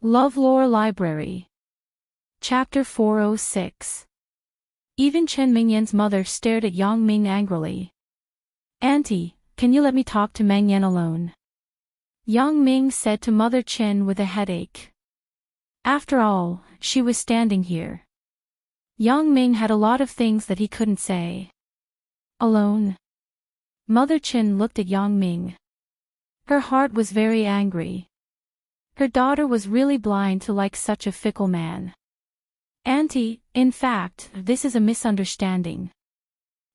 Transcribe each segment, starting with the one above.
LoveLore Library. Chapter 406. Even Chen Mingyan's mother stared at Yang Ming angrily. "Auntie, can you let me talk to Mengyan alone?" Yang Ming said to Mother Chen with a headache. After all, she was standing here. Yang Ming had a lot of things that he couldn't say. Alone? Mother Chen looked at Yang Ming. Her heart was very angry. Her daughter was really blind to like such a fickle man. "Auntie, in fact, this is a misunderstanding.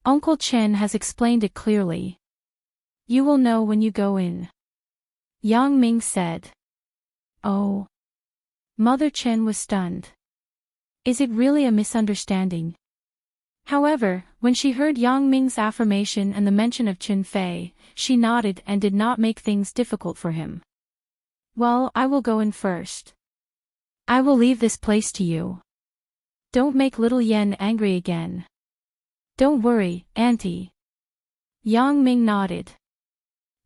Uncle Chen has explained it clearly. You will know when you go in," Yang Ming said. "Oh." Mother Chen was stunned. Is it really a misunderstanding? However, when she heard Yang Ming's affirmation and the mention of Chen Fei, she nodded and did not make things difficult for him. "Well, I will go in first. I will leave this place to you. Don't make little Yen angry again." "Don't worry, Auntie." Yang Ming nodded.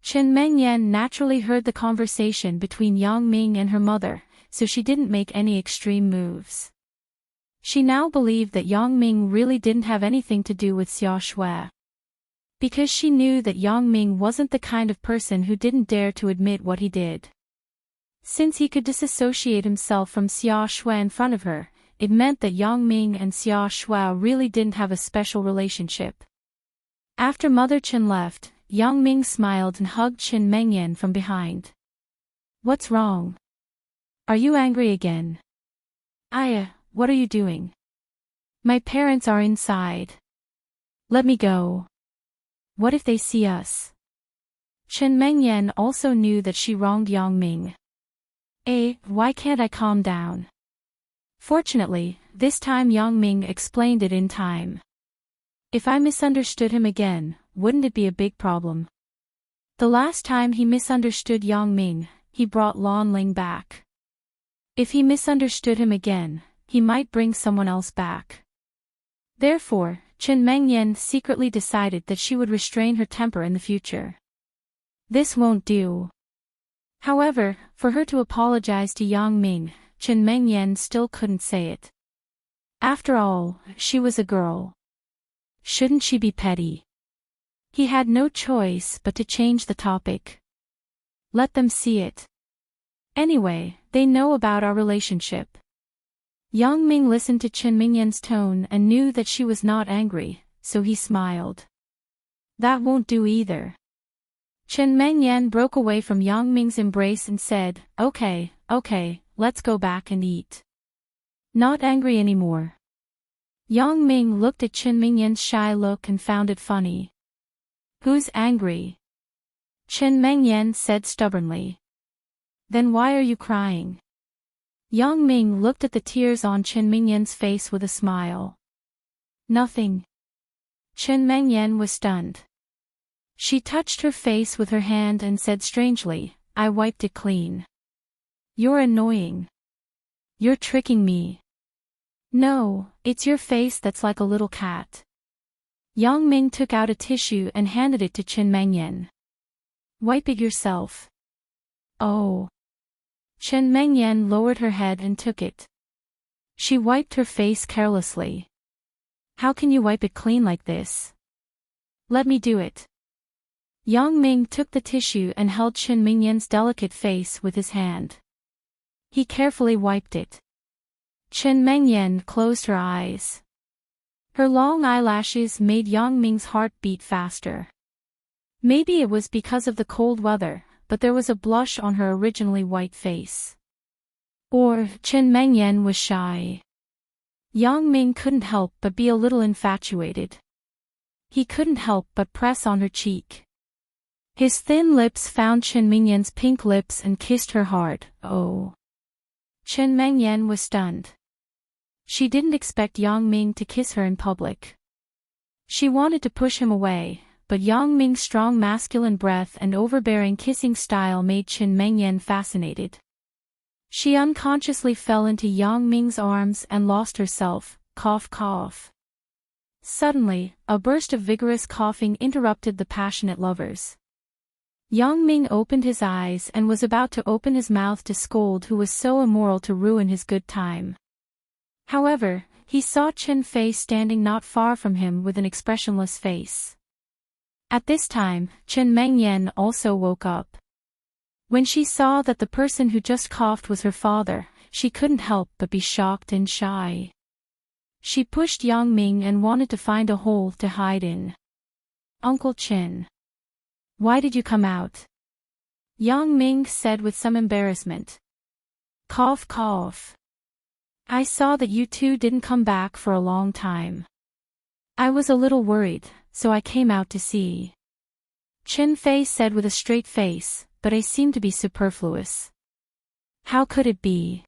Chen Mengyan naturally heard the conversation between Yang Ming and her mother, so she didn't make any extreme moves. She now believed that Yang Ming really didn't have anything to do with Xia Shui. Because she knew that Yang Ming wasn't the kind of person who didn't dare to admit what he did. Since he could disassociate himself from Xia Shui in front of her, it meant that Yang Ming and Xia Shui really didn't have a special relationship. After Mother Chen left, Yang Ming smiled and hugged Chen Mengyan from behind. "What's wrong? Are you angry again?" "Aya, what are you doing? My parents are inside. Let me go. What if they see us?" Chen Mengyan also knew that she wronged Yang Ming. Why can't I calm down?" Fortunately, this time Yang Ming explained it in time. "If I misunderstood him again, wouldn't it be a big problem? The last time he misunderstood Yang Ming, he brought Lan Ling back. If he misunderstood him again, he might bring someone else back." Therefore, Chen Mengyan secretly decided that she would restrain her temper in the future. This won't do. However, for her to apologize to Yang Ming, Chen Mengyan still couldn't say it. After all, she was a girl. Shouldn't she be petty? He had no choice but to change the topic. "Let them see it. Anyway, they know about our relationship." Yang Ming listened to Chen Mingyan's tone and knew that she was not angry, so he smiled. "That won't do either." Chen Mengyan broke away from Yang Ming's embrace and said, Okay, let's go back and eat." "Not angry anymore." Yang Ming looked at Chen Mingyan's shy look and found it funny. "Who's angry?" Chen Mengyan said stubbornly. "Then why are you crying?" Yang Ming looked at the tears on Chen Mingyan's face with a smile. "Nothing." Chen Mengyan was stunned. She touched her face with her hand and said strangely, "I wiped it clean." "You're annoying. You're tricking me." "No, it's your face that's like a little cat." Yang Ming took out a tissue and handed it to Chen Mengyan. "Wipe it yourself." "Oh." Chen Mengyan lowered her head and took it. She wiped her face carelessly. "How can you wipe it clean like this?" "Let me do it." Yang Ming took the tissue and held Chen Mingyan's delicate face with his hand. He carefully wiped it. Chen Mengyan closed her eyes. Her long eyelashes made Yang Ming's heart beat faster. Maybe it was because of the cold weather, but there was a blush on her originally white face. Or Chen Mengyan was shy. Yang Ming couldn't help but be a little infatuated. He couldn't help but press on her cheek. His thin lips found Chen Mingyan's pink lips and kissed her hard. Oh. Chen Mengyan was stunned. She didn't expect Yang Ming to kiss her in public. She wanted to push him away, but Yang Ming's strong masculine breath and overbearing kissing style made Chen Mengyan fascinated. She unconsciously fell into Yang Ming's arms and lost herself. Cough, cough. Suddenly, a burst of vigorous coughing interrupted the passionate lovers. Yang Ming opened his eyes and was about to open his mouth to scold who was so immoral to ruin his good time. However, he saw Chen Fei standing not far from him with an expressionless face. At this time, Chen Mengyan also woke up. When she saw that the person who just coughed was her father, she couldn't help but be shocked and shy. She pushed Yang Ming and wanted to find a hole to hide in. "Uncle Chen. Why did you come out?" Yang Ming said with some embarrassment. "Cough cough. I saw that you two didn't come back for a long time. I was a little worried, so I came out to see." Chen Fei said with a straight face, but I seemed to be superfluous. "How could it be?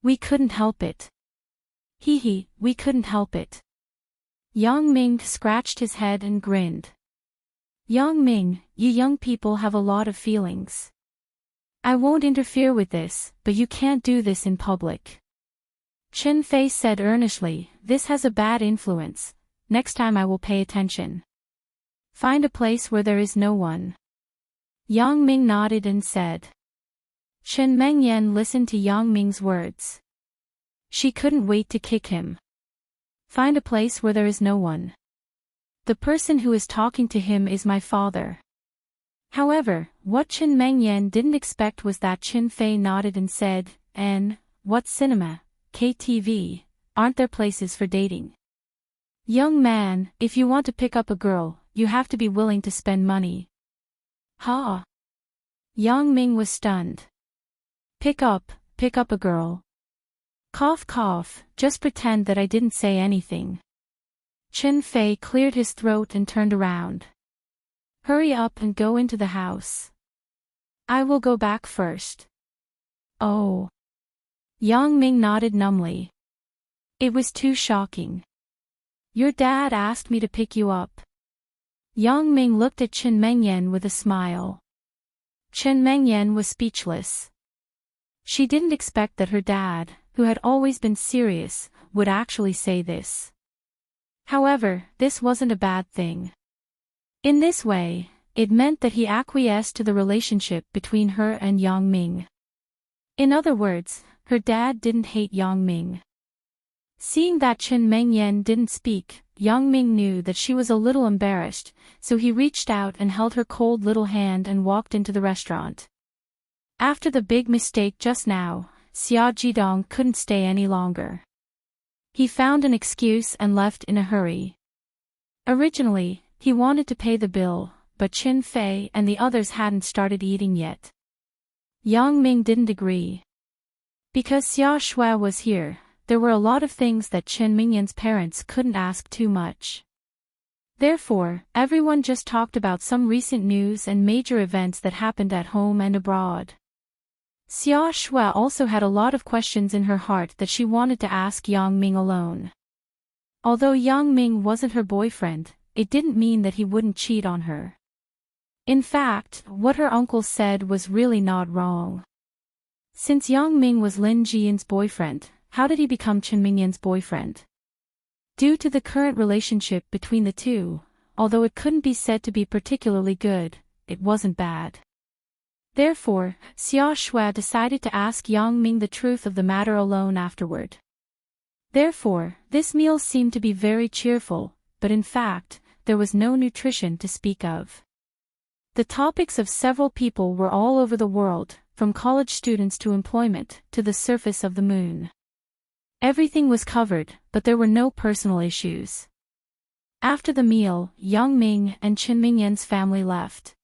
We couldn't help it." "Hee, we couldn't help it." Yang Ming scratched his head and grinned. "Yang Ming, you young people have a lot of feelings. I won't interfere with this, but you can't do this in public." Chen Fei said earnestly, "This has a bad influence. Next time I will pay attention. Find a place where there is no one." Yang Ming nodded and said. Chen Mengyan listened to Yang Ming's words. She couldn't wait to kick him. Find a place where there is no one. The person who is talking to him is my father. However, what Chen Mengyan didn't expect was that Chen Fei nodded and said, "What cinema, KTV, aren't there places for dating? Young man, if you want to pick up a girl, you have to be willing to spend money." "Ha!" Yang Ming was stunned. Pick up a girl. Cough cough, just pretend that I didn't say anything." Chen Fei cleared his throat and turned around. "Hurry up and go into the house. I will go back first." "Oh." Yang Ming nodded numbly. It was too shocking. "Your dad asked me to pick you up." Yang Ming looked at Chen Mengyan with a smile. Chen Mengyan was speechless. She didn't expect that her dad, who had always been serious, would actually say this. However, this wasn't a bad thing. In this way, it meant that he acquiesced to the relationship between her and Yang Ming. In other words, her dad didn't hate Yang Ming. Seeing that Chen Mengyan didn't speak, Yang Ming knew that she was a little embarrassed, so he reached out and held her cold little hand and walked into the restaurant. After the big mistake just now, Xia Jidong couldn't stay any longer. He found an excuse and left in a hurry. Originally, he wanted to pay the bill, but Chen Fei and the others hadn't started eating yet. Yang Ming didn't agree. Because Xia Shui was here, there were a lot of things that Chen Mingyan's parents couldn't ask too much. Therefore, everyone just talked about some recent news and major events that happened at home and abroad. Xia Shui also had a lot of questions in her heart that she wanted to ask Yang Ming alone. Although Yang Ming wasn't her boyfriend, it didn't mean that he wouldn't cheat on her. In fact, what her uncle said was really not wrong. Since Yang Ming was Lin Jian's boyfriend, how did he become Chen Mingyan's boyfriend? Due to the current relationship between the two, although it couldn't be said to be particularly good, it wasn't bad. Therefore, Xia Shui decided to ask Yang Ming the truth of the matter alone afterward. Therefore, this meal seemed to be very cheerful, but in fact, there was no nutrition to speak of. The topics of several people were all over the world, from college students to employment, to the surface of the moon. Everything was covered, but there were no personal issues. After the meal, Yang Ming and Chen Mingyan's family left.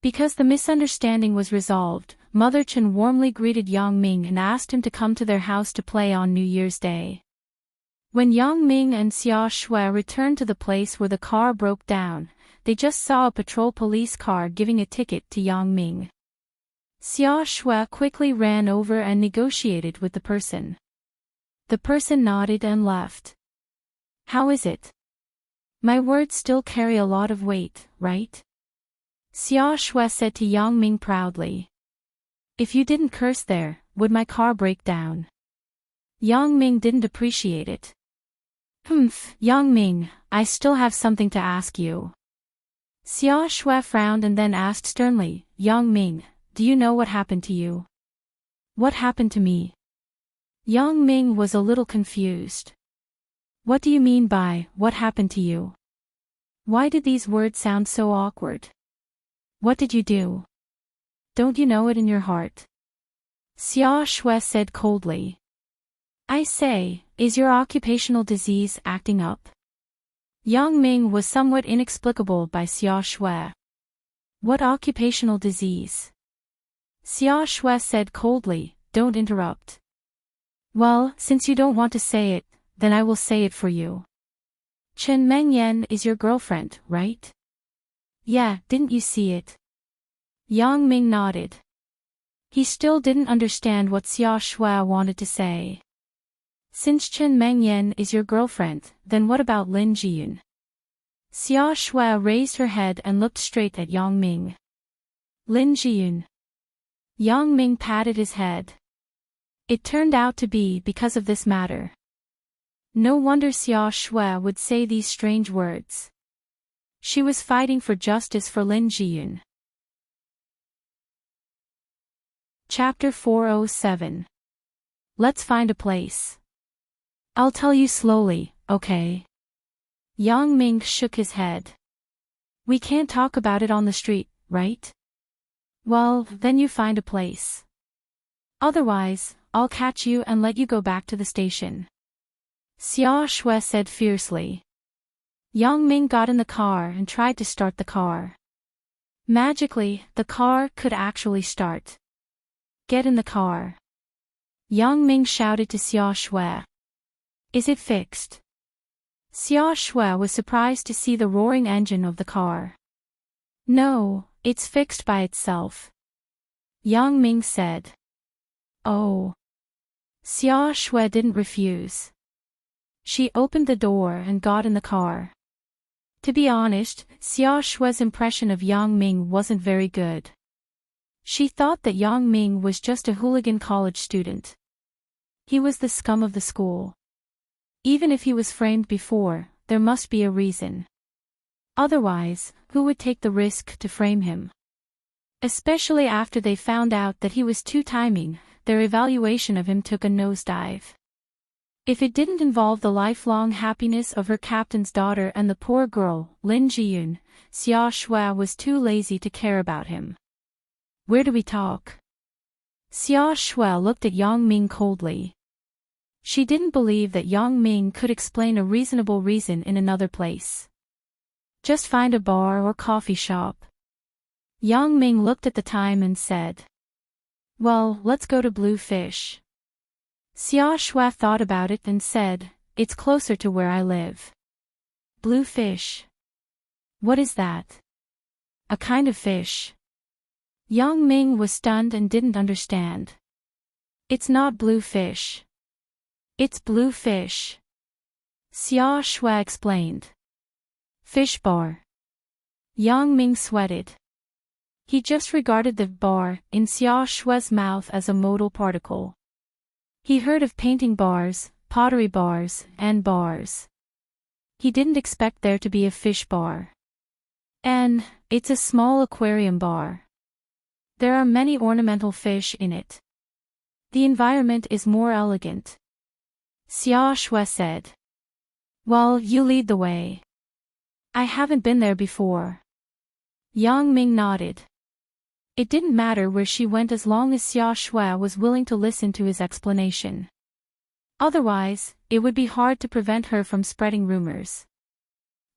Because the misunderstanding was resolved, Mother Chen warmly greeted Yang Ming and asked him to come to their house to play on New Year's Day. When Yang Ming and Xia Shui returned to the place where the car broke down, they just saw a patrol police car giving a ticket to Yang Ming. Xia Shui quickly ran over and negotiated with the person. The person nodded and left. "How is it? My words still carry a lot of weight, right?" Xia Shui said to Yang Ming proudly. "If you didn't curse there, would my car break down?" Yang Ming didn't appreciate it. Yang Ming, I still have something to ask you." Xia Shui frowned and then asked sternly, Yang Ming, do you know what happened to you? What happened to me? Yang Ming was a little confused. What do you mean by, what happened to you? Why did these words sound so awkward? What did you do? Don't you know it in your heart? Xia Shui said coldly. I say, is your occupational disease acting up? Yang Ming was somewhat inexplicable by Xia Shui. What occupational disease? Xia Shui said coldly, don't interrupt. Well, since you don't want to say it, then I will say it for you. Chen Mengyan is your girlfriend, right? Yeah, didn't you see it? Yang Ming nodded. He still didn't understand what Xia Shui wanted to say. Since Chen Mengyan is your girlfriend, then what about Lin Jiyun? Xia Shui raised her head and looked straight at Yang Ming. Lin Jiyun. Yang Ming patted his head. It turned out to be because of this matter. No wonder Xia Shui would say these strange words. She was fighting for justice for Lin Jiyun. Chapter 407. Let's find a place. I'll tell you slowly, okay? Yang Ming shook his head. We can't talk about it on the street, right? Well, then you find a place. Otherwise, I'll catch you and let you go back to the station. Xia Shui said fiercely. Yang Ming got in the car and tried to start the car. Magically, the car could actually start. Get in the car. Yang Ming shouted to Xia Shui. Is it fixed? Xia Shui was surprised to see the roaring engine of the car. No, it's fixed by itself. Yang Ming said. Oh. Xia Shui didn't refuse. She opened the door and got in the car. To be honest, Xia Shui's impression of Yang Ming wasn't very good. She thought that Yang Ming was just a hooligan college student. He was the scum of the school. Even if he was framed before, there must be a reason. Otherwise, who would take the risk to frame him? Especially after they found out that he was two-timing, their evaluation of him took a nosedive. If it didn't involve the lifelong happiness of her captain's daughter and the poor girl, Lin Jiyun, Xia Shui was too lazy to care about him. Where do we talk? Xia Shui looked at Yang Ming coldly. She didn't believe that Yang Ming could explain a reasonable reason in another place. Just find a bar or coffee shop. Yang Ming looked at the time and said. Well, let's go to Blue Fish. Xia Shui thought about it and said, it's closer to where I live. Blue fish. What is that? A kind of fish. Yang Ming was stunned and didn't understand. It's not blue fish. It's blue fish. Xia Shui explained. Fish bar. Yang Ming sweated. He just regarded the bar in Xia Shui's mouth as a modal particle. He heard of painting bars, pottery bars, and bars. He didn't expect there to be a fish bar. And, it's a small aquarium bar. There are many ornamental fish in it. The environment is more elegant. Xia Shui said. Well, you lead the way. I haven't been there before. Yang Ming nodded. It didn't matter where she went as long as Xia Shui was willing to listen to his explanation. Otherwise, it would be hard to prevent her from spreading rumors.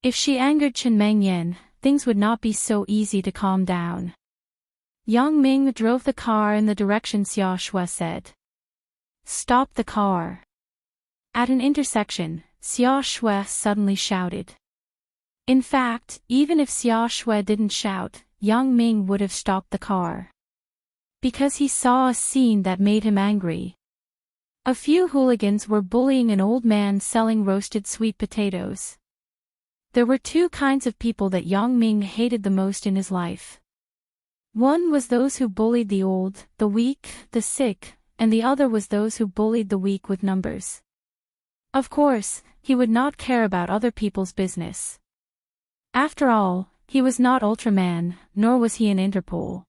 If she angered Chen Mengyan, things would not be so easy to calm down. Yang Ming drove the car in the direction Xia Shui said. Stop the car. At an intersection, Xia Shui suddenly shouted. In fact, even if Xia Shui didn't shout, Yang Ming would have stopped the car. Because he saw a scene that made him angry. A few hooligans were bullying an old man selling roasted sweet potatoes. There were two kinds of people that Yang Ming hated the most in his life. One was those who bullied the old, the weak, the sick, and the other was those who bullied the weak with numbers. Of course, he would not care about other people's business. After all, He was not Ultraman, nor was he in Interpol.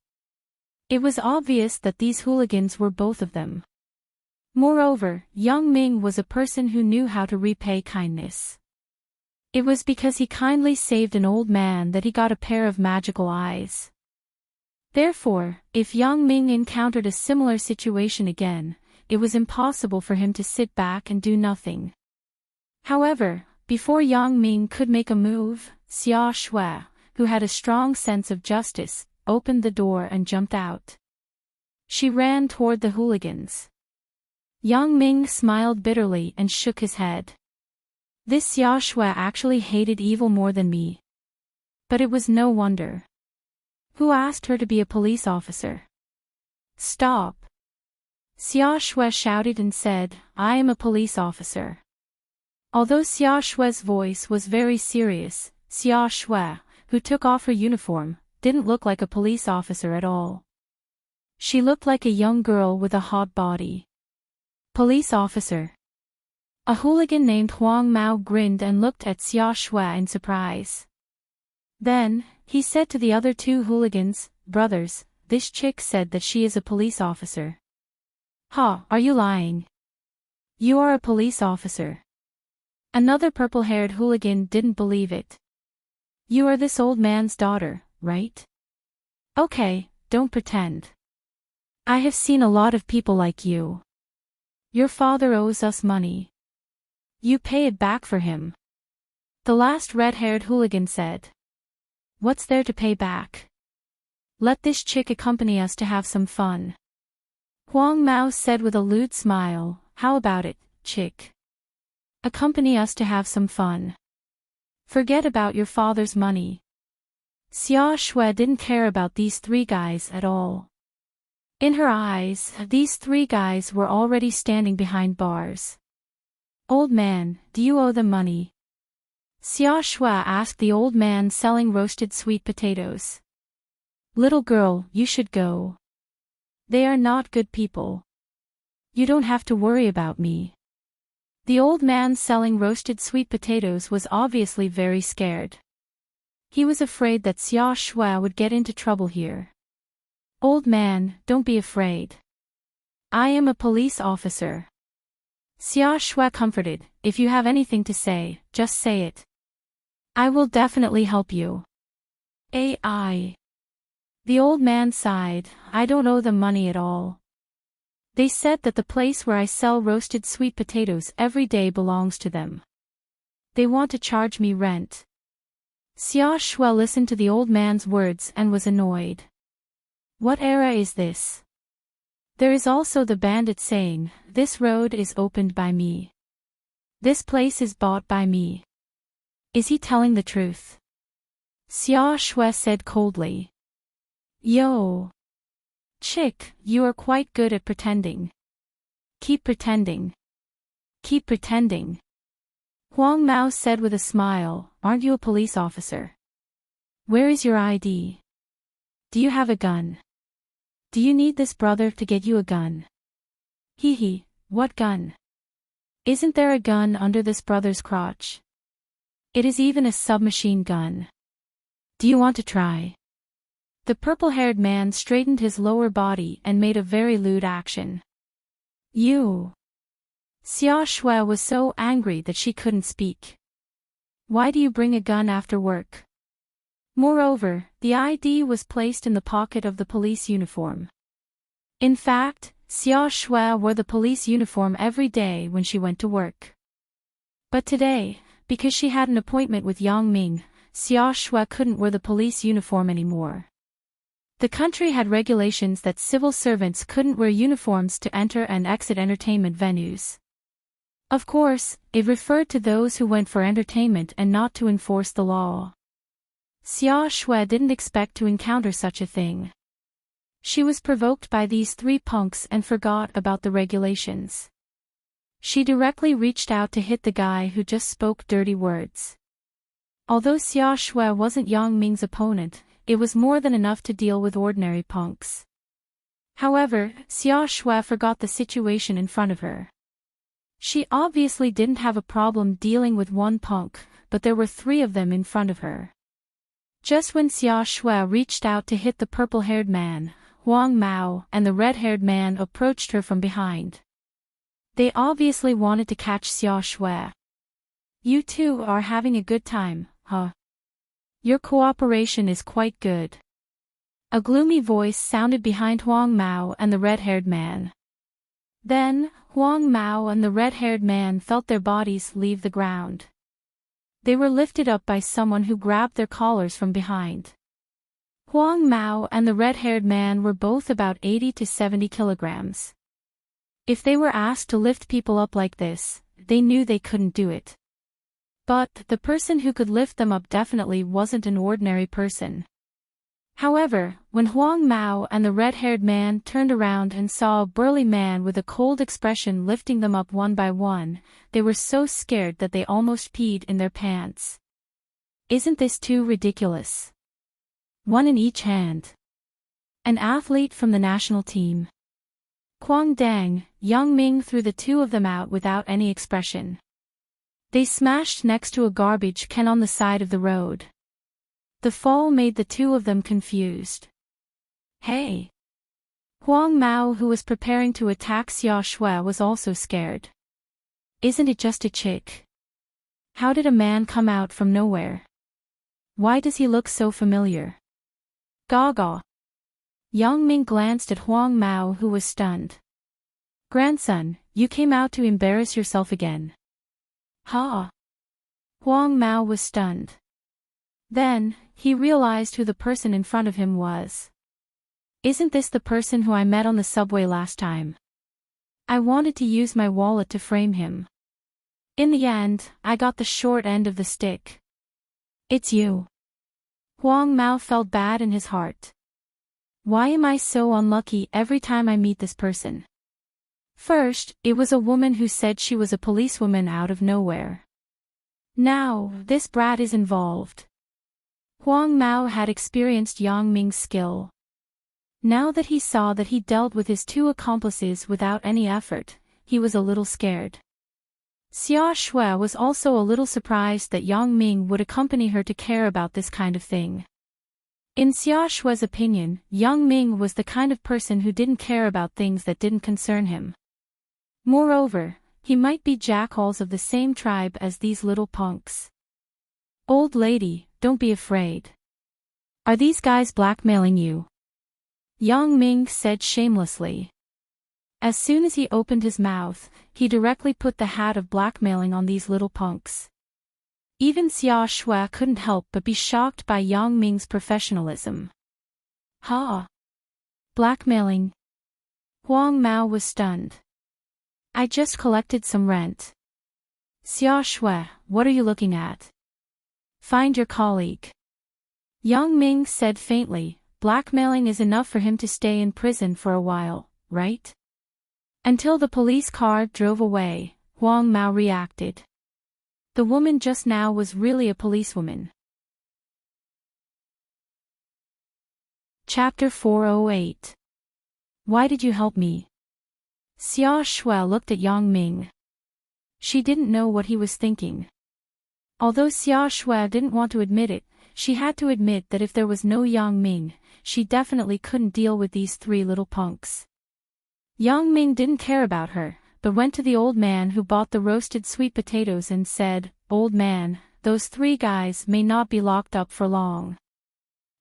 It was obvious that these hooligans were both of them. Moreover, Yang Ming was a person who knew how to repay kindness. It was because he kindly saved an old man that he got a pair of magical eyes. Therefore, if Yang Ming encountered a similar situation again, it was impossible for him to sit back and do nothing. However, before Yang Ming could make a move, Xia Shui, who had a strong sense of justice, opened the door and jumped out. She ran toward the hooligans. Yang Ming smiled bitterly and shook his head. This Xia Shui actually hated evil more than me. But it was no wonder. Who asked her to be a police officer? Stop! Xia Shui shouted and said, I am a police officer. Although Xia Shui's voice was very serious, Xia Shui, who took off her uniform, didn't look like a police officer at all. She looked like a young girl with a hot body. Police officer. A hooligan named Huang Mao grinned and looked at Xia Shui in surprise. Then, he said to the other two hooligans, brothers, this chick said that she is a police officer. Ha, are you lying? You are a police officer. Another purple-haired hooligan didn't believe it. You are this old man's daughter, right? Okay, don't pretend. I have seen a lot of people like you. Your father owes us money. You pay it back for him. The last red-haired hooligan said. What's there to pay back? Let this chick accompany us to have some fun. Huang Mao said with a lewd smile, how about it, chick? Accompany us to have some fun. Forget about your father's money. Xia Shui didn't care about these three guys at all. In her eyes, these three guys were already standing behind bars. Old man, do you owe them money? Xia Shui asked the old man selling roasted sweet potatoes. Little girl, you should go. They are not good people. You don't have to worry about me. The old man selling roasted sweet potatoes was obviously very scared. He was afraid that Xia Shui would get into trouble here. Old man, don't be afraid. I am a police officer. Xia Shui comforted, if you have anything to say, just say it. I will definitely help you. AI. The old man sighed, I don't owe them money at all. They said that the place where I sell roasted sweet potatoes every day belongs to them. They want to charge me rent. Xia Shui listened to the old man's words and was annoyed. What era is this? There is also the bandit saying, this road is opened by me. This place is bought by me. Is he telling the truth? Xia Shui said coldly. Yo. Chick, you are quite good at pretending. Keep pretending. Keep pretending. Huang Mao said with a smile, aren't you a police officer? Where is your ID? Do you have a gun? Do you need this brother to get you a gun? Hee hee, what gun? Isn't there a gun under this brother's crotch? It is even a submachine gun. Do you want to try? The purple-haired man straightened his lower body and made a very lewd action. You. Xia Shui was so angry that she couldn't speak. Why do you bring a gun after work? Moreover, the ID was placed in the pocket of the police uniform. In fact, Xia Shui wore the police uniform every day when she went to work. But today, because she had an appointment with Yang Ming, Xia Shui couldn't wear the police uniform anymore. The country had regulations that civil servants couldn't wear uniforms to enter and exit entertainment venues. Of course, it referred to those who went for entertainment and not to enforce the law. Xia Shui didn't expect to encounter such a thing. She was provoked by these three punks and forgot about the regulations. She directly reached out to hit the guy who just spoke dirty words. Although Xia Shui wasn't Yang Ming's opponent, it was more than enough to deal with ordinary punks. However, Xia Shui forgot the situation in front of her. She obviously didn't have a problem dealing with one punk, but there were three of them in front of her. Just when Xia Shui reached out to hit the purple-haired man, Huang Mao and the red-haired man approached her from behind. They obviously wanted to catch Xia Shui. You two are having a good time, huh? Your cooperation is quite good. A gloomy voice sounded behind Huang Mao and the red-haired man. Then, Huang Mao and the red-haired man felt their bodies leave the ground. They were lifted up by someone who grabbed their collars from behind. Huang Mao and the red-haired man were both about 80 to 70 kilograms. If they were asked to lift people up like this, they knew they couldn't do it. But the person who could lift them up definitely wasn't an ordinary person. However, when Huang Mao and the red-haired man turned around and saw a burly man with a cold expression lifting them up one by one, they were so scared that they almost peed in their pants. Isn't this too ridiculous? One in each hand. An athlete from the national team. Quang Dang, Yang Ming threw the two of them out without any expression. They smashed next to a garbage can on the side of the road. The fall made the two of them confused. Hey! Huang Mao, who was preparing to attack Xia Shui, was also scared. Isn't it just a chick? How did a man come out from nowhere? Why does he look so familiar? Gaga. Yang Ming glanced at Huang Mao, who was stunned. Grandson, you came out to embarrass yourself again. Ha! Huang Mao was stunned. Then, he realized who the person in front of him was. Isn't this the person who I met on the subway last time? I wanted to use my wallet to frame him. In the end, I got the short end of the stick. It's you. Huang Mao felt bad in his heart. Why am I so unlucky every time I meet this person? First, it was a woman who said she was a policewoman out of nowhere. Now, this brat is involved. Huang Mao had experienced Yang Ming's skill. Now that he saw that he dealt with his two accomplices without any effort, he was a little scared. Xia Shui was also a little surprised that Yang Ming would accompany her to care about this kind of thing. In Xia Shui's opinion, Yang Ming was the kind of person who didn't care about things that didn't concern him. Moreover, he might be jackals of the same tribe as these little punks. Old lady, don't be afraid. Are these guys blackmailing you? Yang Ming said shamelessly. As soon as he opened his mouth, he directly put the hat of blackmailing on these little punks. Even Xia Shui couldn't help but be shocked by Yang Ming's professionalism. Ha! Blackmailing? Huang Mao was stunned. I just collected some rent. Xia Shui, what are you looking at? Find your colleague. Yang Ming said faintly, blackmailing is enough for him to stay in prison for a while, right? Until the police car drove away, Huang Mao reacted. The woman just now was really a policewoman. Chapter 408. Why did you help me? Xia Shui looked at Yang Ming. She didn't know what he was thinking. Although Xia Shui didn't want to admit it, she had to admit that if there was no Yang Ming, she definitely couldn't deal with these three little punks. Yang Ming didn't care about her, but went to the old man who bought the roasted sweet potatoes and said, "Old man, those three guys may not be locked up for long.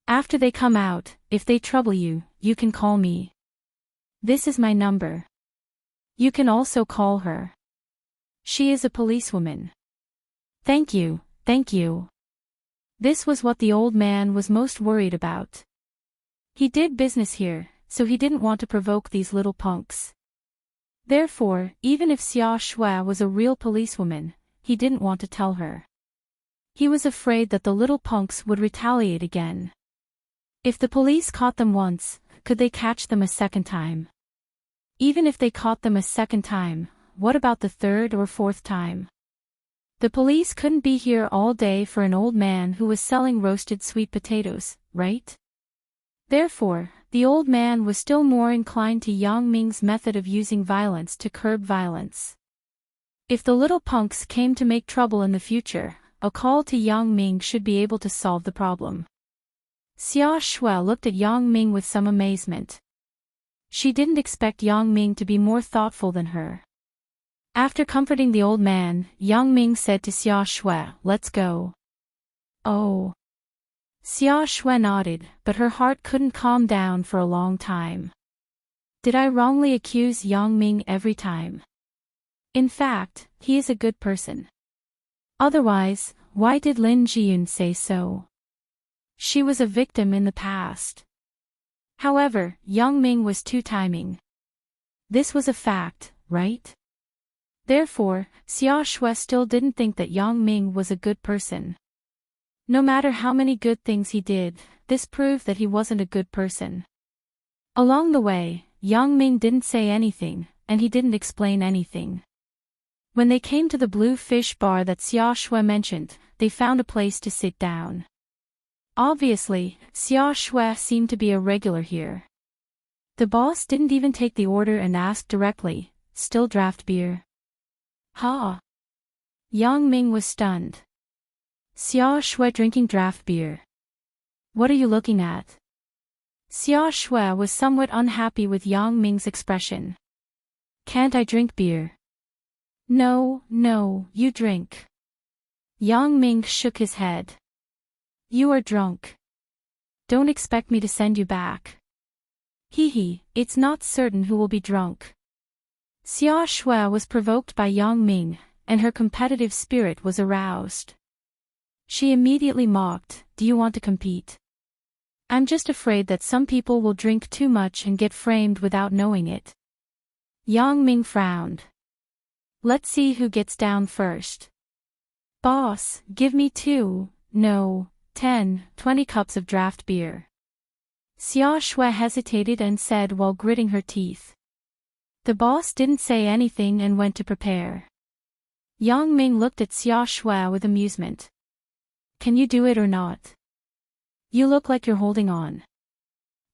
After they come out, if they trouble you, you can call me. This is my number. You can also call her. She is a policewoman." Thank you, thank you. This was what the old man was most worried about. He did business here, so he didn't want to provoke these little punks. Therefore, even if Xia Shui was a real policewoman, he didn't want to tell her. He was afraid that the little punks would retaliate again. If the police caught them once, could they catch them a second time? Even if they caught them a second time, what about the third or fourth time? The police couldn't be here all day for an old man who was selling roasted sweet potatoes, right? Therefore, the old man was still more inclined to Yang Ming's method of using violence to curb violence. If the little punks came to make trouble in the future, a call to Yang Ming should be able to solve the problem. Xia Shui looked at Yang Ming with some amazement. She didn't expect Yang Ming to be more thoughtful than her. After comforting the old man, Yang Ming said to Xia Shui, "Let's go." Oh. Xia Shui nodded, but her heart couldn't calm down for a long time. Did I wrongly accuse Yang Ming every time? In fact, he is a good person. Otherwise, why did Lin Jiyun say so? She was a victim in the past. However, Yang Ming was two-timing. This was a fact, right? Therefore, Xia Shui still didn't think that Yang Ming was a good person. No matter how many good things he did, this proved that he wasn't a good person. Along the way, Yang Ming didn't say anything, and he didn't explain anything. When they came to the blue fish bar that Xia Shui mentioned, they found a place to sit down. Obviously, Xia Shui seemed to be a regular here. The boss didn't even take the order and asked directly, "Still draft beer?" Ha! Yang Ming was stunned. Xia Shui drinking draft beer. What are you looking at? Xia Shui was somewhat unhappy with Yang Ming's expression. Can't I drink beer? No, you drink. Yang Ming shook his head. You are drunk. Don't expect me to send you back. Hee, it's not certain who will be drunk. Xia Shui was provoked by Yang Ming, and her competitive spirit was aroused. She immediately mocked, "Do you want to compete? I'm just afraid that some people will drink too much and get framed without knowing it." Yang Ming frowned. Let's see who gets down first. Boss, give me 2, no, 10, 20 cups of draft beer. Xia Shui hesitated and said while gritting her teeth. The boss didn't say anything and went to prepare. Yang Ming looked at Xia Shui with amusement. Can you do it or not? You look like you're holding on.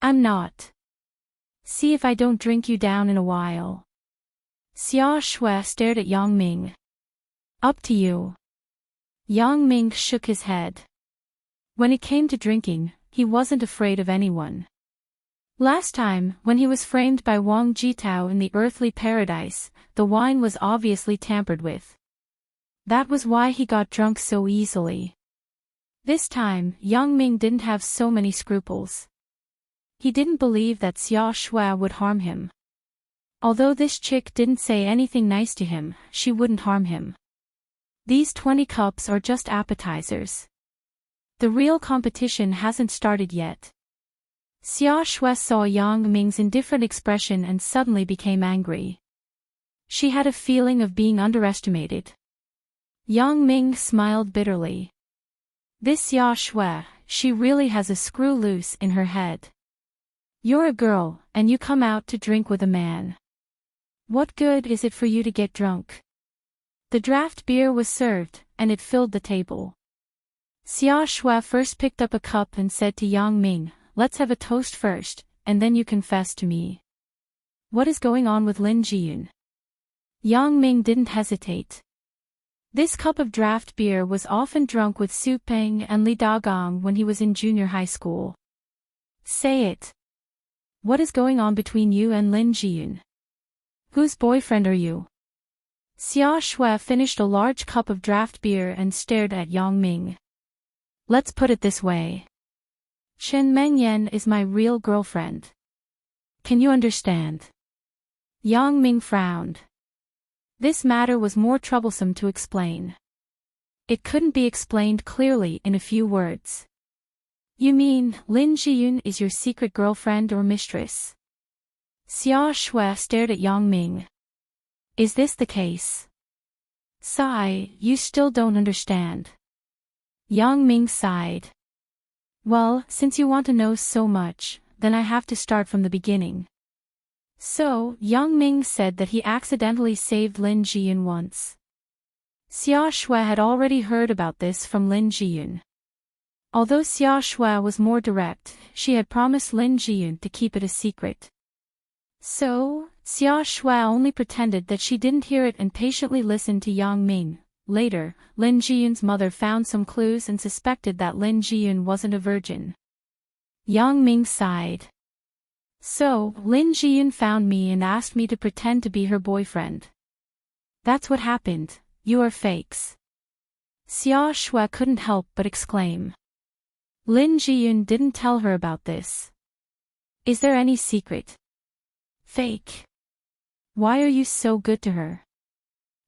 I'm not. See if I don't drink you down in a while. Xia Shui stared at Yang Ming. Up to you. Yang Ming shook his head. When it came to drinking, he wasn't afraid of anyone. Last time, when he was framed by Wang Jitao in the earthly paradise, the wine was obviously tampered with. That was why he got drunk so easily. This time, Yang Ming didn't have so many scruples. He didn't believe that Xia Shui would harm him. Although this chick didn't say anything nice to him, she wouldn't harm him. These 20 cups are just appetizers. The real competition hasn't started yet. Xia Shui saw Yang Ming's indifferent expression and suddenly became angry. She had a feeling of being underestimated. Yang Ming smiled bitterly. This Xia Shui, she really has a screw loose in her head. You're a girl, and you come out to drink with a man. What good is it for you to get drunk? The draft beer was served, and it filled the table. Xia Shui first picked up a cup and said to Yang Ming, "Let's have a toast first, and then you confess to me. What is going on with Lin Jiyun?" Yang Ming didn't hesitate. This cup of draft beer was often drunk with Su Peng and Li Dagong when he was in junior high school. Say it. What is going on between you and Lin Jiyun? Whose boyfriend are you? Xia Shui finished a large cup of draft beer and stared at Yang Ming. Let's put it this way. Chen Mengyan is my real girlfriend. Can you understand? Yang Ming frowned. This matter was more troublesome to explain. It couldn't be explained clearly in a few words. You mean, Lin Jiyun is your secret girlfriend or mistress? Xia Shui stared at Yang Ming. Is this the case? Sigh, you still don't understand. Yang Ming sighed. Well, since you want to know so much, then I have to start from the beginning. So, Yang Ming said that he accidentally saved Lin Jiyun once. Xia Shui had already heard about this from Lin Jiyun. Although Xia Shui was more direct, she had promised Lin Jiyun to keep it a secret. So, Xia Shui only pretended that she didn't hear it and patiently listened to Yang Ming. Later, Lin Jiyun's mother found some clues and suspected that Lin Jiyun wasn't a virgin. Yang Ming sighed. So, Lin Jiyun found me and asked me to pretend to be her boyfriend. That's what happened. You are fakes. Xia Shui couldn't help but exclaim. Lin Jiyun didn't tell her about this. Is there any secret? Fake. Why are you so good to her?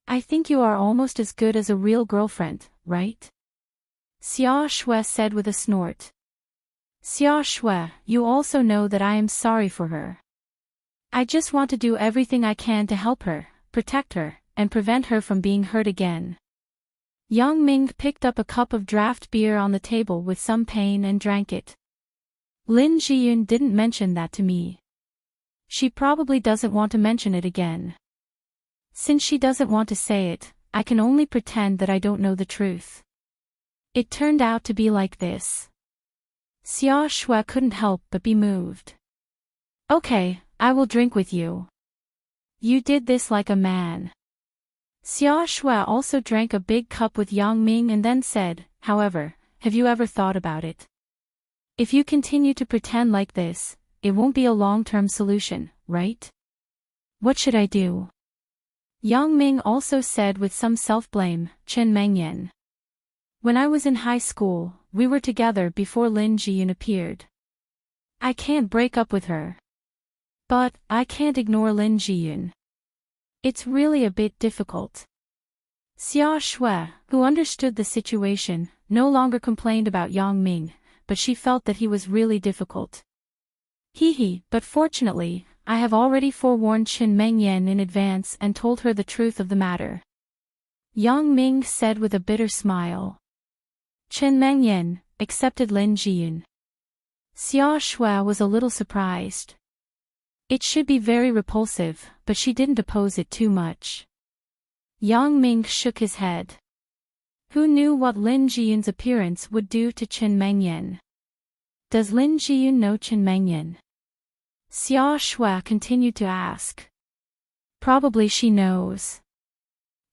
I think you are almost as good as a real girlfriend, right? Xia Shui said with a snort. Xia Shui, you also know that I am sorry for her. I just want to do everything I can to help her, protect her, and prevent her from being hurt again. Yang Ming picked up a cup of draft beer on the table with some pain and drank it. Lin Jiyun didn't mention that to me. She probably doesn't want to mention it again. Since she doesn't want to say it, I can only pretend that I don't know the truth. It turned out to be like this. Xia Shui couldn't help but be moved. Okay, I will drink with you. You did this like a man. Xia Shui also drank a big cup with Yang Ming and then said, however, have you ever thought about it? If you continue to pretend like this, it won't be a long-term solution, right? What should I do? Yang Ming also said with some self-blame, Chen Mengyan. When I was in high school, we were together before Lin Jiyun appeared. I can't break up with her. But, I can't ignore Lin Jiyun. It's really a bit difficult. Xia Shui, who understood the situation, no longer complained about Yang Ming, but she felt that he was really difficult. But fortunately, I have already forewarned Chen Mengyan in advance and told her the truth of the matter. Yang Ming said with a bitter smile. Chen Mengyan accepted Lin Jiyun. Xia Shui was a little surprised. It should be very repulsive, but she didn't oppose it too much. Yang Ming shook his head. Who knew what Lin Jiyun's appearance would do to Chen Mengyan? Does Lin Jiyun know Chen Mengyan? Xia Shui continued to ask. Probably she knows.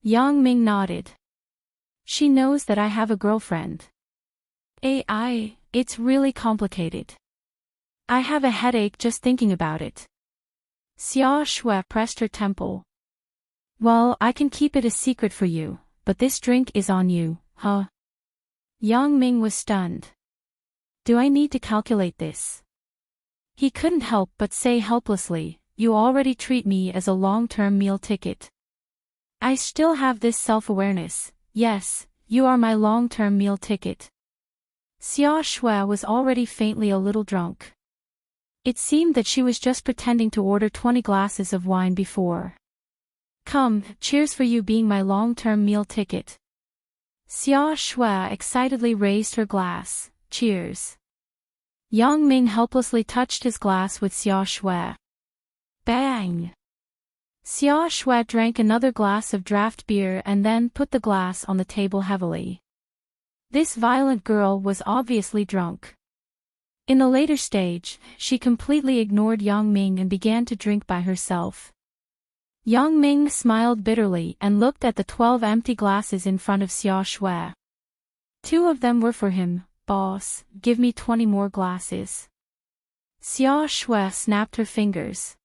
Yang Ming nodded. She knows that I have a girlfriend. It's really complicated. I have a headache just thinking about it. Xia Shui pressed her temple. Well, I can keep it a secret for you, but this drink is on you, huh? Yang Ming was stunned. Do I need to calculate this? He couldn't help but say helplessly, you already treat me as a long-term meal ticket. I still have this self-awareness, yes, you are my long-term meal ticket. Xia Shui was already faintly a little drunk. It seemed that she was just pretending to order 20 glasses of wine before. Come, cheers for you being my long-term meal ticket. Xia Shui excitedly raised her glass, cheers. Yang Ming helplessly touched his glass with Xia Shui. Bang! Xia Shui drank another glass of draft beer and then put the glass on the table heavily. This violent girl was obviously drunk. In the later stage, she completely ignored Yang Ming and began to drink by herself. Yang Ming smiled bitterly and looked at the 12 empty glasses in front of Xia Shui. 2 of them were for him, boss, give me 20 more glasses. Xia Shui snapped her fingers.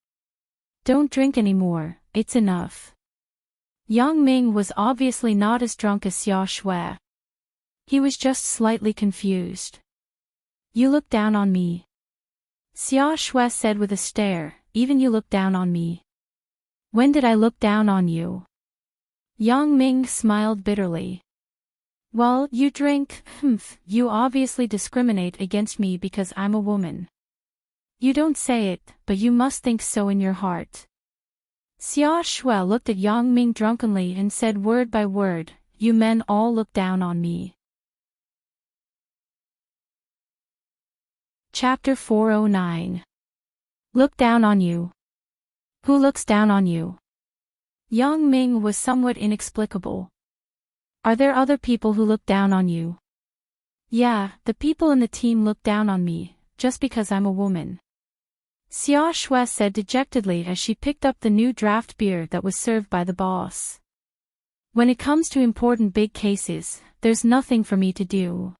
Don't drink anymore, it's enough. Yang Ming was obviously not as drunk as Xia Shui. He was just slightly confused. You look down on me. Xia Shui said with a stare, even you look down on me. When did I look down on you? Yang Ming smiled bitterly. Well, you drink, you obviously discriminate against me because I'm a woman. You don't say it, but you must think so in your heart. Xia Shui looked at Yang Ming drunkenly and said word by word, you men all look down on me. Chapter 409. Look down on you. Who looks down on you? Yang Ming was somewhat inexplicable. Are there other people who look down on you? Yeah, the people in the team look down on me, just because I'm a woman. Xia Shui said dejectedly as she picked up the new draft beer that was served by the boss. When it comes to important big cases, there's nothing for me to do.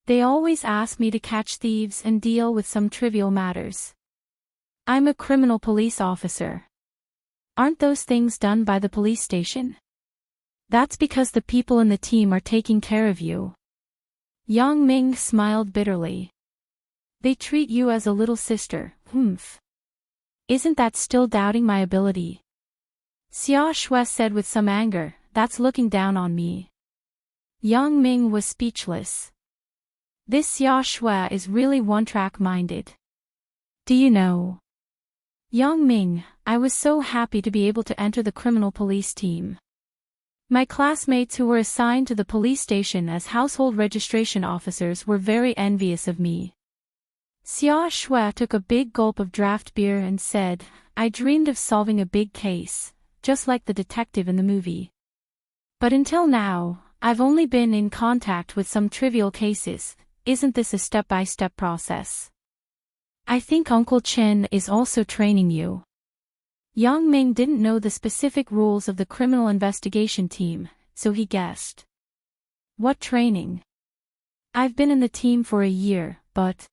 They always ask me to catch thieves and deal with some trivial matters. I'm a criminal police officer. Aren't those things done by the police station? That's because the people in the team are taking care of you. Yang Ming smiled bitterly. They treat you as a little sister, humph. Isn't that still doubting my ability? Xia Shui said with some anger, that's looking down on me. Yang Ming was speechless. This Xia Shui is really one-track minded. Do you know? Yang Ming, I was so happy to be able to enter the criminal police team. My classmates who were assigned to the police station as household registration officers were very envious of me. Xia Shui took a big gulp of draft beer and said, I dreamed of solving a big case, just like the detective in the movie. But until now, I've only been in contact with some trivial cases. Isn't this a step-by-step process? I think Uncle Chen is also training you. Yang Ming didn't know the specific rules of the criminal investigation team, so he guessed. What training? I've been in the team for a year, but...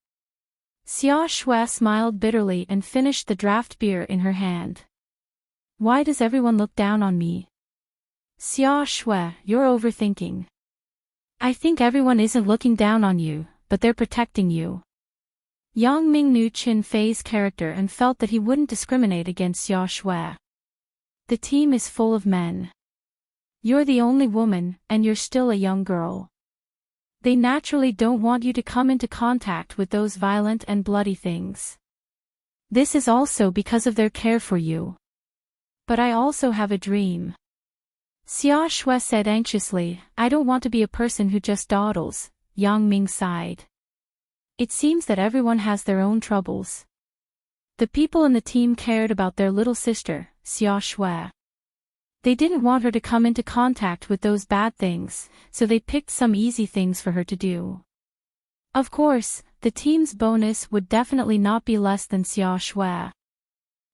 Xia Shui smiled bitterly and finished the draft beer in her hand. Why does everyone look down on me? Xia Shui, you're overthinking. I think everyone isn't looking down on you, but they're protecting you. Yang Ming knew Qin Fei's character and felt that he wouldn't discriminate against Xia Shui. The team is full of men. You're the only woman, and you're still a young girl. They naturally don't want you to come into contact with those violent and bloody things. This is also because of their care for you. But I also have a dream. Xia Shui said anxiously, I don't want to be a person who just dawdles. Yang Ming sighed. It seems that everyone has their own troubles. The people in the team cared about their little sister, Xia Shui. They didn't want her to come into contact with those bad things, so they picked some easy things for her to do. Of course, the team's bonus would definitely not be less than Xia Shui.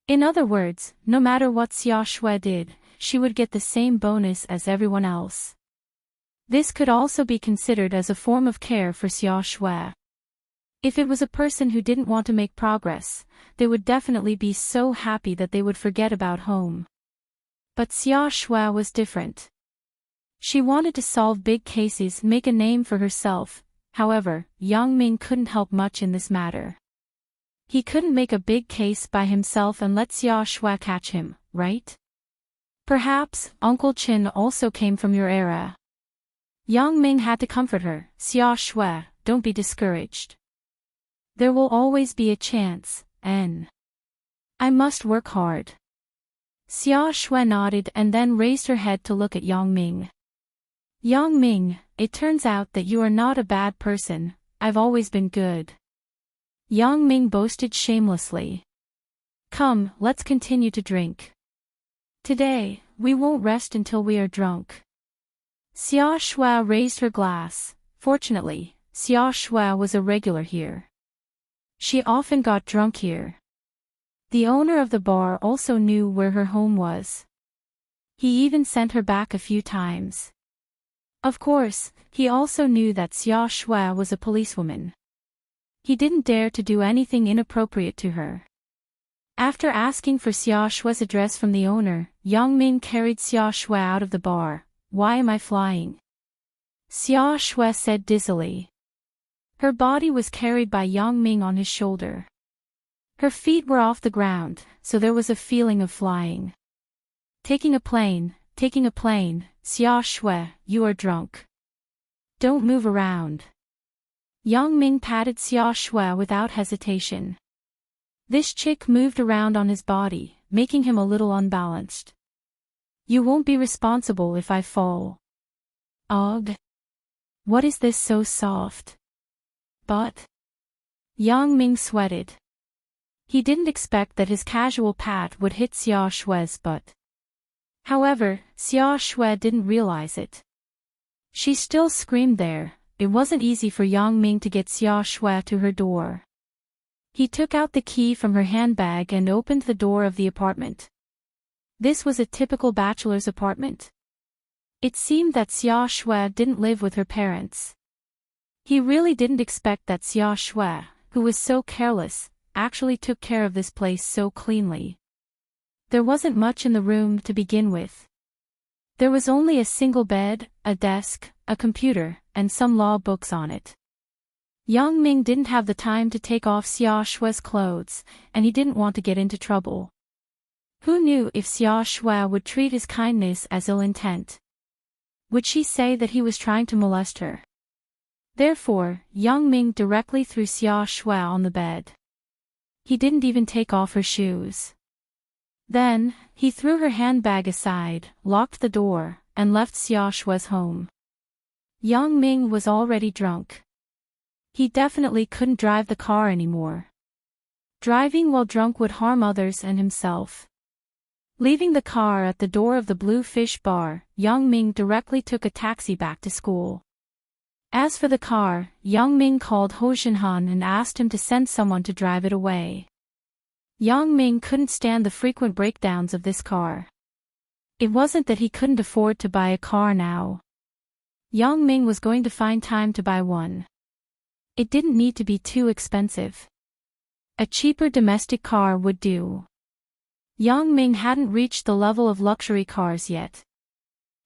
In other words, no matter what Xia Shui did, she would get the same bonus as everyone else. This could also be considered as a form of care for Xia Shui. If it was a person who didn't want to make progress, they would definitely be so happy that they would forget about home. But Xia Shui was different. She wanted to solve big cases, make a name for herself. However, Yang Ming couldn't help much in this matter. He couldn't make a big case by himself and let Xia Shui catch him, right? Perhaps, Uncle Chen also came from your era. Yang Ming had to comfort her. Xia Shui, don't be discouraged. There will always be a chance, and I must work hard. Xia Shui nodded and then raised her head to look at Yang Ming. Yang Ming, it turns out that you are not a bad person. I've always been good. Yang Ming boasted shamelessly. Come, let's continue to drink. Today, we won't rest until we are drunk. Xia Shui raised her glass. Fortunately, Xia Shui was a regular here. She often got drunk here. The owner of the bar also knew where her home was. He even sent her back a few times. Of course, he also knew that Xia Shui was a policewoman. He didn't dare to do anything inappropriate to her. After asking for Xia Shui's address from the owner, Yang Ming carried Xia Shui out of the bar. Why am I flying? Xia Shui said dizzily. Her body was carried by Yang Ming on his shoulder. Her feet were off the ground, so there was a feeling of flying. Taking a plane, Xia Shui, you are drunk. Don't move around. Yang Ming patted Xia Shui without hesitation. This chick moved around on his body, making him a little unbalanced. You won't be responsible if I fall. Ugh. What is this so soft? But Yang Ming sweated. He didn't expect that his casual pat would hit Xia Shui's butt. However, Xia Shui didn't realize it. She still screamed there. It wasn't easy for Yang Ming to get Xia Shui to her door. He took out the key from her handbag and opened the door of the apartment. This was a typical bachelor's apartment. It seemed that Xia Shui didn't live with her parents. He really didn't expect that Xia Shui, who was so careless, actually took care of this place so cleanly. There wasn't much in the room to begin with. There was only a single bed, a desk, a computer, and some law books on it. Yang Ming didn't have the time to take off Xia Shui's clothes, and he didn't want to get into trouble. Who knew if Xia Shui would treat his kindness as ill intent? Would she say that he was trying to molest her? Therefore, Yang Ming directly threw Xia Shui on the bed. He didn't even take off her shoes. Then, he threw her handbag aside, locked the door, and left Xia Shui's home. Yang Ming was already drunk. He definitely couldn't drive the car anymore. Driving while drunk would harm others and himself. Leaving the car at the door of the Blue Fish Bar, Yang Ming directly took a taxi back to school. As for the car, Yang Ming called Ho Xinhan and asked him to send someone to drive it away. Yang Ming couldn't stand the frequent breakdowns of this car. It wasn't that he couldn't afford to buy a car now. Yang Ming was going to find time to buy one. It didn't need to be too expensive. A cheaper domestic car would do. Yang Ming hadn't reached the level of luxury cars yet.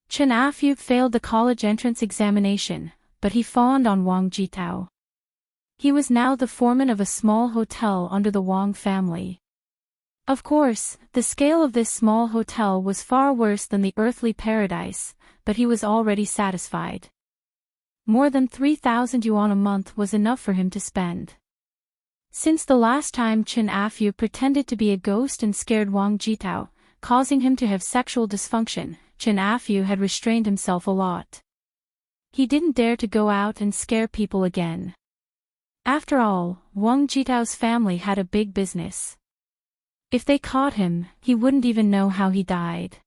Chen Afu failed the college entrance examination, but he fawned on Wang Jitao. He was now the foreman of a small hotel under the Wang family. Of course, the scale of this small hotel was far worse than the earthly paradise, but he was already satisfied. More than 3,000 yuan a month was enough for him to spend. Since the last time Chen Afu pretended to be a ghost and scared Wang Jitao, causing him to have sexual dysfunction, Chen Afu had restrained himself a lot. He didn't dare to go out and scare people again. After all, Wang Jitao's family had a big business. If they caught him, he wouldn't even know how he died.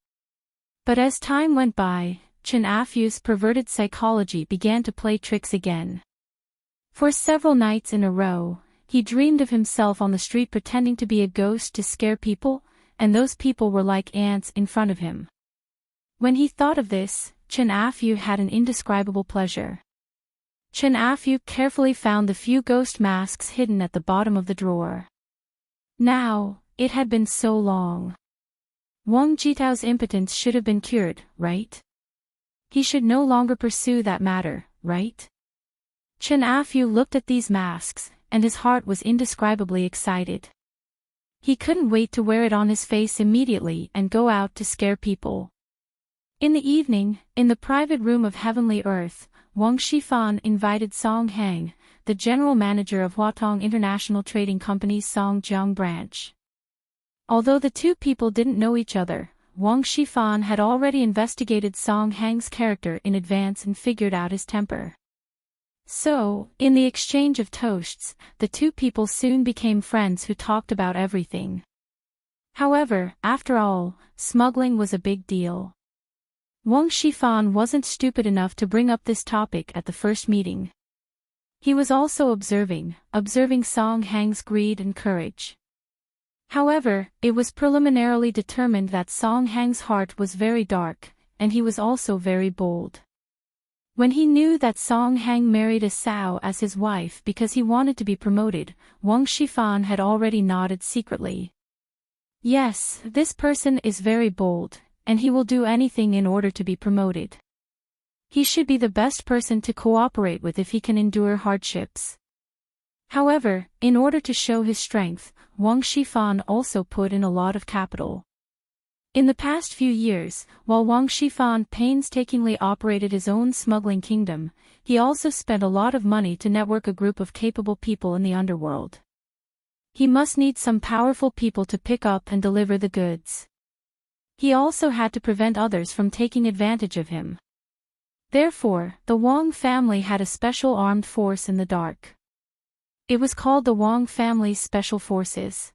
But as time went by, Chen Afu's perverted psychology began to play tricks again. For several nights in a row, he dreamed of himself on the street pretending to be a ghost to scare people, and those people were like ants in front of him. When he thought of this, Chen Afu had an indescribable pleasure. Chen Afu carefully found the few ghost masks hidden at the bottom of the drawer. Now, it had been so long. Wang Jitao's impotence should have been cured, right? He should no longer pursue that matter, right? Chen Afu looked at these masks, and his heart was indescribably excited. He couldn't wait to wear it on his face immediately and go out to scare people. In the evening, in the private room of Heavenly Earth, Wang Shifan invited Song Hang, the general manager of Huatong International Trading Company's Songjiang branch. Although the two people didn't know each other, Wang Shifan had already investigated Song Hang's character in advance and figured out his temper. So, in the exchange of toasts, the two people soon became friends who talked about everything. However, after all, smuggling was a big deal. Wang Shifan wasn't stupid enough to bring up this topic at the first meeting. He was also observing Song Hang's greed and courage. However, it was preliminarily determined that Song Hang's heart was very dark, and he was also very bold. When he knew that Song Hang married a sow as his wife because he wanted to be promoted, Wang Shifan had already nodded secretly. Yes, this person is very bold, and he will do anything in order to be promoted. He should be the best person to cooperate with if he can endure hardships. However, in order to show his strength, Wang Shifan also put in a lot of capital. In the past few years, while Wang Shifan painstakingly operated his own smuggling kingdom, he also spent a lot of money to network a group of capable people in the underworld. He must need some powerful people to pick up and deliver the goods. He also had to prevent others from taking advantage of him. Therefore, the Wang family had a special armed force in the dark. It was called the Wang Family's Special Forces.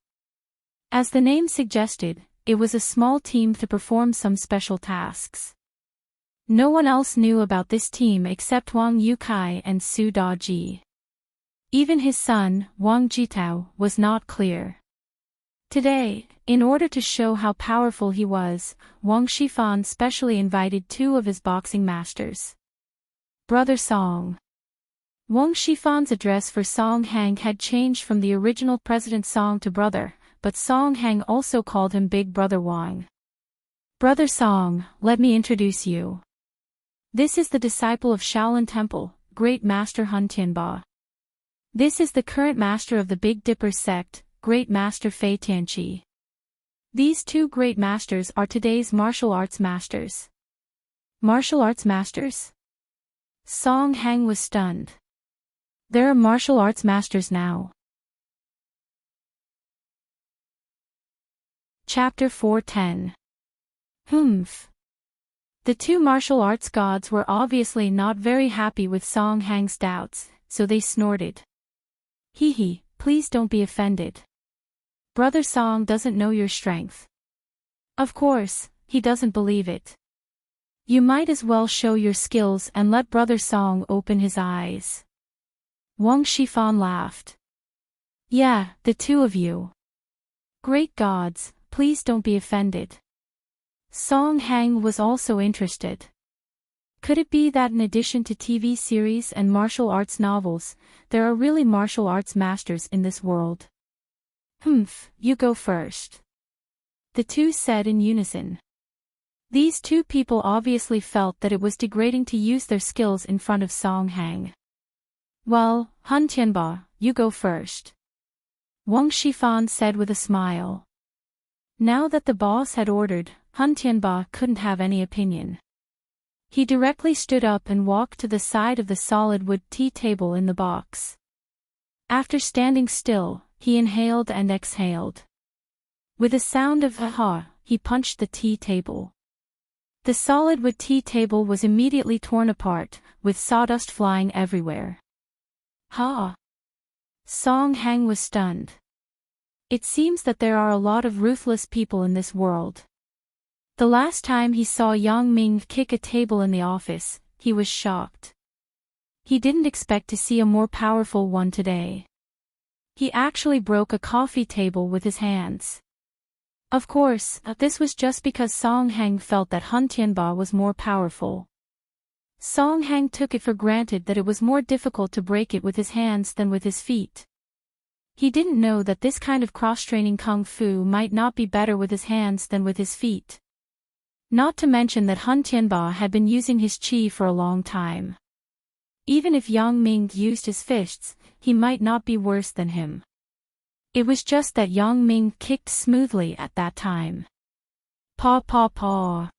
As the name suggested, it was a small team to perform some special tasks. No one else knew about this team except Wang Yukai and Su Daji. Even his son, Wang Jitao, was not clear. Today, in order to show how powerful he was, Wang Shifan specially invited two of his boxing masters. Brother Song. Wang Shifan's address for Song Hang had changed from the original President Song to brother, but Song Hang also called him Big Brother Wang. Brother Song, let me introduce you. This is the disciple of Shaolin Temple, Great Master Hun Tianba. This is the current master of the Big Dipper sect, Great Master Fei Tianqi. These two great masters are today's martial arts masters. Martial arts masters? Song Hang was stunned. There are martial arts masters now. Chapter 410. Humph. The two martial arts gods were obviously not very happy with Song Hang's doubts, so they snorted. Hee hee, please don't be offended. Brother Song doesn't know your strength. Of course, he doesn't believe it. You might as well show your skills and let Brother Song open his eyes. Wang Shifan laughed. Yeah, the two of you. Great gods, please don't be offended. Song Hang was also interested. Could it be that in addition to TV series and martial arts novels, there are really martial arts masters in this world? Humph, you go first. The two said in unison. These two people obviously felt that it was degrading to use their skills in front of Song Hang. Well, Hun Tianba, you go first. Wang Shifan said with a smile. Now that the boss had ordered, Hun Tianba couldn't have any opinion. He directly stood up and walked to the side of the solid wood tea table in the box. After standing still, he inhaled and exhaled. With a sound of aha, he punched the tea table. The solid wood tea table was immediately torn apart, with sawdust flying everywhere. Ha! Song Hang was stunned. It seems that there are a lot of ruthless people in this world. The last time he saw Yang Ming kick a table in the office, he was shocked. He didn't expect to see a more powerful one today. He actually broke a coffee table with his hands. Of course, this was just because Song Hang felt that Hun Tianba was more powerful. Song Hang took it for granted that it was more difficult to break it with his hands than with his feet. He didn't know that this kind of cross-training kung fu might not be better with his hands than with his feet. Not to mention that Hun Tianba had been using his qi for a long time. Even if Yang Ming used his fists, he might not be worse than him. It was just that Yang Ming kicked smoothly at that time. Paw paw paw.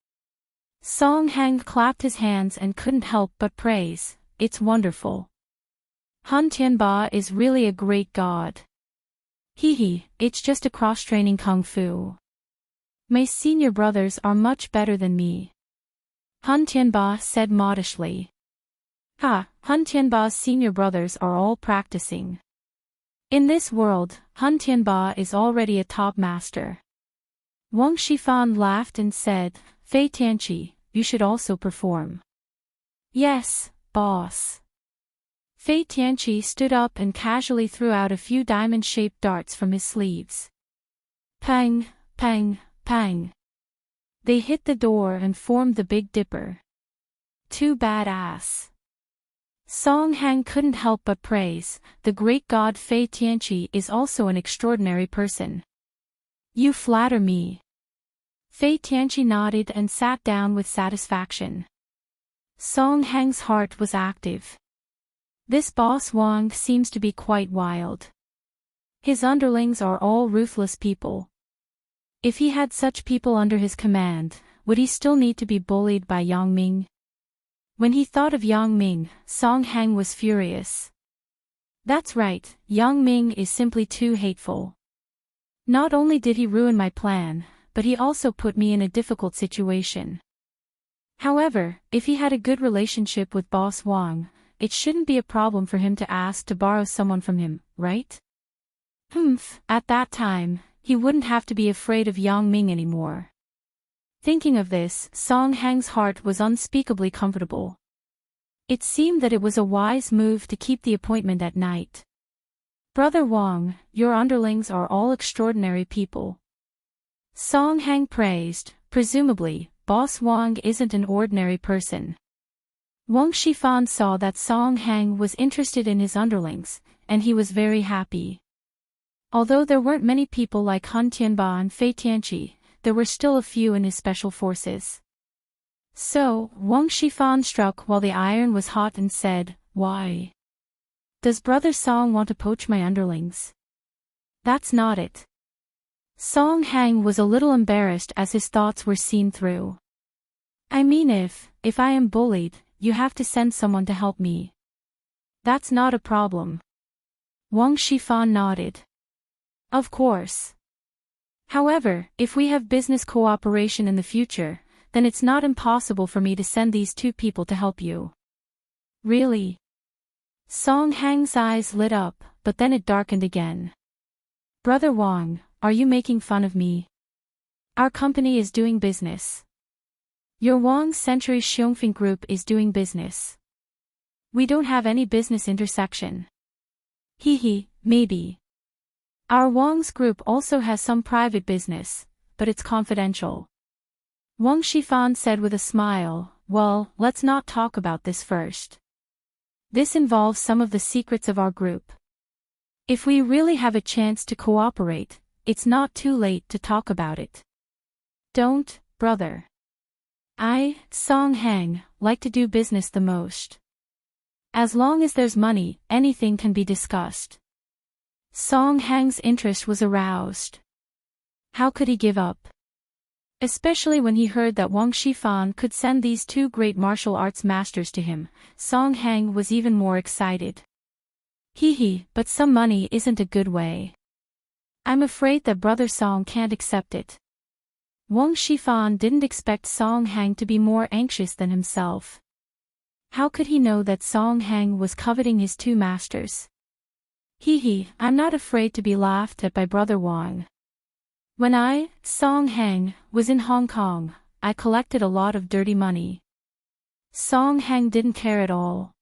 Song Hang clapped his hands and couldn't help but praise, it's wonderful. Hun Tianba is really a great god. Hee hee, it's just a cross-training kung fu. My senior brothers are much better than me. Hun Tianba said modestly. Ha, Hun Tianba's senior brothers are all practicing. In this world, Hun Tianba is already a top master. Wang Shifan laughed and said, Fei Tianqi, you should also perform. Yes, boss. Fei Tianqi stood up and casually threw out a few diamond-shaped darts from his sleeves. Pang, pang, pang. They hit the door and formed the Big Dipper. Too badass. Song Hang couldn't help but praise, the great god Fei Tianqi is also an extraordinary person. You flatter me. Fei Tianqi nodded and sat down with satisfaction. Song Hang's heart was active. This boss Wang seems to be quite wild. His underlings are all ruthless people. If he had such people under his command, would he still need to be bullied by Yang Ming? When he thought of Yang Ming, Song Hang was furious. That's right, Yang Ming is simply too hateful. Not only did he ruin my plan, but he also put me in a difficult situation. However, if he had a good relationship with Boss Wang, it shouldn't be a problem for him to ask to borrow someone from him, right? Humph, at that time, he wouldn't have to be afraid of Yang Ming anymore. Thinking of this, Song Hang's heart was unspeakably comfortable. It seemed that it was a wise move to keep the appointment at night. Brother Wang, your underlings are all extraordinary people. Song Hang praised, presumably, Boss Wang isn't an ordinary person. Wang Shifan saw that Song Hang was interested in his underlings, and he was very happy. Although there weren't many people like Han Tianba and Fei Tianqi, there were still a few in his special forces. So, Wang Shifan struck while the iron was hot and said, "Why? Does Brother Song want to poach my underlings?" "That's not it." Song Hang was a little embarrassed as his thoughts were seen through. "I mean if I am bullied, you have to send someone to help me." "That's not a problem." Wang Shifan nodded. "Of course. However, if we have business cooperation in the future, then it's not impossible for me to send these two people to help you." "Really?" Song Hang's eyes lit up, but then it darkened again. "Brother Wang, are you making fun of me? Our company is doing business. Your Wang Century Xiongfeng Group is doing business. We don't have any business intersection." "Hee, maybe. Our Wang's group also has some private business, but it's confidential." Wang Shifan said with a smile, "Well, let's not talk about this first. This involves some of the secrets of our group. If we really have a chance to cooperate, it's not too late to talk about it." "Don't, brother. I, Song Hang, like to do business the most. As long as there's money, anything can be discussed." Song Hang's interest was aroused. How could he give up? Especially when he heard that Wang Shifan could send these two great martial arts masters to him, Song Hang was even more excited. But some money isn't a good way. I'm afraid that Brother Song can't accept it." Wang Shifan didn't expect Song Hang to be more anxious than himself. How could he know that Song Hang was coveting his two masters? I'm not afraid to be laughed at by Brother Wang. When I, Song Hang, was in Hong Kong, I collected a lot of dirty money." Song Hang didn't care at all.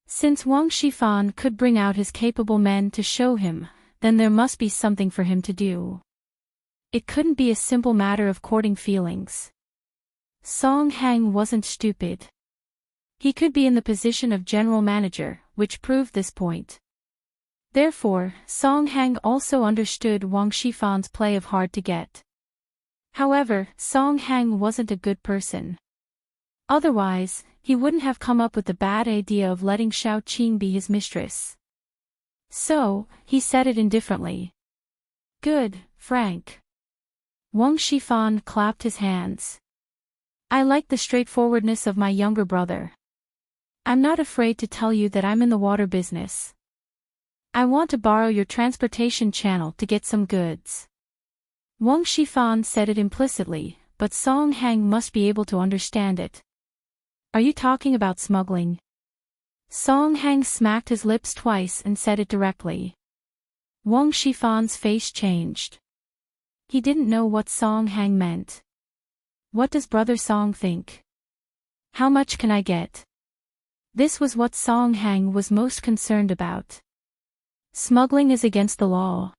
Since Wang Shifan could bring out his capable men to show him, then there must be something for him to do. It couldn't be a simple matter of courting feelings. Song Hang wasn't stupid. He could be in the position of general manager, which proved this point. Therefore, Song Hang also understood Wang Shifan's play of hard to get. However, Song Hang wasn't a good person. Otherwise, he wouldn't have come up with the bad idea of letting Xiao Qing be his mistress. So, he said it indifferently. "Good, Frank." Wang Shifan clapped his hands. "I like the straightforwardness of my younger brother. I'm not afraid to tell you that I'm in the water business. I want to borrow your transportation channel to get some goods." Wang Shifan said it implicitly, but Song Hang must be able to understand it. "Are you talking about smuggling?" Song Hang smacked his lips twice and said it directly. Wang Shifan's face changed. He didn't know what Song Hang meant. "What does Brother Song think? How much can I get?" This was what Song Hang was most concerned about. Smuggling is against the law.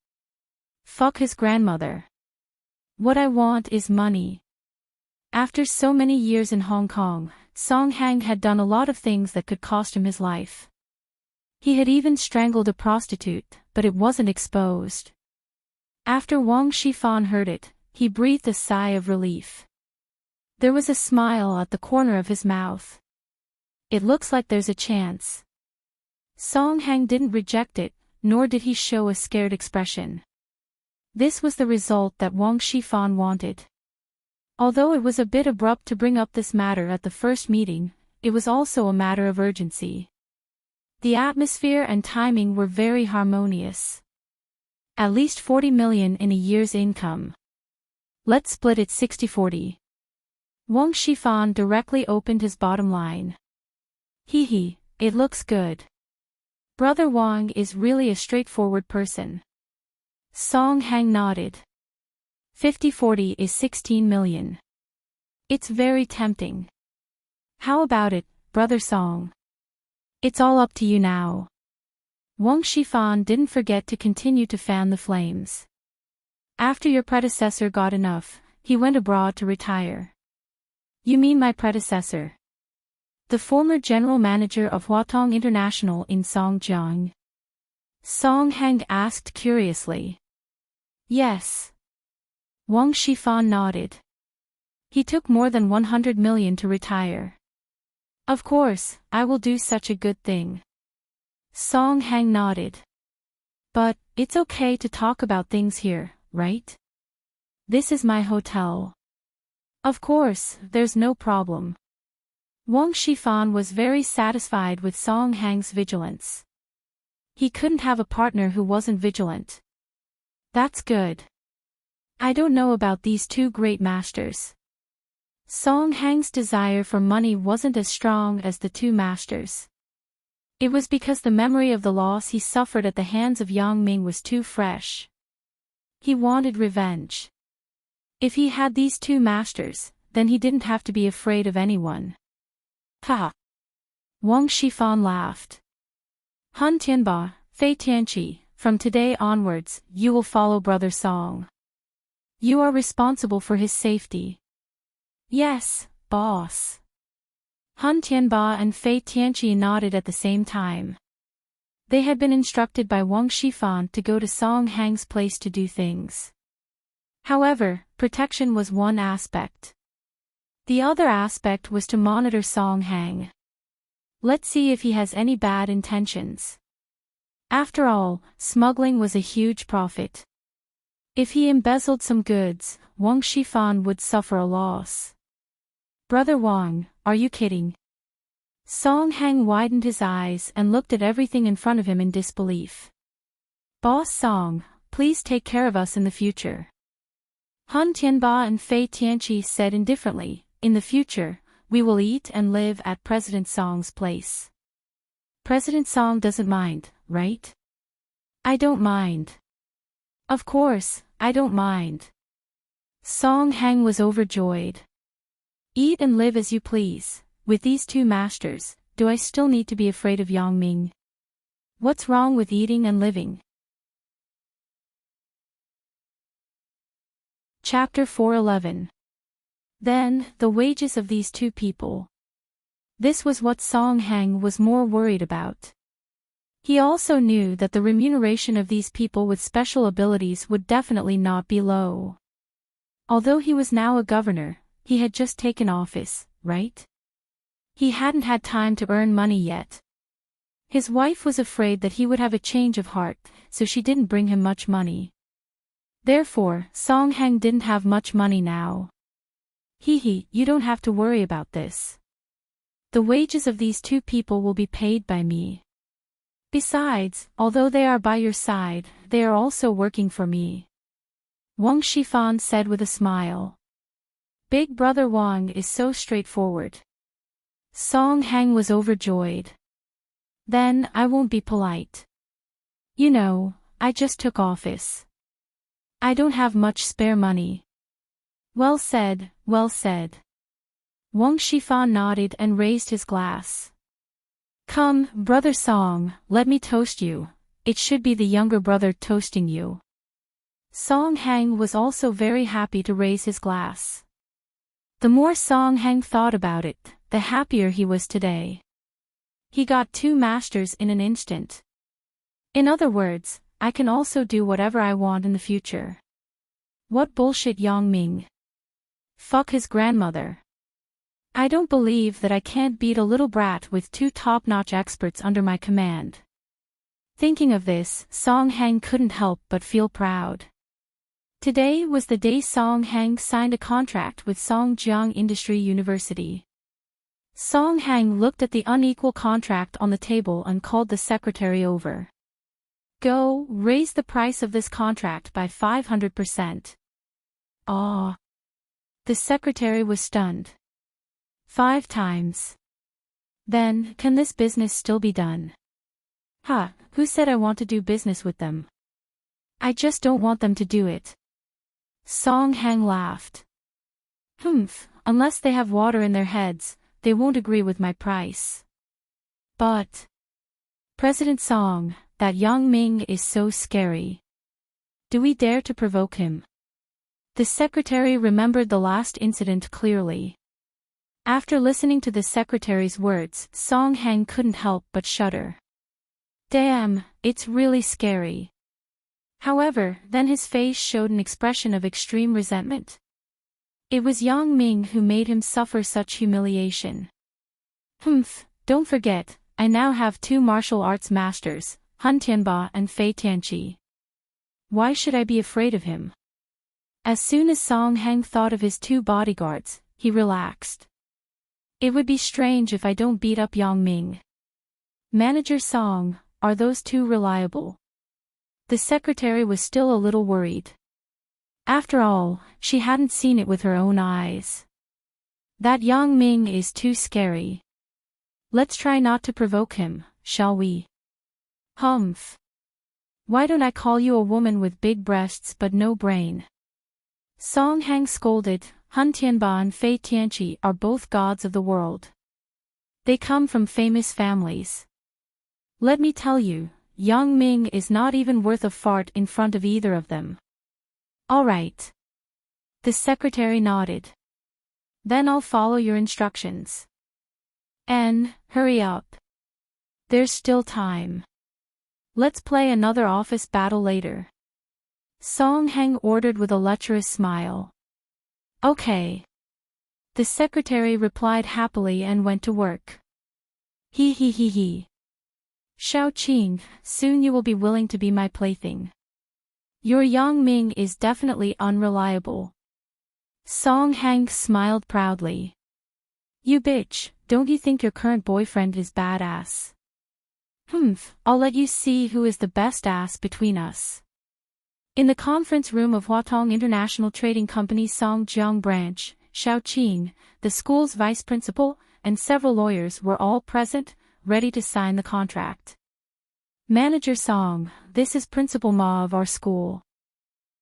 Fuck his grandmother. What I want is money. After so many years in Hong Kong, Song Hang had done a lot of things that could cost him his life. He had even strangled a prostitute, but it wasn't exposed. After Wang Shifan heard it, he breathed a sigh of relief. There was a smile at the corner of his mouth. It looks like there's a chance. Song Hang didn't reject it, nor did he show a scared expression. This was the result that Wang Shifan wanted. Although it was a bit abrupt to bring up this matter at the first meeting, it was also a matter of urgency. The atmosphere and timing were very harmonious. At least 40 million in a year's income. Let's split it 60-40. Wang Shifan directly opened his bottom line. It looks good. Brother Wang is really a straightforward person. Song Hang nodded. 50-40 is 16 million. It's very tempting. How about it, Brother Song? It's all up to you now. Wang Shifan didn't forget to continue to fan the flames. After your predecessor got enough, he went abroad to retire. You mean my predecessor? the former general manager of Huatong International in Songjiang. Song Heng asked curiously. Yes. Wang Shifan nodded. He took more than 100 million to retire. Of course, I will do such a good thing. Song Heng nodded. But, it's okay to talk about things here, right? This is my hotel. Of course, there's no problem. Wang Shifan was very satisfied with Song Heng's vigilance. He couldn't have a partner who wasn't vigilant. That's good. I don't know about these two great masters. Song Heng's desire for money wasn't as strong as the two masters. It was because the memory of the loss he suffered at the hands of Yang Ming was too fresh. He wanted revenge. If he had these two masters, then he didn't have to be afraid of anyone. Ha! Wang Shifan laughed. Han Tianba, Fei Tianqi, from today onwards, you will follow Brother Song. You are responsible for his safety. Yes, boss. Han Tianba and Fei Tianqi nodded at the same time. They had been instructed by Wang Shifan to go to Song Heng's place to do things. However, protection was one aspect. The other aspect was to monitor Song Heng. Let's see if he has any bad intentions. After all, smuggling was a huge profit. If he embezzled some goods, Wang Shifan would suffer a loss. Brother Wang, are you kidding? Song Heng widened his eyes and looked at everything in front of him in disbelief. Boss Song, please take care of us in the future. Han Tianba and Fei Tianqi said indifferently, in the future, we will eat and live at President Song's place. President Song doesn't mind, right? I don't mind. Of course, I don't mind. Song Heng was overjoyed. Eat and live as you please. With these two masters, do I still need to be afraid of Yang Ming? What's wrong with eating and living? Chapter 411. Then, the wages of these two people. This was what Song Heng was more worried about. He also knew that the remuneration of these people with special abilities would definitely not be low. Although he was now a governor, he had just taken office, right? He hadn't had time to earn money yet. His wife was afraid that he would have a change of heart, so she didn't bring him much money. Therefore, Song Heng didn't have much money now. You don't have to worry about this. The wages of these two people will be paid by me. Besides, although they are by your side, they are also working for me. Wang Shifan said with a smile. Big brother Wang is so straightforward. Song Heng was overjoyed. Then, I won't be polite. You know, I just took office. I don't have much spare money. Well said, well said. Wang Shifan nodded and raised his glass. Come, brother Song, let me toast you. It should be the younger brother toasting you. Song Heng was also very happy to raise his glass. The more Song Heng thought about it, the happier he was today. He got two masters in an instant. In other words, I can also do whatever I want in the future. What bullshit, Yang Ming. Fuck his grandmother. I don't believe that I can't beat a little brat with two top-notch experts under my command. Thinking of this, Song Heng couldn't help but feel proud. Today was the day Song Heng signed a contract with Songjiang Industry University. Song Heng looked at the unequal contract on the table and called the secretary over. Go, raise the price of this contract by 500%. Ah. The secretary was stunned. 5 times. Then, can this business still be done? Who said I want to do business with them? I just don't want them to do it. Song Heng laughed. Unless they have water in their heads, they won't agree with my price. But President Song, that Yang Ming is so scary. Do we dare to provoke him? The secretary remembered the last incident clearly. After listening to the secretary's words, Song Hang couldn't help but shudder. Damn, it's really scary. However, then his face showed an expression of extreme resentment. It was Yang Ming who made him suffer such humiliation. Humph, don't forget, I now have 2 martial arts masters, Han Tianba and Fei Tianqi. Why should I be afraid of him? As soon as Song Hang thought of his 2 bodyguards, he relaxed. It would be strange if I don't beat up Yang Ming. Manager Song, are those 2 reliable? The secretary was still a little worried. After all, she hadn't seen it with her own eyes. That Yang Ming is too scary. Let's try not to provoke him, shall we? Humph. Why don't I call you a woman with big breasts but no brain? Song Hang scolded. Han Tianba and Fei Tianqi are both gods of the world. They come from famous families. Let me tell you, Yang Ming is not even worth a fart in front of either of them. All right. The secretary nodded. Then I'll follow your instructions. And, hurry up. There's still time. Let's play another office battle later. Song Hang ordered with a lecherous smile. Okay. The secretary replied happily and went to work. He. Shao Qing, soon you will be willing to be my plaything. Your Yang Ming is definitely unreliable. Song Hang smiled proudly. You bitch, don't you think your current boyfriend is badass? Humph, I'll let you see who is the best ass between us. In the conference room of Huatong International Trading Company Songjiang branch, Shao Qing, the school's vice principal, and several lawyers were all present, ready to sign the contract. Manager Song, this is Principal Ma of our school.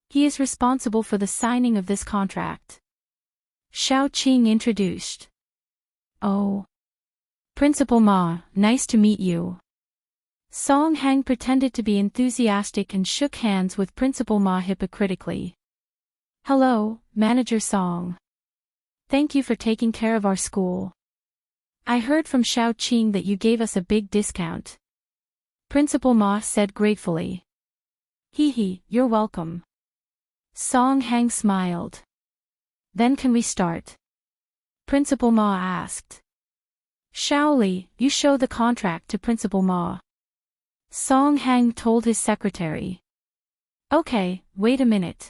He is responsible for the signing of this contract. Shao Qing introduced. Oh. Principal Ma, nice to meet you. Song Hang pretended to be enthusiastic and shook hands with Principal Ma hypocritically. Hello, Manager Song. Thank you for taking care of our school. I heard from Shao Qing that you gave us a big discount. Principal Ma said gratefully. You're welcome. Song Hang smiled. Then can we start? Principal Ma asked. Shaoli, you show the contract to Principal Ma. Song Hang told his secretary. Okay, wait a minute.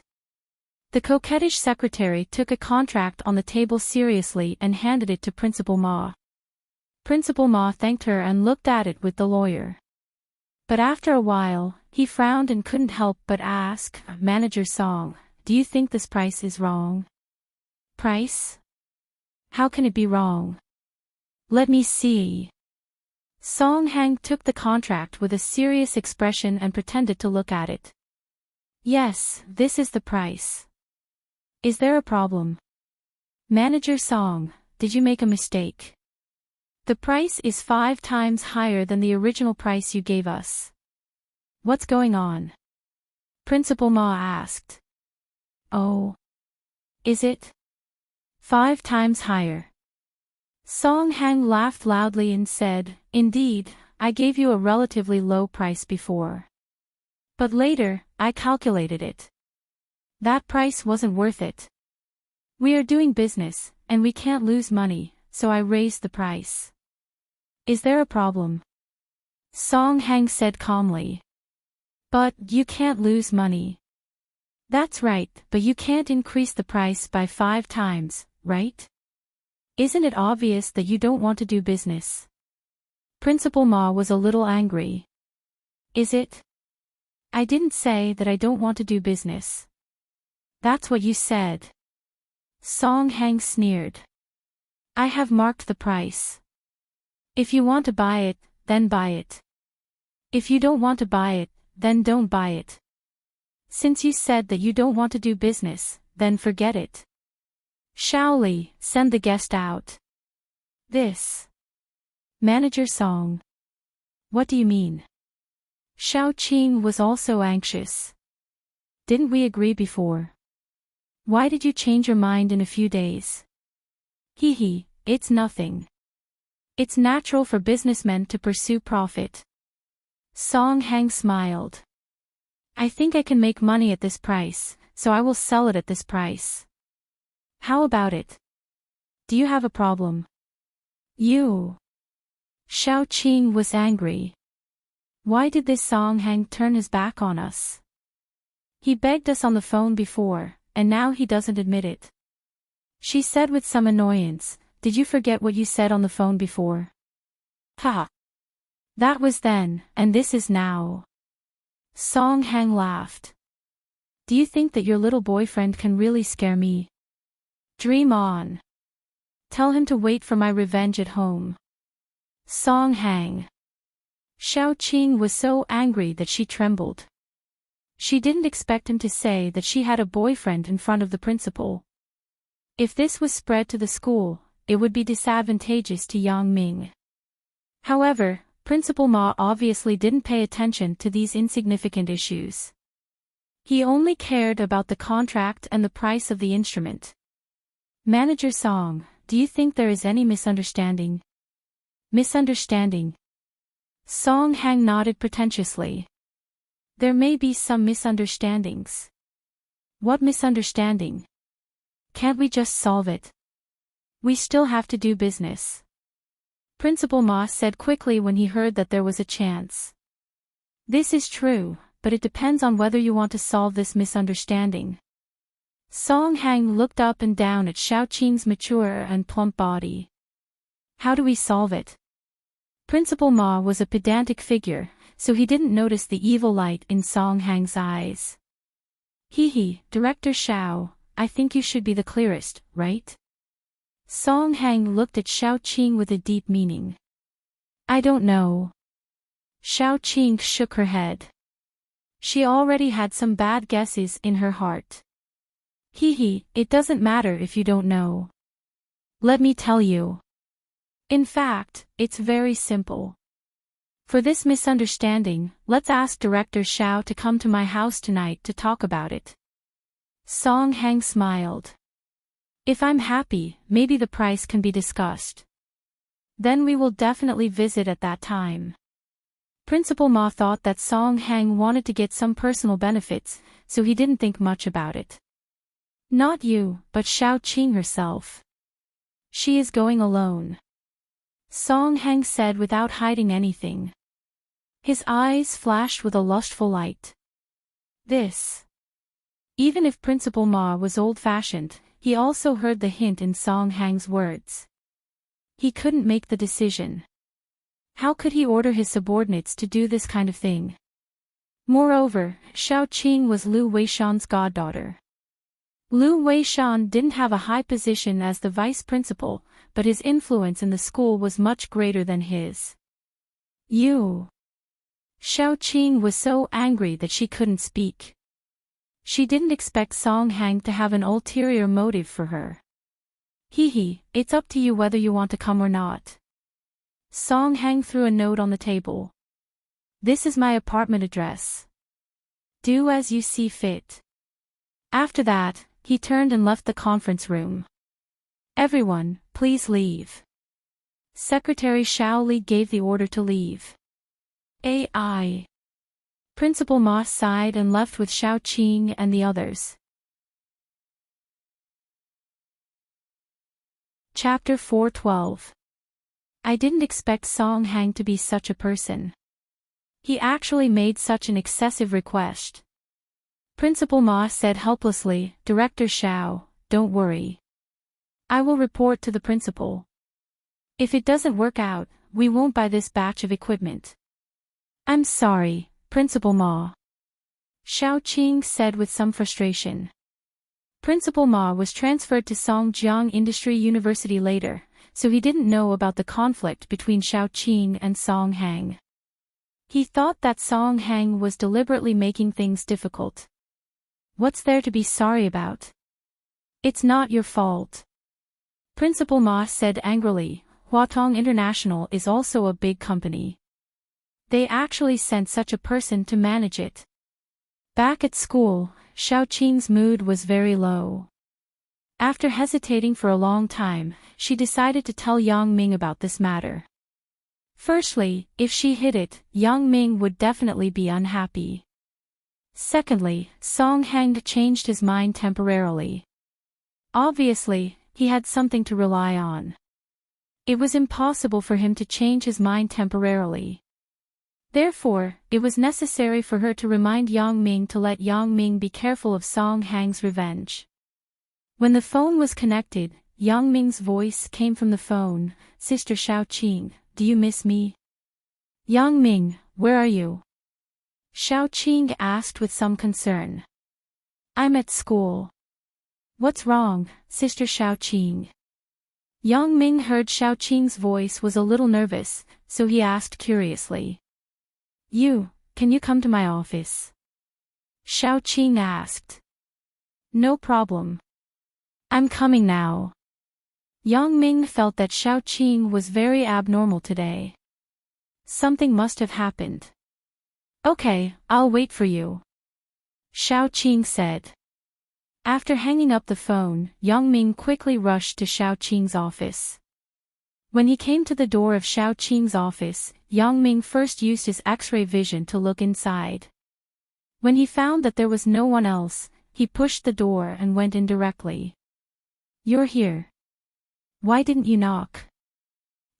The coquettish secretary took a contract on the table seriously and handed it to Principal Ma. Principal Ma thanked her and looked at it with the lawyer. But after a while, he frowned and couldn't help but ask, Manager Song, do you think this price is wrong? Price? How can it be wrong? Let me see. Song Hang took the contract with a serious expression and pretended to look at it. Yes, this is the price. Is there a problem? Manager Song, did you make a mistake? The price is 5 times higher than the original price you gave us. What's going on? Principal Ma asked. Oh. Is it? 5 times higher. Song Hang laughed loudly and said, Indeed, I gave you a relatively low price before. But later, I calculated it. That price wasn't worth it. We are doing business, and we can't lose money, so I raised the price. Is there a problem? Song Hang said calmly. But, you can't lose money. That's right, but you can't increase the price by 5 times, right? Isn't it obvious that you don't want to do business? Principal Ma was a little angry. Is it? I didn't say that I don't want to do business. That's what you said. Song Hang sneered. I have marked the price. If you want to buy it, then buy it. If you don't want to buy it, then don't buy it. Since you said that you don't want to do business, then forget it. Shaoli, send the guest out. This. Manager Song. What do you mean? Shao Qing was also anxious. Didn't we agree before? Why did you change your mind in a few days? it's nothing. It's natural for businessmen to pursue profit. Song Hang smiled. I think I can make money at this price, so I will sell it at this price. How about it? Do you have a problem? You. Xiao Qing was angry. Why did this Song Hang turn his back on us? He begged us on the phone before, and now he doesn't admit it. She said with some annoyance, did you forget what you said on the phone before? Ha! That was then, and this is now. Song Hang laughed. Do you think that your little boyfriend can really scare me? Dream on. Tell him to wait for my revenge at home. Song Hang. Xiao Qing was so angry that she trembled. She didn't expect him to say that she had a boyfriend in front of the principal. If this was spread to the school, it would be disadvantageous to Yang Ming. However, Principal Ma obviously didn't pay attention to these insignificant issues. He only cared about the contract and the price of the instrument. Manager Song, do you think there is any misunderstanding? Misunderstanding? Song Hang nodded pretentiously. There may be some misunderstandings. What misunderstanding? Can't we just solve it? We still have to do business. Principal Ma said quickly when he heard that there was a chance. This is true, but it depends on whether you want to solve this misunderstanding. Song Hang looked up and down at Xiao Qing's mature and plump body. How do we solve it? Principal Ma was a pedantic figure, so he didn't notice the evil light in Song Hang's eyes. Director Xiao, I think you should be the clearest, right? Song Hang looked at Xiao Qing with a deep meaning. I don't know. Xiao Qing shook her head. She already had some bad guesses in her heart. It doesn't matter if you don't know. Let me tell you. In fact, it's very simple. For this misunderstanding, let's ask Director Xiao to come to my house tonight to talk about it. Song Hang smiled. If I'm happy, maybe the price can be discussed. Then we will definitely visit at that time. Principal Ma thought that Song Hang wanted to get some personal benefits, so he didn't think much about it. Not you, but Xiao Qing herself. She is going alone. Song Hang said without hiding anything. His eyes flashed with a lustful light. This. Even if Principal Ma was old-fashioned, he also heard the hint in Song Hang's words. He couldn't make the decision. How could he order his subordinates to do this kind of thing? Moreover, Xiao Qing was Lu Weishan's goddaughter. Lu Weishan didn't have a high position as the vice principal, but his influence in the school was much greater than his. You. Xiao Qing was so angry that she couldn't speak. She didn't expect Song Hang to have an ulterior motive for her. It's up to you whether you want to come or not. Song Hang threw a note on the table. This is my apartment address. Do as you see fit. After that, he turned and left the conference room. Everyone, please leave. Secretary Xiao Li gave the order to leave. AI. Principal Ma sighed and left with Xiao Qing and the others. Chapter 412. I didn't expect Song Hang to be such a person. He actually made such an excessive request. Principal Ma said helplessly, Director Xiao, don't worry. I will report to the principal. If it doesn't work out, we won't buy this batch of equipment. I'm sorry, Principal Ma. Xiao Qing said with some frustration. Principal Ma was transferred to Songjiang Industry University later, so he didn't know about the conflict between Xiao Qing and Song Hang. He thought that Song Hang was deliberately making things difficult. What's there to be sorry about? It's not your fault. Principal Ma said angrily, Huatong International is also a big company. They actually sent such a person to manage it. Back at school, Xiao Qing's mood was very low. After hesitating for a long time, she decided to tell Yang Ming about this matter. Firstly, if she hid it, Yang Ming would definitely be unhappy. Secondly, Song Hang changed his mind temporarily. Obviously, he had something to rely on. It was impossible for him to change his mind temporarily. Therefore, it was necessary for her to remind Yang Ming to let Yang Ming be careful of Song Hang's revenge. When the phone was connected, Yang Ming's voice came from the phone. "Sister Xiaoqing, do you miss me?" "Yang Ming, where are you?" Xiaoqing asked with some concern. "I'm at school." "What's wrong, Sister Xiaoqing?" Yang Ming heard Xiaoqing's voice was a little nervous, so he asked curiously. Can you come to my office?" Xiaoqing asked. "No problem. I'm coming now." Yang Ming felt that Xiaoqing was very abnormal today. Something must have happened. "Okay, I'll wait for you," Xiaoqing said. After hanging up the phone, Yang Ming quickly rushed to Xiaoqing's office. When he came to the door of Xiaoqing's office, Yang Ming first used his X-ray vision to look inside. When he found that there was no one else, he pushed the door and went in directly. "You're here. Why didn't you knock?"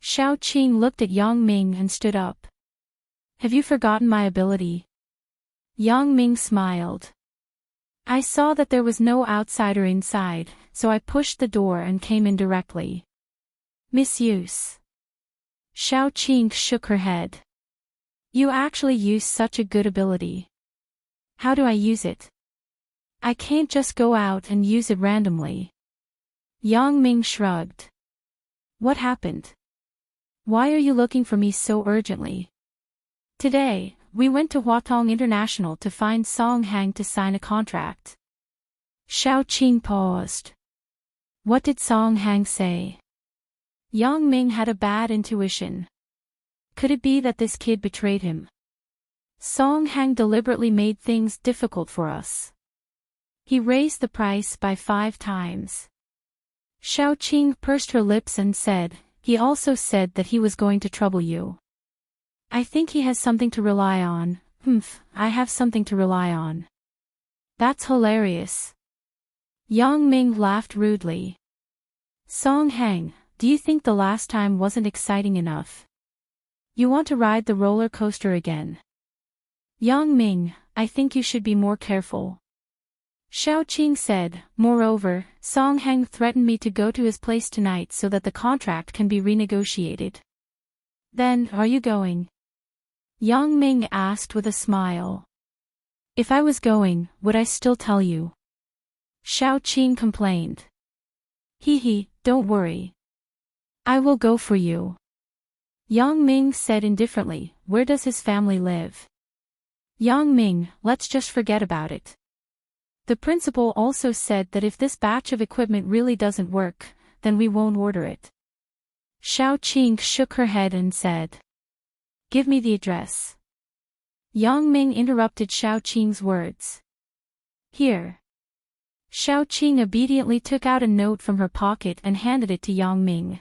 Xiaoqing looked at Yang Ming and stood up. "Have you forgotten my ability?" Yang Ming smiled. "I saw that there was no outsider inside, so I pushed the door and came in directly." "Misuse." Xiaoqing shook her head. "You actually use such a good ability. How do I use it? I can't just go out and use it randomly." Yang Ming shrugged. "What happened? Why are you looking for me so urgently?" "Today, we went to Huatong International to find Song Hang to sign a contract." Xiaoqing paused. "What did Song Hang say?" Yang Ming had a bad intuition. Could it be that this kid betrayed him? Song Hang deliberately made things difficult for us. He raised the price by 5 times. Xiaoqing pursed her lips and said, "He also said that he was going to trouble you." "I think he has something to rely on." I have something to rely on." "That's hilarious." Yang Ming laughed rudely. "Song Hang, do you think the last time wasn't exciting enough? You want to ride the roller coaster again?" "Yang Ming, I think you should be more careful." Xiaoqing said, "Moreover, Song Hang threatened me to go to his place tonight so that the contract can be renegotiated." "Then, are you going?" Yang Ming asked with a smile. "If I was going, would I still tell you?" Xiaoqing complained. Hee, don't worry. I will go for you." Yang Ming said indifferently, "Where does his family live?" "Yang Ming, let's just forget about it." The principal also said that if this batch of equipment really doesn't work, then we won't order it. Xiaoqing shook her head and said, "Give me the address." Yang Ming interrupted Xiaoqing's words. "Here." Xiaoqing obediently took out a note from her pocket and handed it to Yang Ming.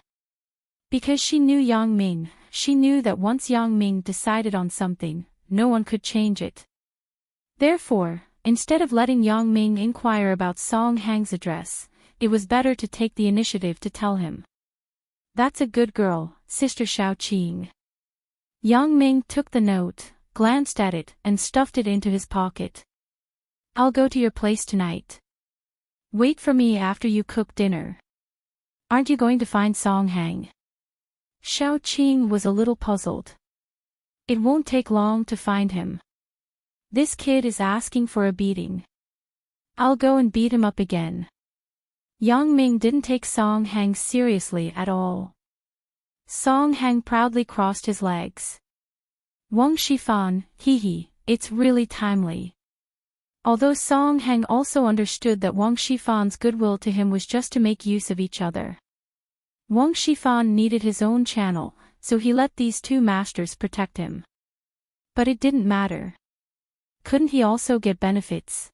Because she knew Yang Ming, she knew that once Yang Ming decided on something, no one could change it. Therefore, instead of letting Yang Ming inquire about Song Hang's address, it was better to take the initiative to tell him. "That's a good girl, Sister Xiaoqing." Yang Ming took the note, glanced at it, and stuffed it into his pocket. "I'll go to your place tonight. Wait for me after you cook dinner." "Aren't you going to find Song Hang?" Xiaoqing was a little puzzled. "It won't take long to find him. This kid is asking for a beating. I'll go and beat him up again." Yang Ming didn't take Song Hang seriously at all. Song Hang proudly crossed his legs. "Wang Shifan, it's really timely." Although Song Hang also understood that Wang Shifan's goodwill to him was just to make use of each other. Wang Shifan needed his own channel, so he let these two masters protect him. But it didn't matter. Couldn't he also get benefits?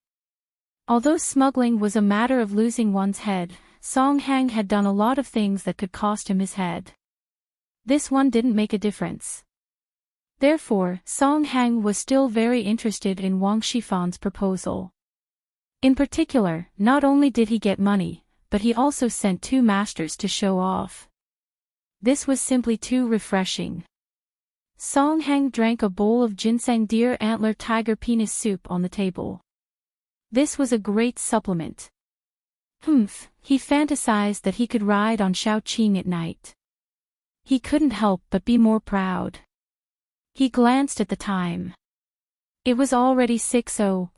Although smuggling was a matter of losing one's head, Song Hang had done a lot of things that could cost him his head. This one didn't make a difference. Therefore, Song Hang was still very interested in Wang Shifan's proposal. In particular, not only did he get money, but he also sent 2 masters to show off. This was simply too refreshing. Song Hang drank a bowl of ginseng deer antler tiger penis soup on the table. This was a great supplement. He fantasized that he could ride on Shao Qing at night. He couldn't help but be more proud. He glanced at the time. It was already 6:00.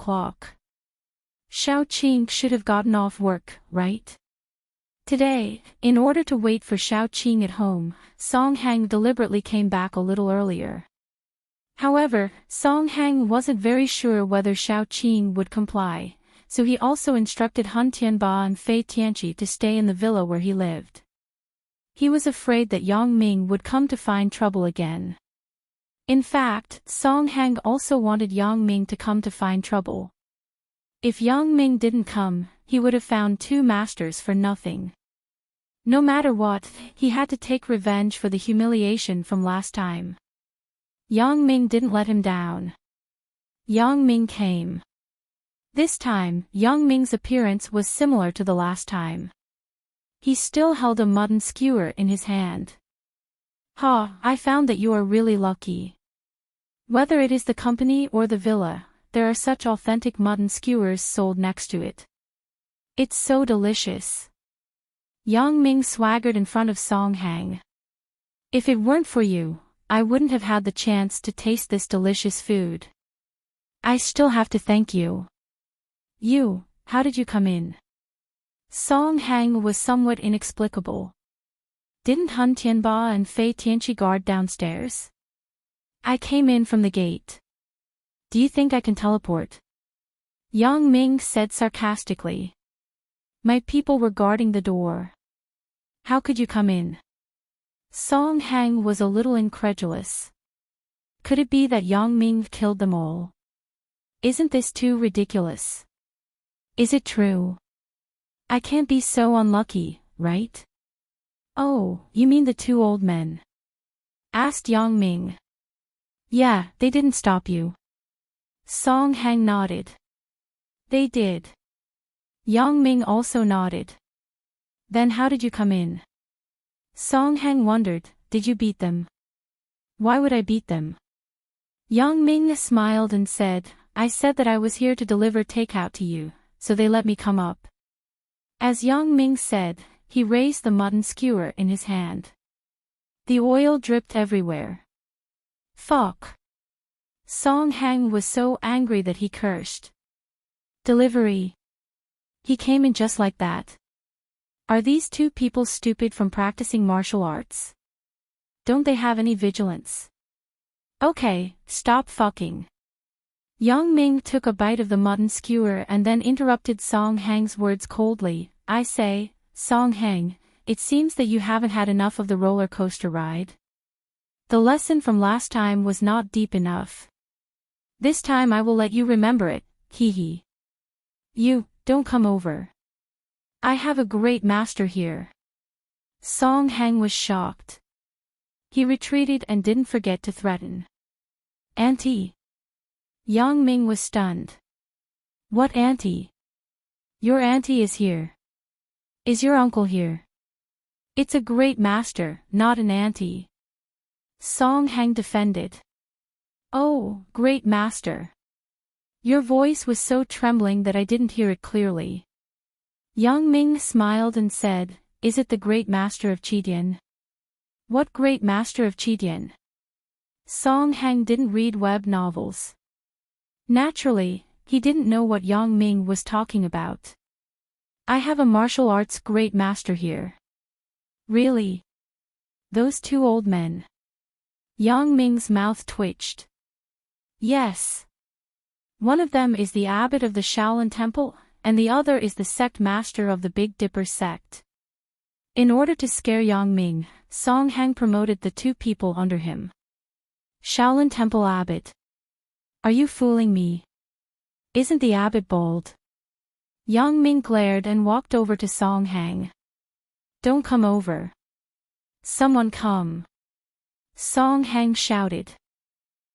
Shao Qing should have gotten off work, right? Today, in order to wait for Shao Qing at home, Song Hang deliberately came back a little earlier. However, Song Hang wasn't very sure whether Shao Qing would comply, so he also instructed Han Tianba and Fei Tianqi to stay in the villa where he lived. He was afraid that Yang Ming would come to find trouble again. In fact, Song Hang also wanted Yang Ming to come to find trouble. If Yang Ming didn't come, he would have found 2 masters for nothing. No matter what, he had to take revenge for the humiliation from last time. Yang Ming didn't let him down. Yang Ming came. This time, Yang Ming's appearance was similar to the last time. He still held a mutton skewer in his hand. I found that you are really lucky. Whether it is the company or the villa, there are such authentic mutton skewers sold next to it. It's so delicious. Yang Ming swaggered in front of Song Hang. If it weren't for you, I wouldn't have had the chance to taste this delicious food. I still have to thank you. How did you come in? Song Hang was somewhat inexplicable. Didn't Han Tianba and Fei Tianqi guard downstairs? I came in from the gate. Do you think I can teleport? Yang Ming said sarcastically. My people were guarding the door. How could you come in? Song Hang was a little incredulous. Could it be that Yang Ming killed them all? Isn't this too ridiculous? Is it true? I can't be so unlucky, right? Oh, you mean the 2 old men? Asked Yang Ming. Yeah, they didn't stop you. Song Hang nodded. They did. Yang Ming also nodded. Then how did you come in? Song Hang wondered, did you beat them? Why would I beat them? Yang Ming smiled and said, I said that I was here to deliver takeout to you, so they let me come up. As Yang Ming said, he raised the mutton skewer in his hand. The oil dripped everywhere. Fuck. Song Hang was so angry that he cursed. Delivery. He came in just like that. Are these 2 people stupid from practicing martial arts? Don't they have any vigilance? Okay, stop fucking. Yang Ming took a bite of the mutton skewer and then interrupted Song Hang's words coldly. I say, Song Hang, it seems that you haven't had enough of the roller coaster ride. The lesson from last time was not deep enough. This time I will let you remember it, hee. You, don't come over. I have a great master here. Song Hang was shocked. He retreated and didn't forget to threaten. Auntie. Yang Ming was stunned. What auntie? Your auntie is here. Is your uncle here? It's a great master, not an auntie. Song Hang defended. Oh, great master. Your voice was so trembling that I didn't hear it clearly. Yang Ming smiled and said, is it the great master of Qidian? What great master of Qidian? Song Hang didn't read web novels. Naturally, he didn't know what Yang Ming was talking about. I have a martial arts great master here. Really? Those 2 old men. Yang Ming's mouth twitched. Yes. One of them is the abbot of the Shaolin Temple, and the other is the sect master of the Big Dipper sect. In order to scare Yang Ming, Song Hang promoted the 2 people under him. Shaolin Temple abbot. Are you fooling me? Isn't the abbot bald? Yang Ming glared and walked over to Song Hang. Don't come over. Someone come. Song Hang shouted.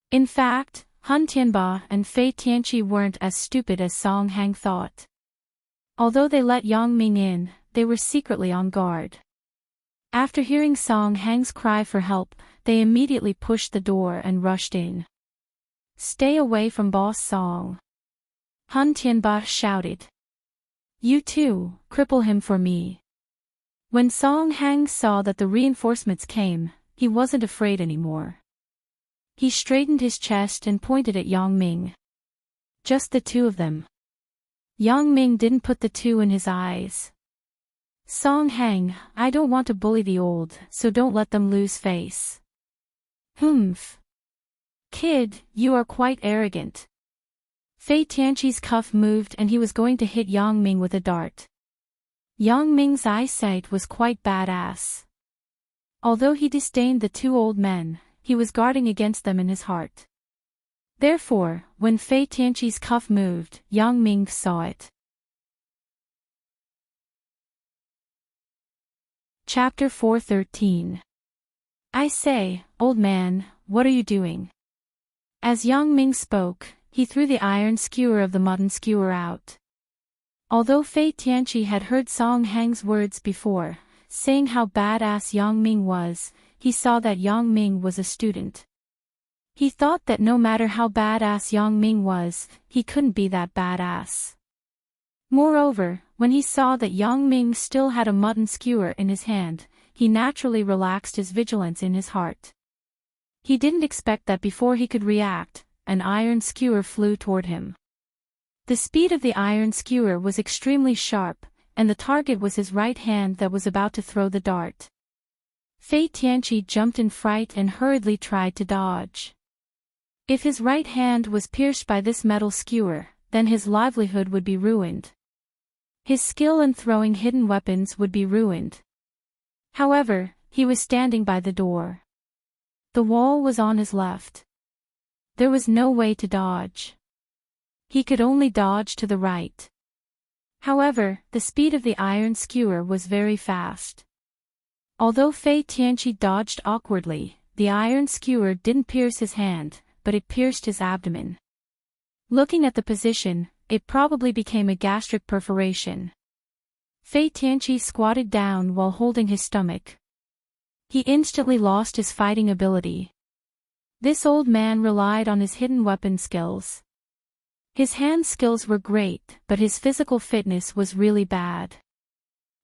In fact, Han Tianba and Fei Tianqi weren't as stupid as Song Hang thought. Although they let Yang Ming in, they were secretly on guard. After hearing Song Hang's cry for help, they immediately pushed the door and rushed in. Stay away from Boss Song. Han Tianba shouted. You too, cripple him for me. When Song Hang saw that the reinforcements came, he wasn't afraid anymore. He straightened his chest and pointed at Yang Ming. Just the two of them. Yang Ming didn't put the two in his eyes. Song Hang, I don't want to bully the old, so don't let them lose face. Humph. Kid, you are quite arrogant. Fei Tianqi's cuff moved and he was going to hit Yang Ming with a dart. Yang Ming's eyesight was quite badass. Although he disdained the two old men, he was guarding against them in his heart. Therefore, when Fei Tianqi's cuff moved, Yang Ming saw it. Chapter 413. I say, old man, what are you doing? As Yang Ming spoke, he threw the iron skewer of the mutton skewer out. Although Fei Tianqi had heard Song Hang's words before, saying how badass Yang Ming was, he saw that Yang Ming was a student. He thought that no matter how badass Yang Ming was, he couldn't be that badass. Moreover, when he saw that Yang Ming still had a mutton skewer in his hand, he naturally relaxed his vigilance in his heart. He didn't expect that before he could react, an iron skewer flew toward him. The speed of the iron skewer was extremely sharp, and the target was his right hand that was about to throw the dart. Fei Tianqi jumped in fright and hurriedly tried to dodge. If his right hand was pierced by this metal skewer, then his livelihood would be ruined. His skill in throwing hidden weapons would be ruined. However, he was standing by the door. The wall was on his left. There was no way to dodge. He could only dodge to the right. However, the speed of the iron skewer was very fast. Although Fei Tianqi dodged awkwardly, the iron skewer didn't pierce his hand, but it pierced his abdomen. Looking at the position, it probably became a gastric perforation. Fei Tianqi squatted down while holding his stomach. He instantly lost his fighting ability. This old man relied on his hidden weapon skills. His hand skills were great, but his physical fitness was really bad.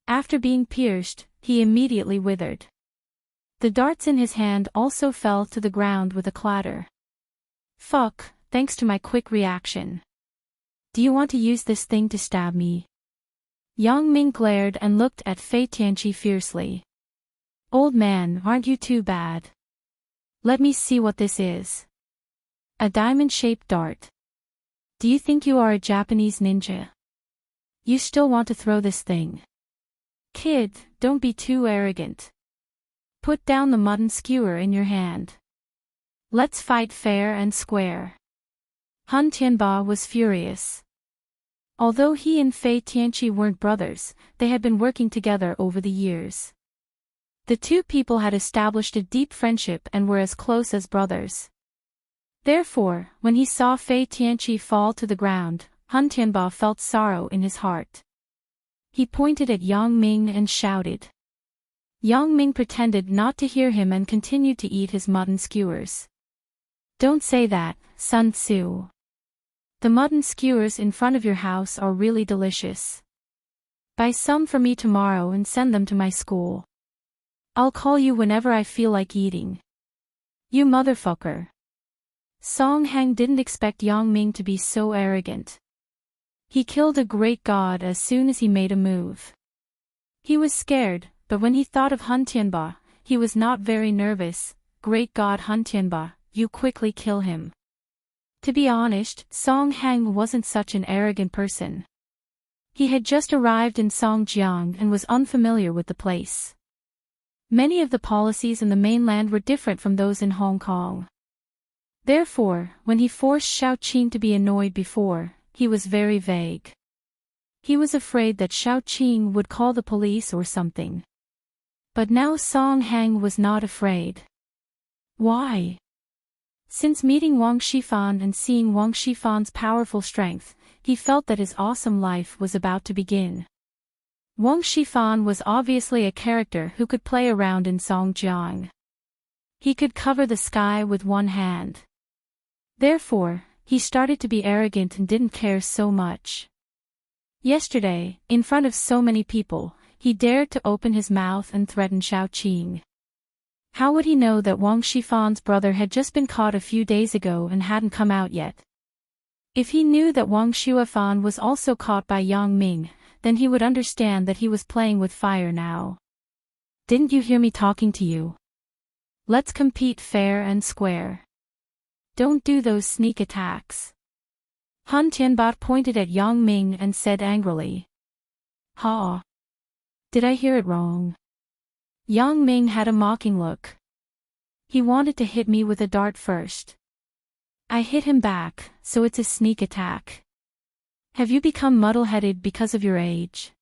After being pierced, he immediately withered. The darts in his hand also fell to the ground with a clatter. Fuck, thanks to my quick reaction. Do you want to use this thing to stab me? Yang Ming glared and looked at Fei Tianqi fiercely. Old man, aren't you too bad? Let me see what this is. A diamond-shaped dart. Do you think you are a Japanese ninja? You still want to throw this thing? Kid, don't be too arrogant. Put down the mutton skewer in your hand. Let's fight fair and square. Han Tianba was furious. Although he and Fei Tianqi weren't brothers, they had been working together over the years. The two people had established a deep friendship and were as close as brothers. Therefore, when he saw Fei Tianqi fall to the ground, Han Tianba felt sorrow in his heart. He pointed at Yang Ming and shouted. Yang Ming pretended not to hear him and continued to eat his mutton skewers. Don't say that, Sun Tzu. The mutton skewers in front of your house are really delicious. Buy some for me tomorrow and send them to my school. I'll call you whenever I feel like eating. You motherfucker. Song Hang didn't expect Yang Ming to be so arrogant. He killed a great god as soon as he made a move. He was scared, but when he thought of Han Tianba, he was not very nervous. Great god Han Tianba, you quickly kill him. To be honest, Song Hang wasn't such an arrogant person. He had just arrived in Songjiang and was unfamiliar with the place. Many of the policies in the mainland were different from those in Hong Kong. Therefore, when he forced Xiao Qing to be annoyed before, he was very vague. He was afraid that Xiao Qing would call the police or something. But now Song Hang was not afraid. Why? Since meeting Wang Shifan and seeing Wang Shifan's powerful strength, he felt that his awesome life was about to begin. Wang Shifan was obviously a character who could play around in Songjiang. He could cover the sky with one hand. Therefore, he started to be arrogant and didn't care so much. Yesterday, in front of so many people, he dared to open his mouth and threaten Xiao Qing. How would he know that Wang Shifan's brother had just been caught a few days ago and hadn't come out yet? If he knew that Wang Shuafan was also caught by Yang Ming, then he would understand that he was playing with fire now. Didn't you hear me talking to you? Let's compete fair and square. Don't do those sneak attacks. Han Tianbat pointed at Yang Ming and said angrily. Ha! Did I hear it wrong? Yang Ming had a mocking look. He wanted to hit me with a dart first. I hit him back, so it's a sneak attack. Have you become muddle-headed because of your age?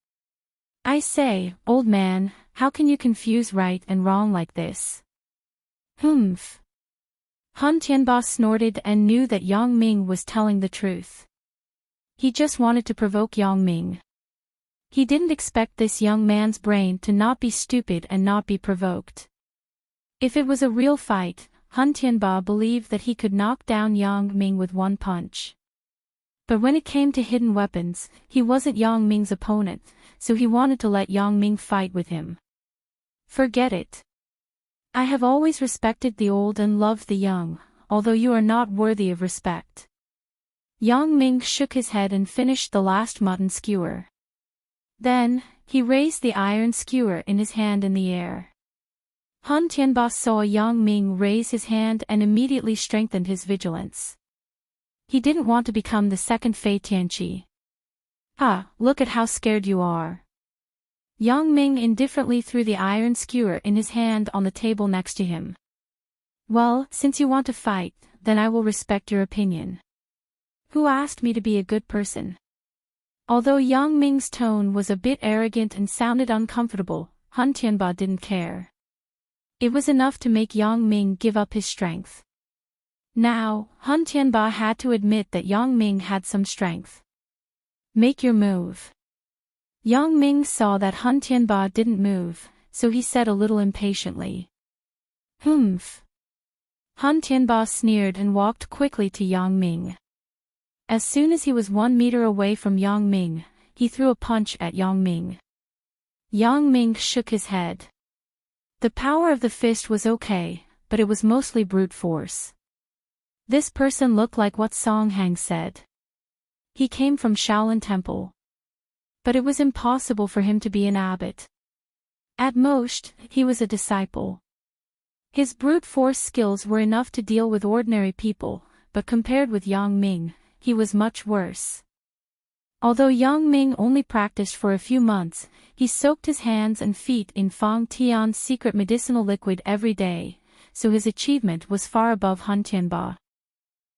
I say, old man, how can you confuse right and wrong like this? Humph. Han Tianba snorted and knew that Yang Ming was telling the truth. He just wanted to provoke Yang Ming. He didn't expect this young man's brain to not be stupid and not be provoked. If it was a real fight, Han Tianba believed that he could knock down Yang Ming with one punch. But when it came to hidden weapons, he wasn't Yang Ming's opponent, so he wanted to let Yang Ming fight with him. Forget it. I have always respected the old and loved the young, although you are not worthy of respect. Yang Ming shook his head and finished the last mutton skewer. Then, he raised the iron skewer in his hand in the air. Han Tianba saw Yang Ming raise his hand and immediately strengthened his vigilance. He didn't want to become the second Fei Tianqi. Ah, look at how scared you are. Yang Ming indifferently threw the iron skewer in his hand on the table next to him. Well, since you want to fight, then I will respect your opinion. Who asked me to be a good person? Although Yang Ming's tone was a bit arrogant and sounded uncomfortable, Han Tianba didn't care. It was enough to make Yang Ming give up his strength. Now, Han Tianba had to admit that Yang Ming had some strength. Make your move. Yang Ming saw that Han Tianba didn't move, so he said a little impatiently. Humph. Han Tianba sneered and walked quickly to Yang Ming. As soon as he was 1 meter away from Yang Ming, he threw a punch at Yang Ming. Yang Ming shook his head. The power of the fist was okay, but it was mostly brute force. This person looked like what Song Hang said. He came from Shaolin Temple. But it was impossible for him to be an abbot. At most, he was a disciple. His brute force skills were enough to deal with ordinary people, but compared with Yang Ming, he was much worse. Although Yang Ming only practiced for a few months, he soaked his hands and feet in Fang Tian's secret medicinal liquid every day, so his achievement was far above Han Tianba.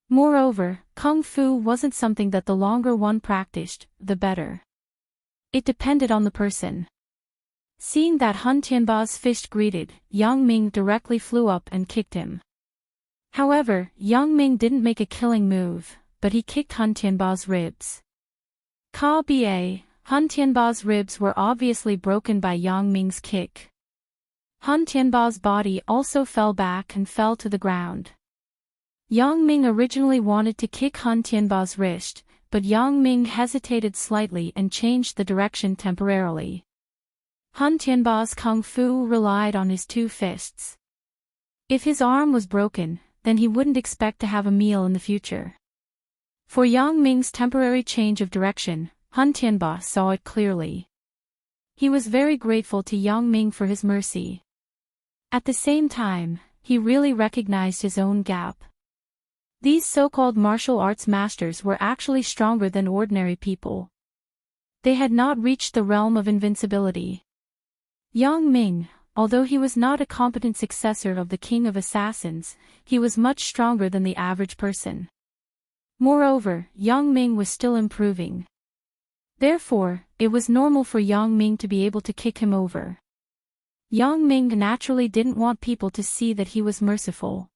Moreover, Kung Fu wasn't something that the longer one practiced, the better. It depended on the person. Seeing that Han Tianba's fist greeted, Yang Ming directly flew up and kicked him. However, Yang Ming didn't make a killing move, but he kicked Han Tianba's ribs. Ba, Han Tianba's ribs were obviously broken by Yang Ming's kick. Han Tianba's body also fell back and fell to the ground. Yang Ming originally wanted to kick Han Tianba's wrist, but Yang Ming hesitated slightly and changed the direction temporarily. Han Tianba's kung fu relied on his 2 fists. If his arm was broken, then he wouldn't expect to have a meal in the future. For Yang Ming's temporary change of direction, Han Tianba saw it clearly. He was very grateful to Yang Ming for his mercy. At the same time, he really recognized his own gap. These so-called martial arts masters were actually stronger than ordinary people. They had not reached the realm of invincibility. Yang Ming, although he was not a competent successor of the King of Assassins, he was much stronger than the average person. Moreover, Yang Ming was still improving. Therefore, it was normal for Yang Ming to be able to kick him over. Yang Ming naturally didn't want people to see that he was merciful.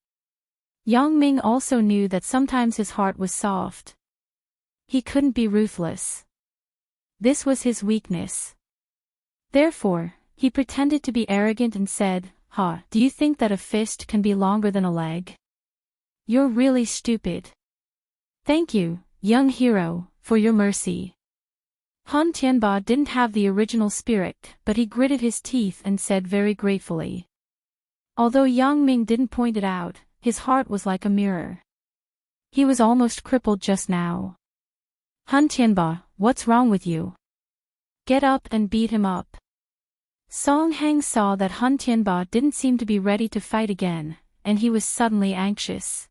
Yang Ming also knew that sometimes his heart was soft. He couldn't be ruthless. This was his weakness. Therefore, he pretended to be arrogant and said, "Ha, do you think that a fist can be longer than a leg? You're really stupid. Thank you, young hero, for your mercy." Han Tianba didn't have the original spirit, but he gritted his teeth and said very gratefully. Although Yang Ming didn't point it out, his heart was like a mirror. He was almost crippled just now. "Han Tianba, what's wrong with you? Get up and beat him up." Song Hang saw that Han Tianba didn't seem to be ready to fight again, and he was suddenly anxious.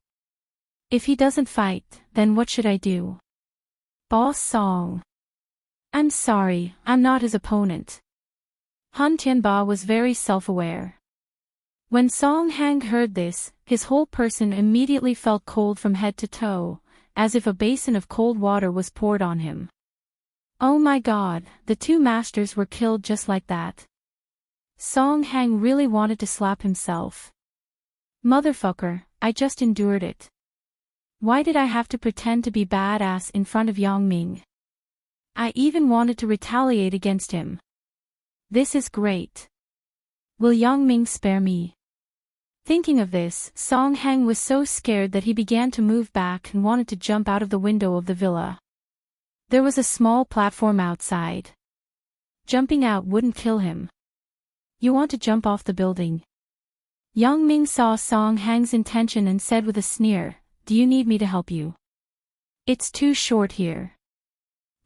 If he doesn't fight, then what should I do? Boss Song. I'm sorry, I'm not his opponent. Han Tianba was very self-aware. When Song Hang heard this, his whole person immediately felt cold from head to toe, as if a basin of cold water was poured on him. Oh my God, the two masters were killed just like that. Song Hang really wanted to slap himself. Motherfucker, I just endured it. Why did I have to pretend to be badass in front of Yang Ming? I even wanted to retaliate against him. This is great. Will Yang Ming spare me? Thinking of this, Song Hang was so scared that he began to move back and wanted to jump out of the window of the villa. There was a small platform outside. Jumping out wouldn't kill him. You want to jump off the building? Yang Ming saw Song Hang's intention and said with a sneer, "Do you need me to help you? It's too short here.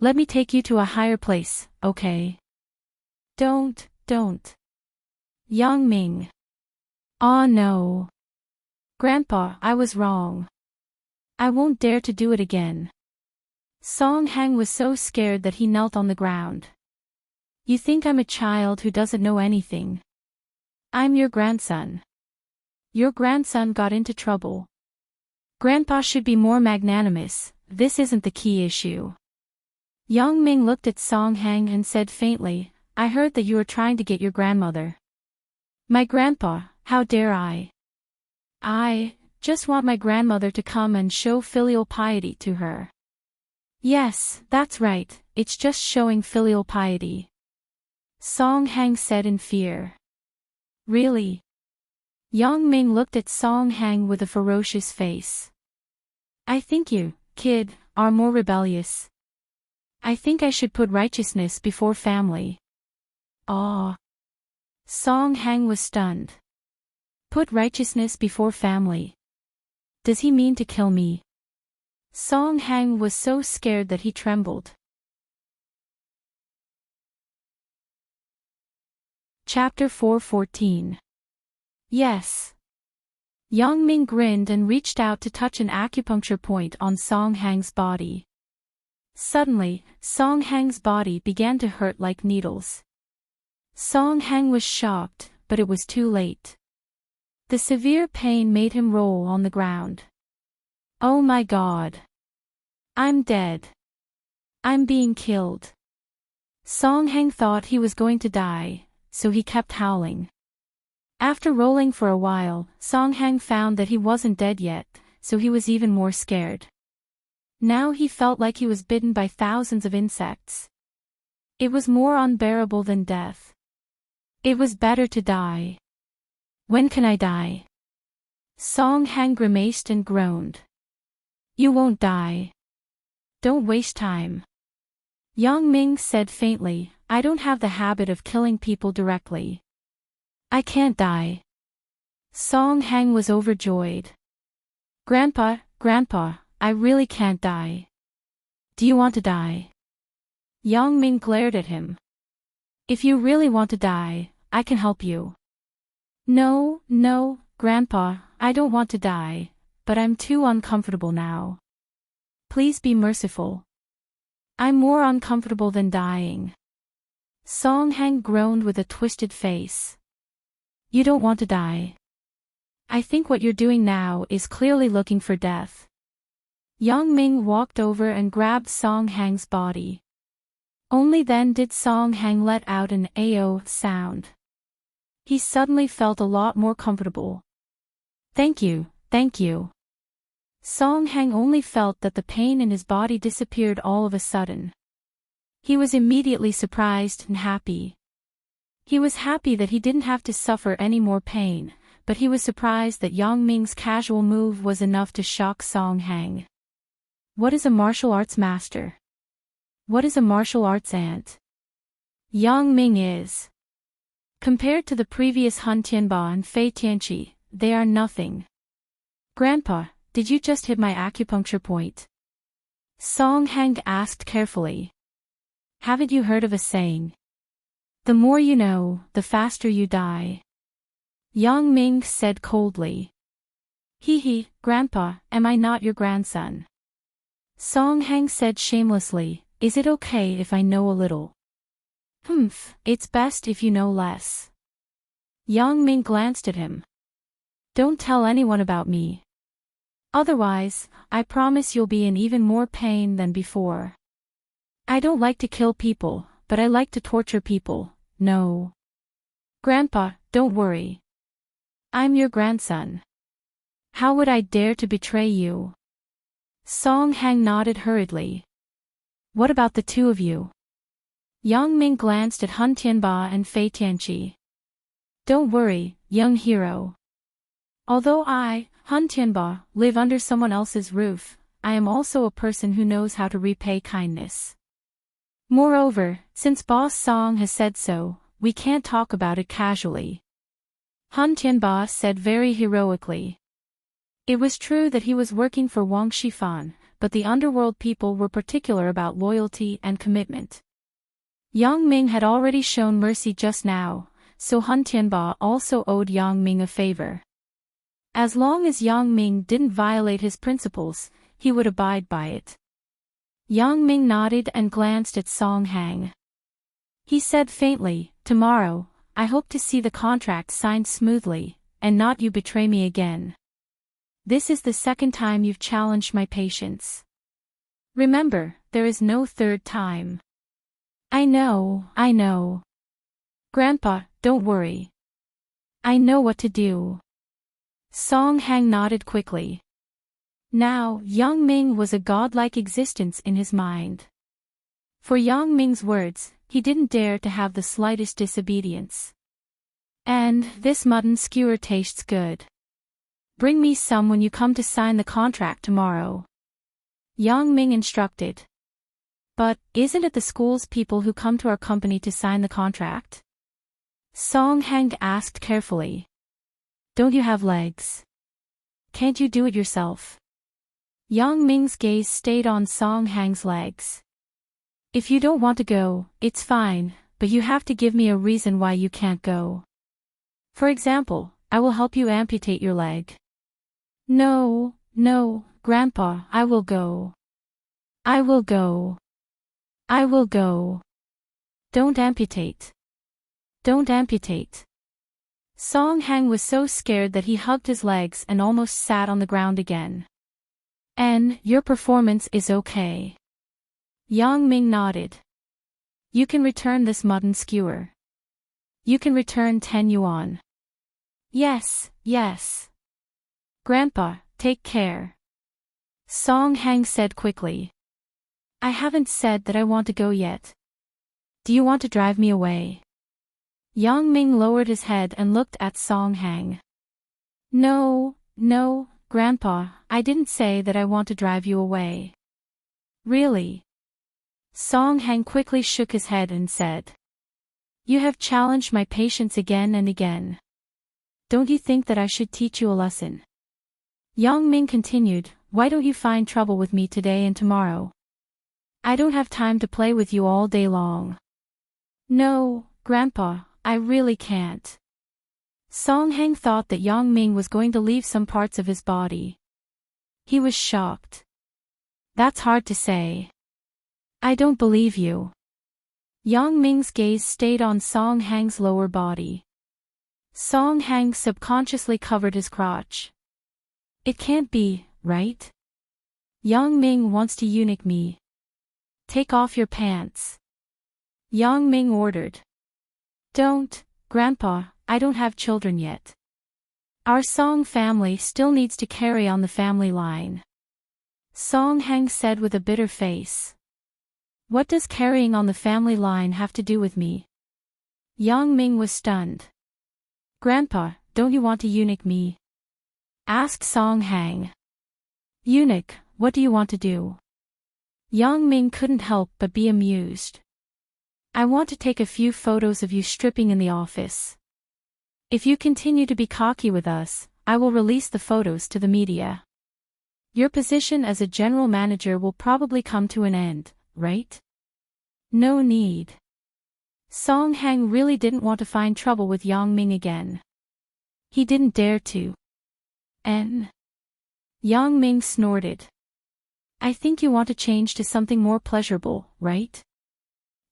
Let me take you to a higher place, okay?" Don't. Yang Ming. Oh no. Grandpa, I was wrong. I won't dare to do it again. Song Hang was so scared that he knelt on the ground. You think I'm a child who doesn't know anything? I'm your grandson. Your grandson got into trouble. Grandpa should be more magnanimous, this isn't the key issue. Yang Ming looked at Song Hang and said faintly, I heard that you were trying to get your grandmother. My grandpa, how dare I? I just want my grandmother to come and show filial piety to her. Yes, that's right, it's just showing filial piety. Song Hang said in fear. Really? Yang Ming looked at Song Hang with a ferocious face. I think you, kid, are more rebellious. I think I should put righteousness before family. Ah. Song Hang was stunned. Put righteousness before family. Does he mean to kill me? Song Hang was so scared that he trembled. Chapter 4:14. Yes. Yang Ming grinned and reached out to touch an acupuncture point on Song Hang's body. Suddenly, Song Hang's body began to hurt like needles. Song Hang was shocked, but it was too late. The severe pain made him roll on the ground. Oh my God. I'm dead. I'm being killed. Song Hang thought he was going to die, so he kept howling. After rolling for a while, Song Hang found that he wasn't dead yet, so he was even more scared. Now he felt like he was bitten by thousands of insects. It was more unbearable than death. It was better to die. When can I die? Song Hang grimaced and groaned. You won't die. Don't waste time. Yang Ming said faintly, I don't have the habit of killing people directly. I can't die. Song Hang was overjoyed. Grandpa, I really can't die. Do you want to die? Yang Ming glared at him. If you really want to die, I can help you. No, Grandpa, I don't want to die, but I'm too uncomfortable now. Please be merciful. I'm more uncomfortable than dying. Song Hang groaned with a twisted face. You don't want to die. I think what you're doing now is clearly looking for death. Yang Ming walked over and grabbed Song Hang's body. Only then did Song Hang let out an "Ayo" sound. He suddenly felt a lot more comfortable. Thank you, thank you. Song Hang only felt that the pain in his body disappeared all of a sudden. He was immediately surprised and happy. He was happy that he didn't have to suffer any more pain, but he was surprised that Yang Ming's casual move was enough to shock Song Hang. What is a martial arts master? What is a martial arts aunt? Yang Ming is. Compared to the previous Han Tianba and Fei Tianqi, they are nothing. Grandpa, did you just hit my acupuncture point? Song Hang asked carefully. Haven't you heard of a saying? The more you know, the faster you die. Yang Ming said coldly. Hee, Grandpa, am I not your grandson? Song Hang said shamelessly, is it okay if I know a little? It's best if you know less. Yang Ming glanced at him. Don't tell anyone about me. Otherwise, I promise you'll be in even more pain than before. I don't like to kill people, but I like to torture people, no. Grandpa, don't worry. I'm your grandson. How would I dare to betray you? Song Hang nodded hurriedly. What about the two of you? Yang Ming glanced at Han Tianba and Fei Tianqi. Don't worry, young hero. Although I, Han Tianba, live under someone else's roof, I am also a person who knows how to repay kindness. Moreover, since Boss Song has said so, we can't talk about it casually. Han Tianba said very heroically. It was true that he was working for Wang Shifan, but the underworld people were particular about loyalty and commitment. Yang Ming had already shown mercy just now, so Han Tianba also owed Yang Ming a favor. As long as Yang Ming didn't violate his principles, he would abide by it. Yang Ming nodded and glanced at Song Hang. He said faintly, tomorrow, I hope to see the contract signed smoothly, and not you betray me again. This is the second time you've challenged my patience. Remember, there is no third time. I know. Grandpa, don't worry. I know what to do. Song Hang nodded quickly. Now, Yang Ming was a godlike existence in his mind. For Yang Ming's words, he didn't dare to have the slightest disobedience. And this mutton skewer tastes good. Bring me some when you come to sign the contract tomorrow. Yang Ming instructed. But, isn't it the school's people who come to our company to sign the contract? Song Hang asked carefully. Don't you have legs? Can't you do it yourself? Yang Ming's gaze stayed on Song Hang's legs. If you don't want to go, it's fine, but you have to give me a reason why you can't go. For example, I will help you amputate your leg. No, Grandpa, I will go. I will go. Don't amputate. Song Hang was so scared that he hugged his legs and almost sat on the ground again. And, your performance is okay. Yang Ming nodded. You can return this mutton skewer. You can return 10 yuan. Yes. Grandpa, take care. Song Hang said quickly. I haven't said that I want to go yet. Do you want to drive me away? Yang Ming lowered his head and looked at Song Hang. No, Grandpa, I didn't say that I want to drive you away. Really? Song Hang quickly shook his head and said. You have challenged my patience again and again. Don't you think that I should teach you a lesson? Yang Ming continued, why don't you find trouble with me today and tomorrow? I don't have time to play with you all day long. No, Grandpa, I really can't. Song Hang thought that Yang Ming was going to leave some parts of his body. He was shocked. That's hard to say. I don't believe you. Yang Ming's gaze stayed on Song Hang's lower body. Song Hang subconsciously covered his crotch. It can't be, right? Yang Ming wants to eunuch me. Take off your pants. Yang Ming ordered. Don't, Grandpa, I don't have children yet. Our Song family still needs to carry on the family line. Song Hang said with a bitter face. What does carrying on the family line have to do with me? Yang Ming was stunned. Grandpa, don't you want to eunuch me? Asked Song Hang. Eunuch, what do you want to do? Yang Ming couldn't help but be amused. I want to take a few photos of you stripping in the office. If you continue to be cocky with us, I will release the photos to the media. Your position as a general manager will probably come to an end, right? No need. Song Hang really didn't want to find trouble with Yang Ming again. He didn't dare to. Yang Ming snorted. I think you want to change to something more pleasurable, right?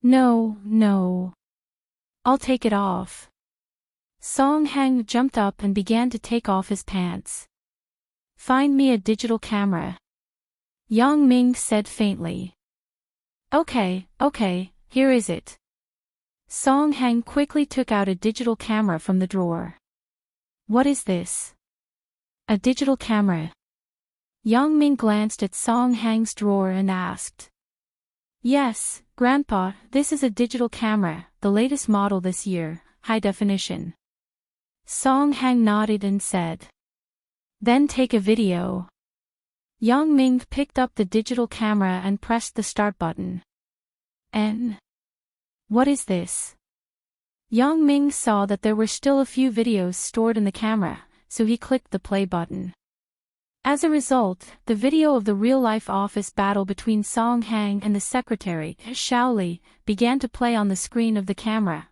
No. I'll take it off. Song Hang jumped up and began to take off his pants. Find me a digital camera. Yang Ming said faintly. Okay, here is it. Song Hang quickly took out a digital camera from the drawer. What is this? A digital camera. Yang Ming glanced at Song Hang's drawer and asked. Yes, Grandpa, this is a digital camera, the latest model this year, high definition. Song Hang nodded and said. Then take a video. Yang Ming picked up the digital camera and pressed the start button. What is this? Yang Ming saw that there were still a few videos stored in the camera, so he clicked the play button. As a result, the video of the real-life office battle between Song Hang and the secretary, Xiao Li, began to play on the screen of the camera.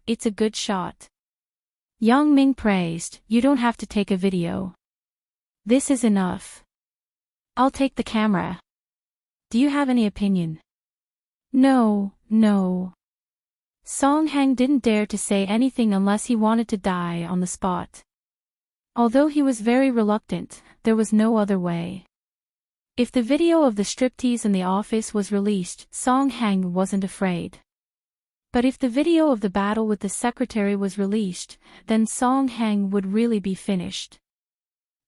It's a good shot. Yang Ming praised, you don't have to take a video. This is enough. I'll take the camera. Do you have any opinion? No. Song Hang didn't dare to say anything unless he wanted to die on the spot. Although he was very reluctant, there was no other way. If the video of the striptease in the office was released, Song Hang wasn't afraid. But if the video of the battle with the secretary was released, then Song Hang would really be finished.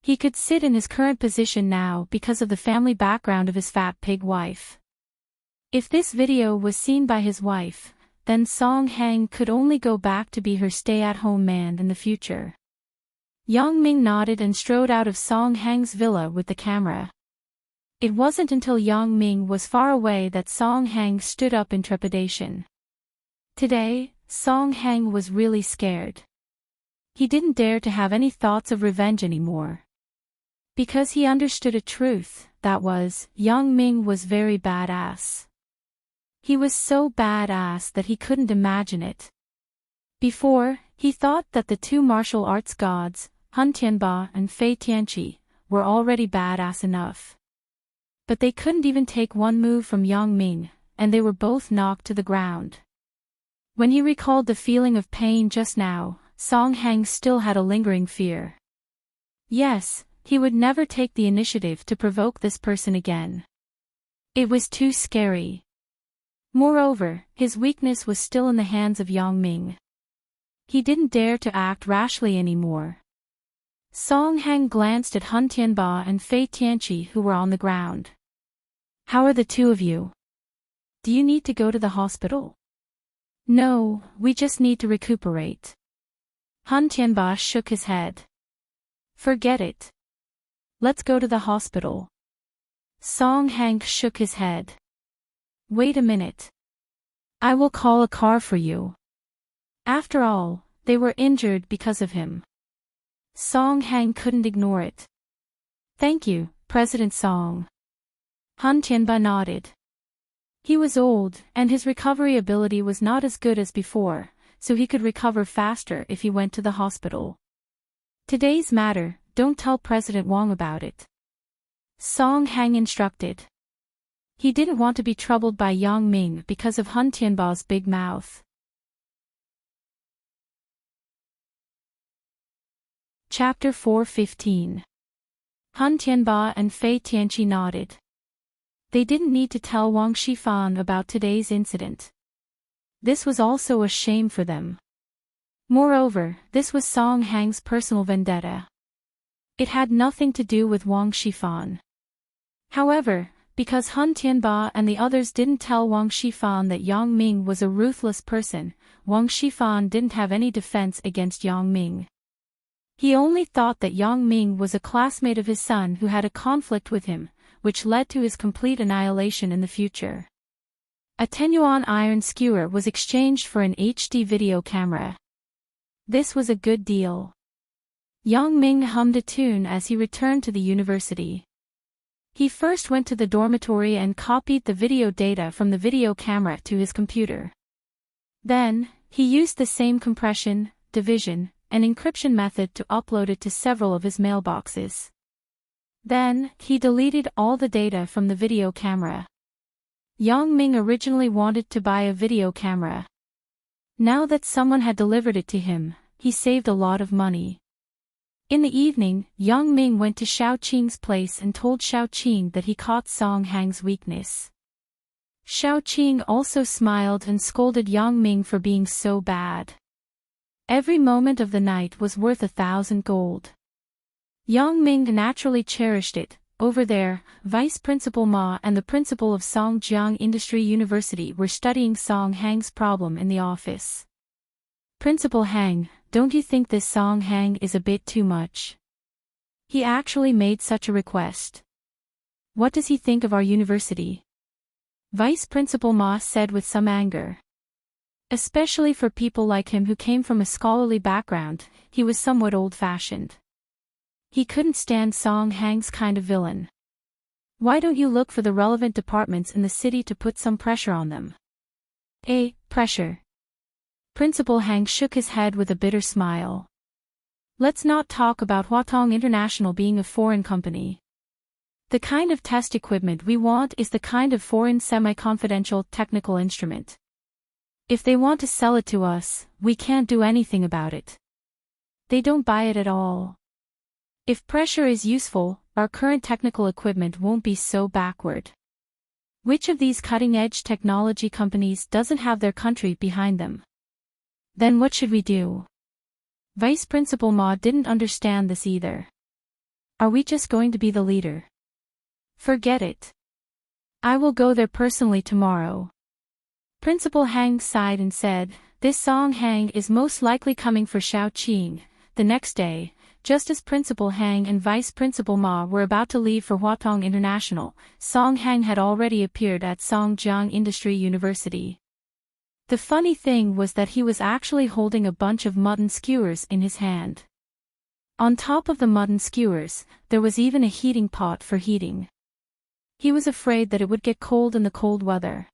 He could sit in his current position now because of the family background of his fat pig wife. If this video was seen by his wife, then Song Hang could only go back to be her stay-at-home man in the future. Yang Ming nodded and strode out of Song Hang's villa with the camera. It wasn't until Yang Ming was far away that Song Hang stood up in trepidation. Today, Song Hang was really scared. He didn't dare to have any thoughts of revenge anymore. Because he understood a truth, that was, Yang Ming was very badass. He was so badass that he couldn't imagine it. Before, he thought that the two martial arts gods, Han Tianba and Fei Tianqi, were already badass enough. But they couldn't even take one move from Yang Ming, and they were both knocked to the ground. When he recalled the feeling of pain just now, Song Hang still had a lingering fear. Yes, he would never take the initiative to provoke this person again. It was too scary. Moreover, his weakness was still in the hands of Yang Ming. He didn't dare to act rashly anymore. Song Hang glanced at Han Tianba and Fei Tianqi who were on the ground. How are the two of you? Do you need to go to the hospital? No, we just need to recuperate. Han Tianba shook his head. Forget it. Let's go to the hospital. Song Hang shook his head. Wait a minute. I will call a car for you. After all, they were injured because of him. Song Hang couldn't ignore it. Thank you, President Song. Han Tianba nodded. He was old, and his recovery ability was not as good as before, so he could recover faster if he went to the hospital. Today's matter, don't tell President Wang about it. Song Hang instructed. He didn't want to be troubled by Yang Ming because of Han Tianba's big mouth. Chapter 4:15. Han Tianba and Fei Tianqi nodded. They didn't need to tell Wang Shifan about today's incident. This was also a shame for them. Moreover, this was Song Hang's personal vendetta. It had nothing to do with Wang Shifan. However, because Hun Tianba and the others didn't tell Wang Shifan that Yang Ming was a ruthless person, Wang Shifan didn't have any defense against Yang Ming. He only thought that Yang Ming was a classmate of his son who had a conflict with him, which led to his complete annihilation in the future. A 10-yuan iron skewer was exchanged for an HD video camera. This was a good deal. Yang Ming hummed a tune as he returned to the university. He first went to the dormitory and copied the video data from the video camera to his computer. Then, he used the same compression, division, and encryption method to upload it to several of his mailboxes. Then, he deleted all the data from the video camera. Yang Ming originally wanted to buy a video camera. Now that someone had delivered it to him, he saved a lot of money. In the evening, Yang Ming went to Xiao Qing's place and told Xiao Qing that he caught Song Hang's weakness. Xiao Qing also smiled and scolded Yang Ming for being so bad. Every moment of the night was worth 1,000 gold. Yang Ming naturally cherished it. Over there, Vice Principal Ma and the principal of Songjiang Industry University were studying Song Hang's problem in the office. Principal Hang, don't you think this Song Hang is a bit too much? He actually made such a request. What does he think of our university? Vice Principal Ma said with some anger. Especially for people like him who came from a scholarly background, he was somewhat old-fashioned. He couldn't stand Song Hang's kind of villain. Why don't you look for the relevant departments in the city to put some pressure on them? Pressure. Principal Hang shook his head with a bitter smile. Let's not talk about Huatong International being a foreign company. The kind of test equipment we want is the kind of foreign semi-confidential technical instrument. If they want to sell it to us, we can't do anything about it. They don't buy it at all. If pressure is useful, our current technical equipment won't be so backward. Which of these cutting-edge technology companies doesn't have their country behind them? Then what should we do? Vice Principal Ma didn't understand this either. Are we just going to be the leader? Forget it. I will go there personally tomorrow. Principal Hang sighed and said, this Song Hang is most likely coming for Xiao Qing. The next day, just as Principal Hang and Vice Principal Ma were about to leave for Huatong International, Song Hang had already appeared at Songjiang Industry University. The funny thing was that he was actually holding a bunch of mutton skewers in his hand. On top of the mutton skewers, there was even a heating pot for heating. He was afraid that it would get cold in the cold weather.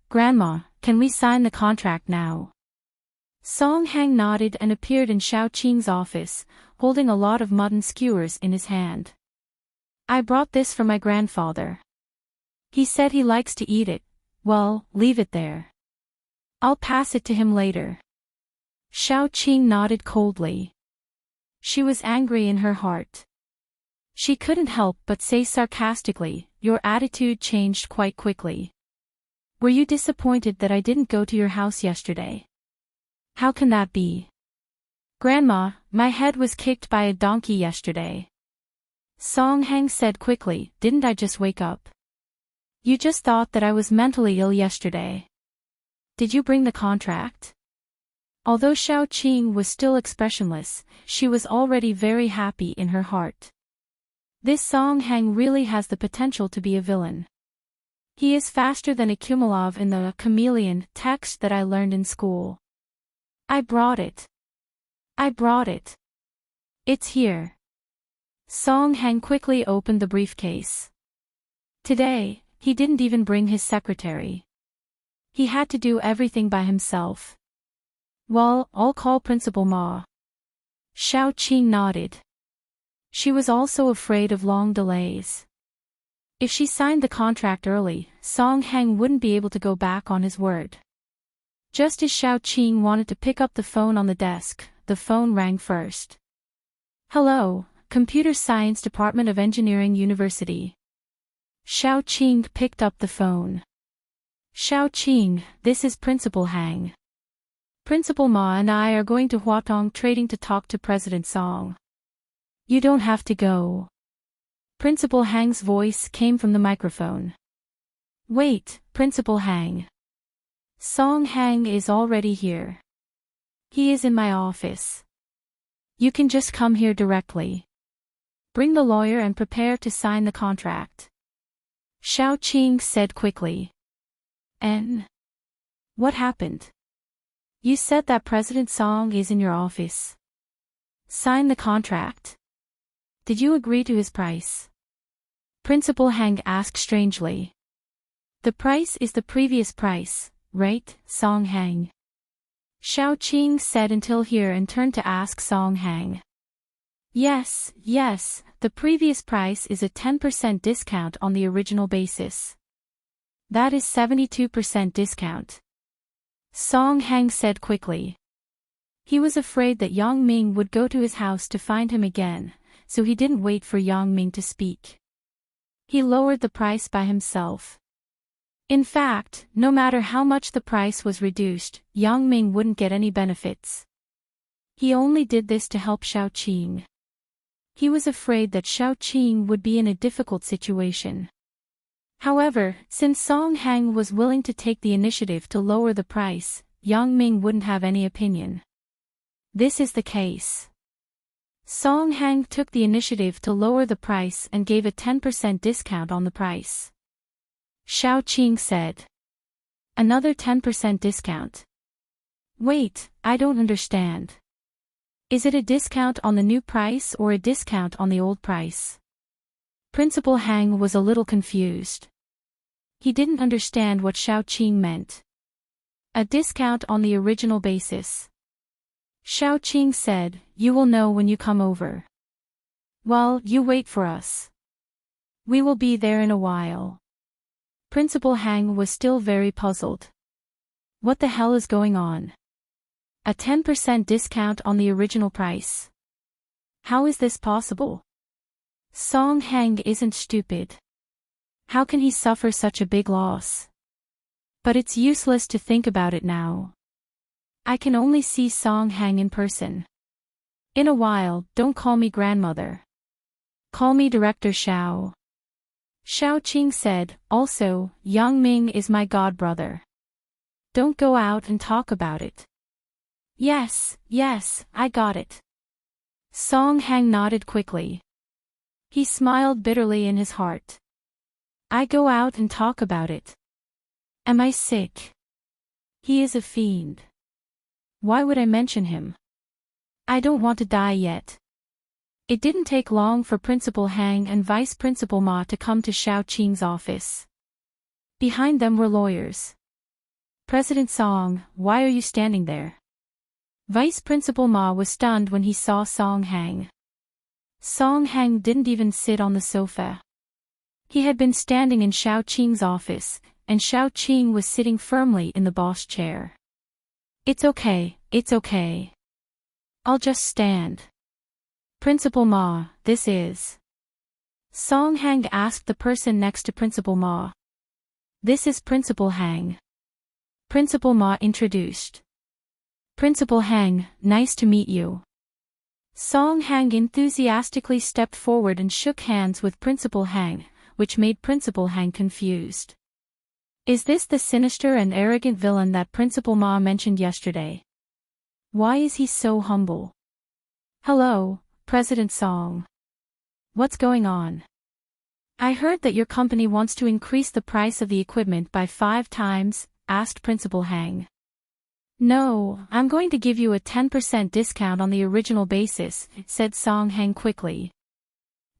Grandma, can we sign the contract now? Song Hang nodded and appeared in Xiao Qing's office, holding a lot of mutton skewers in his hand. I brought this for my grandfather. He said he likes to eat it. Well, leave it there. I'll pass it to him later. Xiao Qing nodded coldly. She was angry in her heart. She couldn't help but say sarcastically, your attitude changed quite quickly. Were you disappointed that I didn't go to your house yesterday? How can that be? Grandma, my head was kicked by a donkey yesterday. Song Hang said quickly, didn't I just wake up? You just thought that I was mentally ill yesterday. Did you bring the contract? Although Xiao Qing was still expressionless, she was already very happy in her heart. This Song Hang really has the potential to be a villain. He is faster than Akumalov in the chameleon text that I learned in school. I brought it. It's here. Song Hang quickly opened the briefcase. Today, he didn't even bring his secretary. He had to do everything by himself. Well, I'll call Principal Ma. Xiao Qing nodded. She was also afraid of long delays. If she signed the contract early, Song Hang wouldn't be able to go back on his word. Just as Xiao Qing wanted to pick up the phone on the desk, the phone rang first. Hello, Computer Science Department of Engineering University. Xiao Qing picked up the phone. Xiao Qing, this is Principal Hang. Principal Ma and I are going to Huatong Trading to talk to President Song. You don't have to go. Principal Hang's voice came from the microphone. Wait, Principal Hang. Song Hang is already here. He is in my office. You can just come here directly. Bring the lawyer and prepare to sign the contract. Xiao Qing said quickly. What happened? You said that President Song is in your office. Sign the contract. Did you agree to his price? Principal Hang asked strangely. The price is the previous price, right, Song Hang? Xiao Qing said until here and turned to ask Song Hang. Yes, the previous price is a 10% discount on the original basis. That is 72% discount. Song Hang said quickly. He was afraid that Yang Ming would go to his house to find him again, so he didn't wait for Yang Ming to speak. He lowered the price by himself. In fact, no matter how much the price was reduced, Yang Ming wouldn't get any benefits. He only did this to help Xiao Qing. He was afraid that Xiao Qing would be in a difficult situation. However, since Song Hang was willing to take the initiative to lower the price, Yang Ming wouldn't have any opinion. This is the case. Song Hang took the initiative to lower the price and gave a 10% discount on the price. Xiao Qing said. Another 10% discount. Wait, I don't understand. Is it a discount on the new price or a discount on the old price? Principal Hang was a little confused. He didn't understand what Xiao Qing meant. A discount on the original basis. Xiao Qing said, you will know when you come over. Well, you wait for us. We will be there in a while. Principal Hang was still very puzzled. What the hell is going on? A 10% discount on the original price. How is this possible? Song Hang isn't stupid. How can he suffer such a big loss? But it's useless to think about it now. I can only see Song Hang in person. In a while, don't call me grandmother. Call me Director Xiao. Xiao Qing said, also, Yang Ming is my godbrother. Don't go out and talk about it. Yes, I got it. Song Hang nodded quickly. He smiled bitterly in his heart. I go out and talk about it. Am I sick? He is a fiend. Why would I mention him? I don't want to die yet. It didn't take long for Principal Hang and Vice Principal Ma to come to Xiao Qing's office. Behind them were lawyers. President Song, why are you standing there? Vice Principal Ma was stunned when he saw Song Hang. Song Hang didn't even sit on the sofa. He had been standing in Xiao Qing's office, and Xiao Qing was sitting firmly in the boss chair. It's okay. I'll just stand. Principal Ma, this is. Song Hang asked the person next to Principal Ma. This is Principal Hang. Principal Ma introduced. Principal Hang, nice to meet you. Song Hang enthusiastically stepped forward and shook hands with Principal Hang, which made Principal Hang confused. Is this the sinister and arrogant villain that Principal Ma mentioned yesterday? Why is he so humble? Hello, President Song. What's going on? I heard that your company wants to increase the price of the equipment by 5 times, asked Principal Hang. No, I'm going to give you a 10% discount on the original basis, said Song Hang quickly.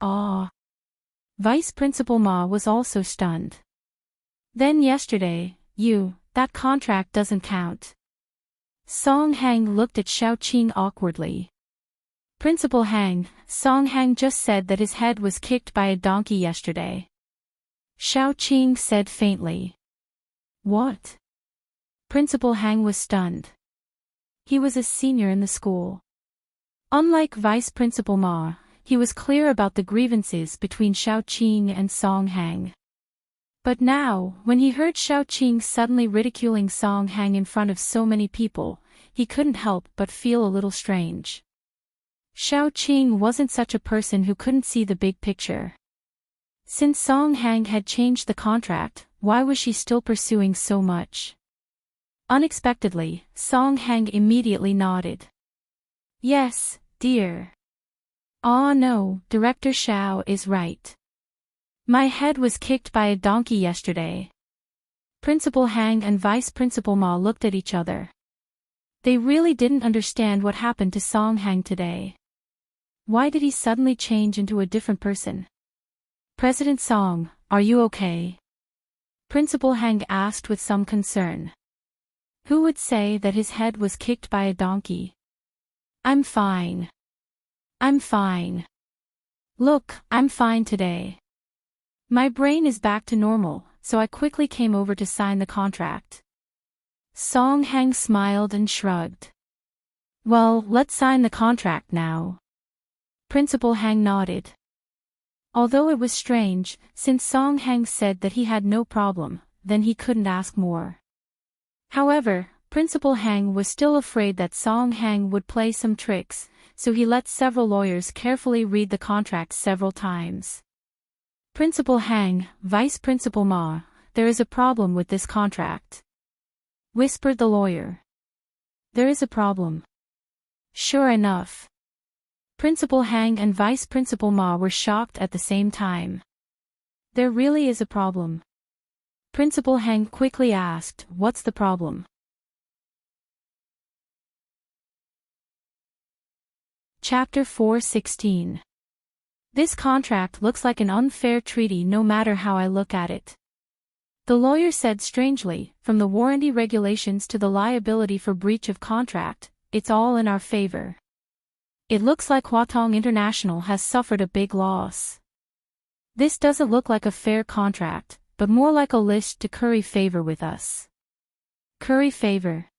Ah. Vice Principal Ma was also stunned. Then yesterday, that contract doesn't count. Song Hang looked at Xiao Qing awkwardly. Principal Hang, Song Hang just said that his head was kicked by a donkey yesterday. Xiao Qing said faintly. What? Principal Hang was stunned. He was a senior in the school. Unlike Vice Principal Ma, he was clear about the grievances between Xiao Qing and Song Hang. But now, when he heard Xiao Qing suddenly ridiculing Song Hang in front of so many people, he couldn't help but feel a little strange. Xiao Qing wasn't such a person who couldn't see the big picture. Since Song Hang had changed the contract, why was she still pursuing so much? Unexpectedly, Song Hang immediately nodded. Yes, dear. Ah no, Director Xiao is right. My head was kicked by a donkey yesterday. Principal Hang and Vice Principal Ma looked at each other. They really didn't understand what happened to Song Hang today. Why did he suddenly change into a different person? President Song, are you okay? Principal Hang asked with some concern. Who would say that his head was kicked by a donkey? I'm fine. I'm fine. Look, I'm fine today. My brain is back to normal, so I quickly came over to sign the contract. Song Hang smiled and shrugged. Well, let's sign the contract now. Principal Hang nodded. Although it was strange, since Song Hang said that he had no problem, then he couldn't ask more. However, Principal Hang was still afraid that Song Hang would play some tricks, so he let several lawyers carefully read the contract several times. Principal Hang, Vice Principal Ma, there is a problem with this contract. Whispered the lawyer. There is a problem. Sure enough. Principal Hang and Vice Principal Ma were shocked at the same time. There really is a problem. Principal Hang quickly asked, what's the problem? Chapter 4:16. This contract looks like an unfair treaty no matter how I look at it. The lawyer said strangely, from the warranty regulations to the liability for breach of contract, it's all in our favor. It looks like Huatong International has suffered a big loss. This doesn't look like a fair contract, but more like a list to curry favor with us. Curry favor.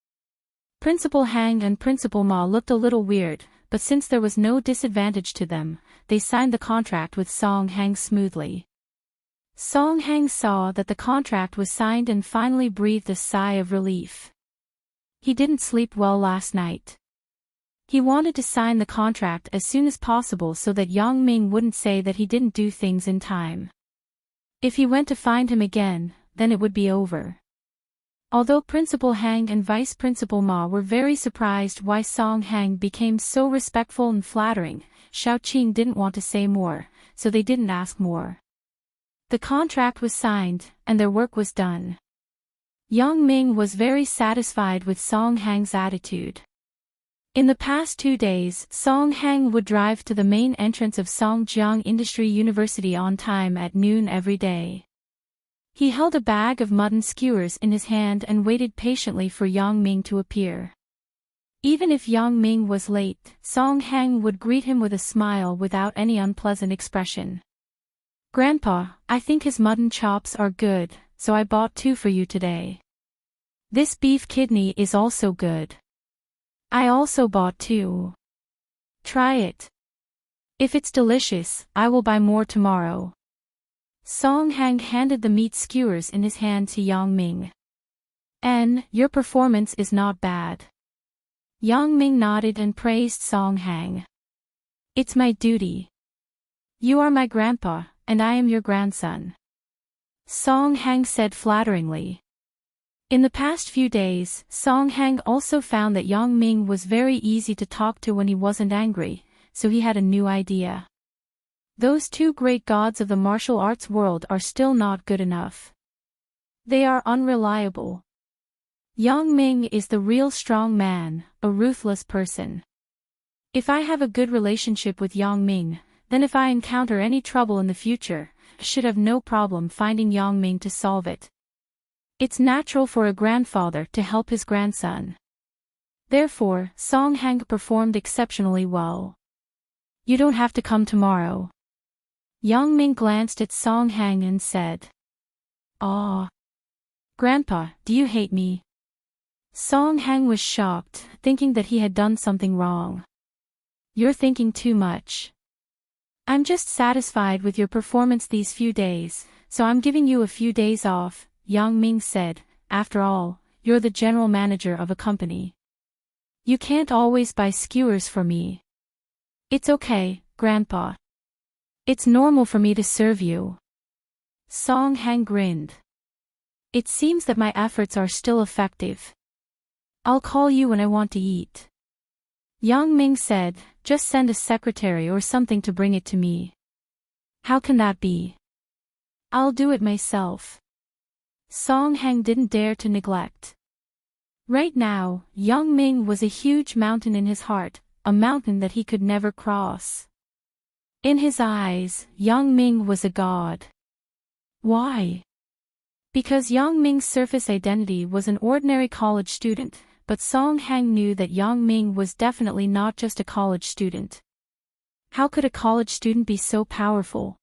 Principal Hang and Principal Ma looked a little weird, but since there was no disadvantage to them, they signed the contract with Song Hang smoothly. Song Hang saw that the contract was signed and finally breathed a sigh of relief. He didn't sleep well last night. He wanted to sign the contract as soon as possible so that Yang Ming wouldn't say that he didn't do things in time. If he went to find him again, then it would be over. Although Principal Hang and Vice Principal Ma were very surprised why Song Hang became so respectful and flattering, Xiao Qing didn't want to say more, so they didn't ask more. The contract was signed, and their work was done. Yang Ming was very satisfied with Song Hang's attitude. In the past 2 days, Song Hang would drive to the main entrance of Songjiang Industry University on time at noon every day. He held a bag of mutton skewers in his hand and waited patiently for Yang Ming to appear. Even if Yang Ming was late, Song Hang would greet him with a smile without any unpleasant expression. Grandpa, I think his mutton chops are good, so I bought 2 for you today. This beef kidney is also good. I also bought 2. Try it. If it's delicious, I will buy more tomorrow. Song Hang handed the meat skewers in his hand to Yang Ming. Your performance is not bad. Yang Ming nodded and praised Song Hang. It's my duty. You are my grandpa, and I am your grandson. Song Hang said flatteringly. In the past few days, Song Hang also found that Yang Ming was very easy to talk to when he wasn't angry, so he had a new idea. Those 2 great gods of the martial arts world are still not good enough. They are unreliable. Yang Ming is the real strong man, a ruthless person. If I have a good relationship with Yang Ming, then if I encounter any trouble in the future, I should have no problem finding Yang Ming to solve it. It's natural for a grandfather to help his grandson. Therefore, Song Hang performed exceptionally well. You don't have to come tomorrow. Yang Ming glanced at Song Hang and said. Ah. Grandpa, do you hate me? Song Hang was shocked, thinking that he had done something wrong. You're thinking too much. I'm just satisfied with your performance these few days, So I'm giving you a few days off, Yang Ming said. After all, you're the general manager of a company. You can't always buy skewers for me. It's okay, Grandpa. It's normal for me to serve you. Song Hang grinned. It seems that my efforts are still effective. I'll call you when I want to eat. Yang Ming said, just send a secretary or something to bring it to me. How can that be? I'll do it myself. Song Hang didn't dare to neglect. Right now, Yang Ming was a huge mountain in his heart, a mountain that he could never cross. In his eyes, Yang Ming was a god. Why? Because Yang Ming's surface identity was an ordinary college student, but Song Hang knew that Yang Ming was definitely not just a college student. How could a college student be so powerful?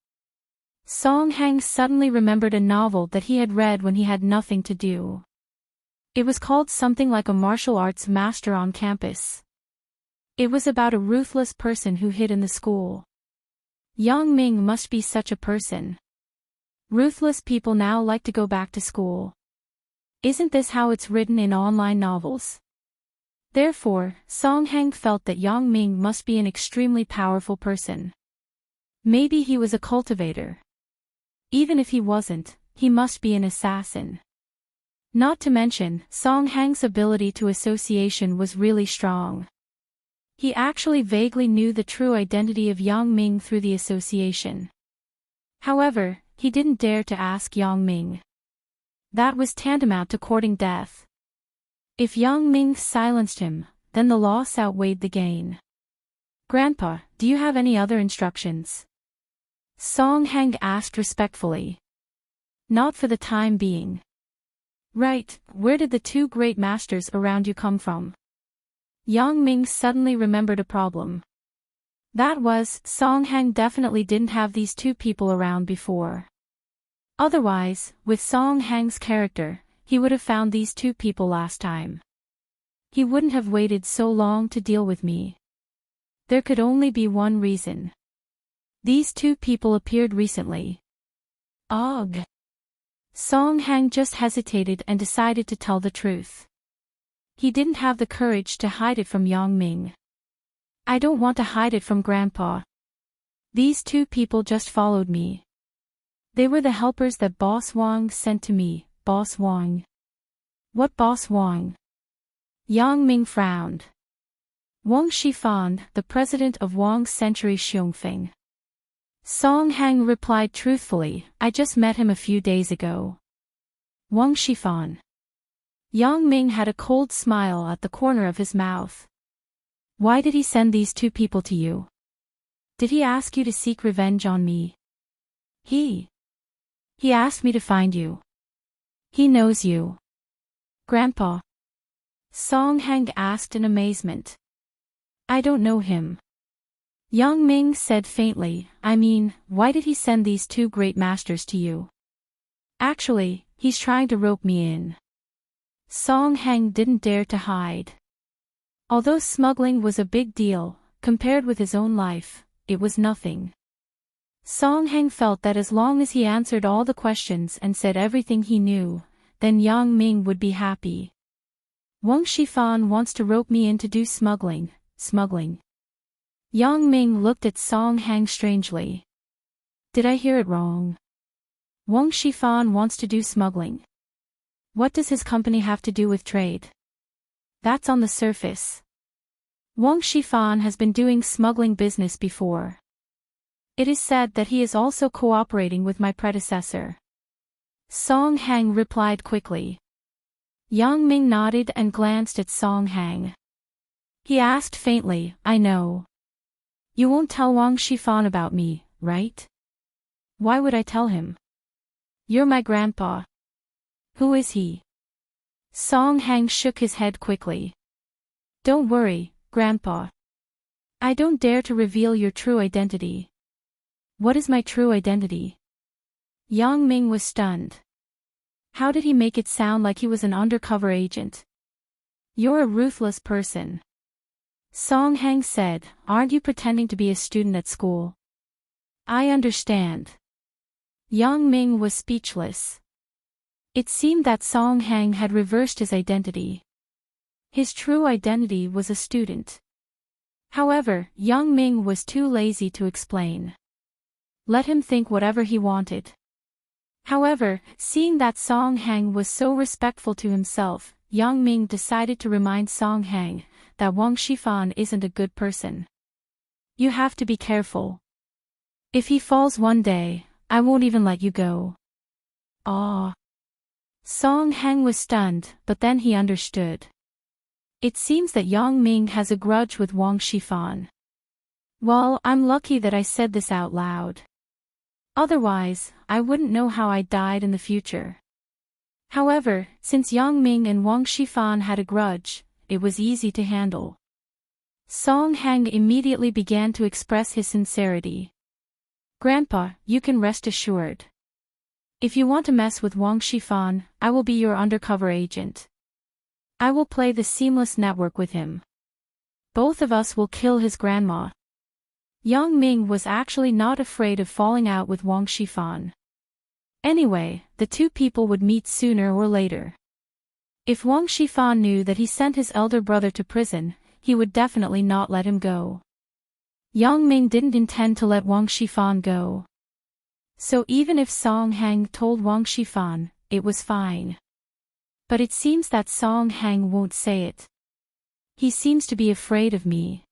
Song Hang suddenly remembered a novel that he had read when he had nothing to do. It was called something like A Martial Arts Master on Campus. It was about a ruthless person who hid in the school. Yang Ming must be such a person. Ruthless people now like to go back to school. Isn't this how it's written in online novels? Therefore, Song Hang felt that Yang Ming must be an extremely powerful person. Maybe he was a cultivator. Even if he wasn't, he must be an assassin. Not to mention, Song Hang's ability to association was really strong. He actually vaguely knew the true identity of Yang Ming through the association. However, he didn't dare to ask Yang Ming. That was tantamount to courting death. If Yang Ming silenced him, then the loss outweighed the gain. Grandpa, do you have any other instructions? Song Hang asked respectfully. Not for the time being. Right, where did the two great masters around you come from? Yang Ming suddenly remembered a problem. That was, Song Hang definitely didn't have these two people around before. Otherwise, with Song Hang's character, he would have found these two people last time. He wouldn't have waited so long to deal with me. There could only be one reason. These two people appeared recently. Ugh. Song Hang just hesitated and decided to tell the truth. He didn't have the courage to hide it from Yang Ming. I don't want to hide it from Grandpa. These two people just followed me. They were the helpers that Boss Wang sent to me. Boss Wang. What Boss Wang? Yang Ming frowned. Wang Shifan, the president of Wang's Century Xiongfeng. Song Hang replied truthfully, I just met him a few days ago. Wang Shifan. Yang Ming had a cold smile at the corner of his mouth. Why did he send these two people to you? Did he ask you to seek revenge on me? He asked me to find you. He knows you. Grandpa? Song Hang asked in amazement. I don't know him. Yang Ming said faintly, I mean, why did he send these two great masters to you? Actually, he's trying to rope me in. Song Hang didn't dare to hide. Although smuggling was a big deal, compared with his own life, it was nothing. Song Hang felt that as long as he answered all the questions and said everything he knew, then Yang Ming would be happy. Wang Shifan wants to rope me in to do smuggling. Yang Ming looked at Song Hang strangely. Did I hear it wrong? Wang Shifan wants to do smuggling. What does his company have to do with trade? That's on the surface. Wang Shifan has been doing smuggling business before. It is said that he is also cooperating with my predecessor. Song Hang replied quickly. Yang Ming nodded and glanced at Song Hang. He asked faintly, I know. You won't tell Wang Shifan about me, right? Why would I tell him? You're my grandpa. Who is he? Song Hang shook his head quickly. Don't worry, Grandpa. I don't dare to reveal your true identity. What is my true identity? Yang Ming was stunned. How did he make it sound like he was an undercover agent? You're a ruthless person. Song Hang said, aren't you pretending to be a student at school? I understand. Yang Ming was speechless. It seemed that Song Hang had reversed his identity. His true identity was a student. However, Yang Ming was too lazy to explain. Let him think whatever he wanted. However, seeing that Song Hang was so respectful to himself, Yang Ming decided to remind Song Hang that Wang Shifan isn't a good person. You have to be careful. If he falls one day, I won't even let you go. Ah. Song Hang was stunned, but then he understood. It seems that Yang Ming has a grudge with Wang Shifan. Well, I'm lucky that I said this out loud. Otherwise, I wouldn't know how I died in the future. However, since Yang Ming and Wang Shifan had a grudge, it was easy to handle. Song Hang immediately began to express his sincerity. Grandpa, you can rest assured. If you want to mess with Wang Shifan, I will be your undercover agent. I will play the seamless network with him. Both of us will kill his grandma. Yang Ming was actually not afraid of falling out with Wang Shifan. Anyway, the two people would meet sooner or later. If Wang Shifan knew that he sent his elder brother to prison, he would definitely not let him go. Yang Ming didn't intend to let Wang Shifan go. So even if Song Hang told Wang Shifan, it was fine. But it seems that Song Hang won't say it. He seems to be afraid of me.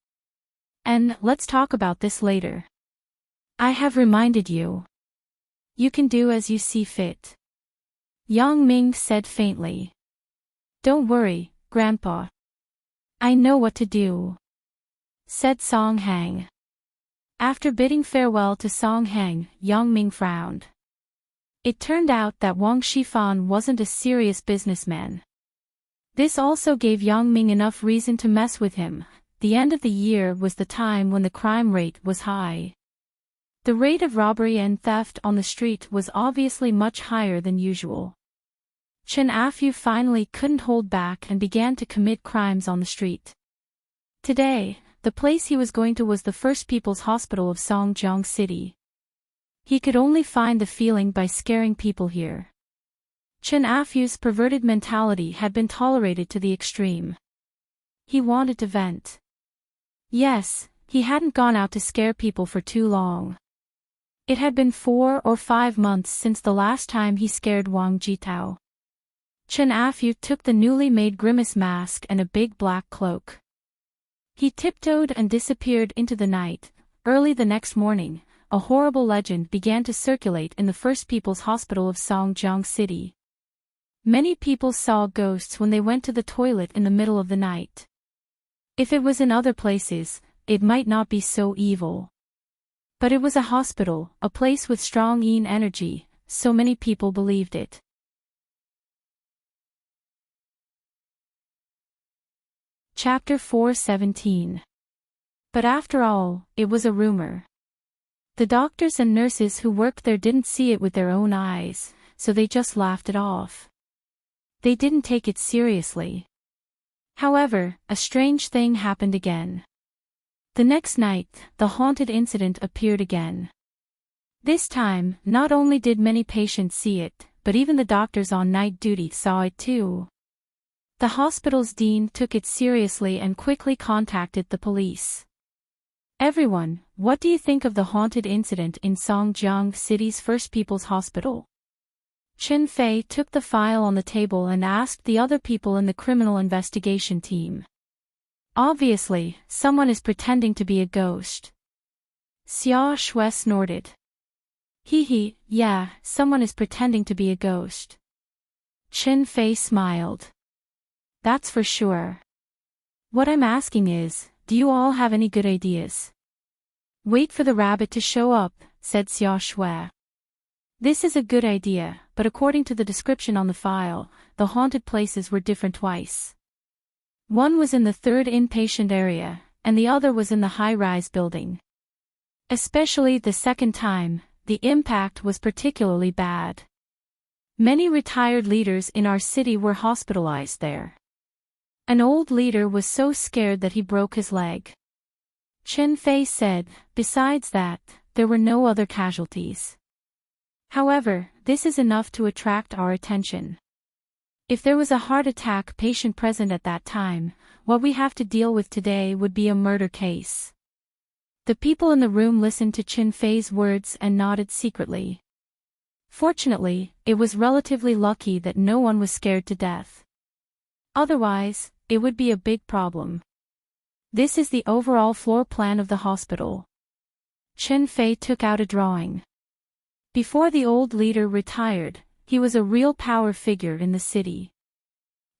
And let's talk about this later. I have reminded you. You can do as you see fit. Yang Ming said faintly. Don't worry, Grandpa. I know what to do, said Song Hang. After bidding farewell to Song Hang, Yang Ming frowned. It turned out that Wang Shifan wasn't a serious businessman. This also gave Yang Ming enough reason to mess with him. The end of the year was the time when the crime rate was high. The rate of robbery and theft on the street was obviously much higher than usual. Chen Afu finally couldn't hold back and began to commit crimes on the street. Today, the place he was going to was the First People's Hospital of Songjiang City. He could only find the feeling by scaring people here. Chen Afu's perverted mentality had been tolerated to the extreme. He wanted to vent. Yes, he hadn't gone out to scare people for too long. It had been 4 or 5 months since the last time he scared Wang Jitao. Chen Afu took the newly made grimace mask and a big black cloak. He tiptoed and disappeared into the night. Early the next morning, a horrible legend began to circulate in the First People's Hospital of Songjiang City. Many people saw ghosts when they went to the toilet in the middle of the night. If it was in other places, it might not be so evil. But it was a hospital, a place with strong yin energy, so many people believed it. Chapter 4:17. But after all, it was a rumor. The doctors and nurses who worked there didn't see it with their own eyes, so they just laughed it off. They didn't take it seriously. However, a strange thing happened again. The next night, the haunted incident appeared again. This time, not only did many patients see it, but even the doctors on night duty saw it too. The hospital's dean took it seriously and quickly contacted the police. Everyone, what do you think of the haunted incident in Songjiang City's First People's Hospital? Chen Fei took the file on the table and asked the other people in the criminal investigation team. Obviously, someone is pretending to be a ghost. Xia Shui snorted. Hee, yeah, someone is pretending to be a ghost. Chen Fei smiled. That's for sure. What I'm asking is, do you all have any good ideas? Wait for the rabbit to show up, said Xia Shui. This is a good idea, but according to the description on the file, the haunted places were different twice. One was in the 3rd inpatient area, and the other was in the high-rise building. Especially the second time, the impact was particularly bad. Many retired leaders in our city were hospitalized there. An old leader was so scared that he broke his leg. Chen Fei said, besides that, there were no other casualties. However, this is enough to attract our attention. If there was a heart attack patient present at that time, what we have to deal with today would be a murder case. The people in the room listened to Chin Fei's words and nodded secretly. Fortunately, it was relatively lucky that no one was scared to death. Otherwise, it would be a big problem. This is the overall floor plan of the hospital. Chin Fei took out a drawing. Before the old leader retired, he was a real power figure in the city.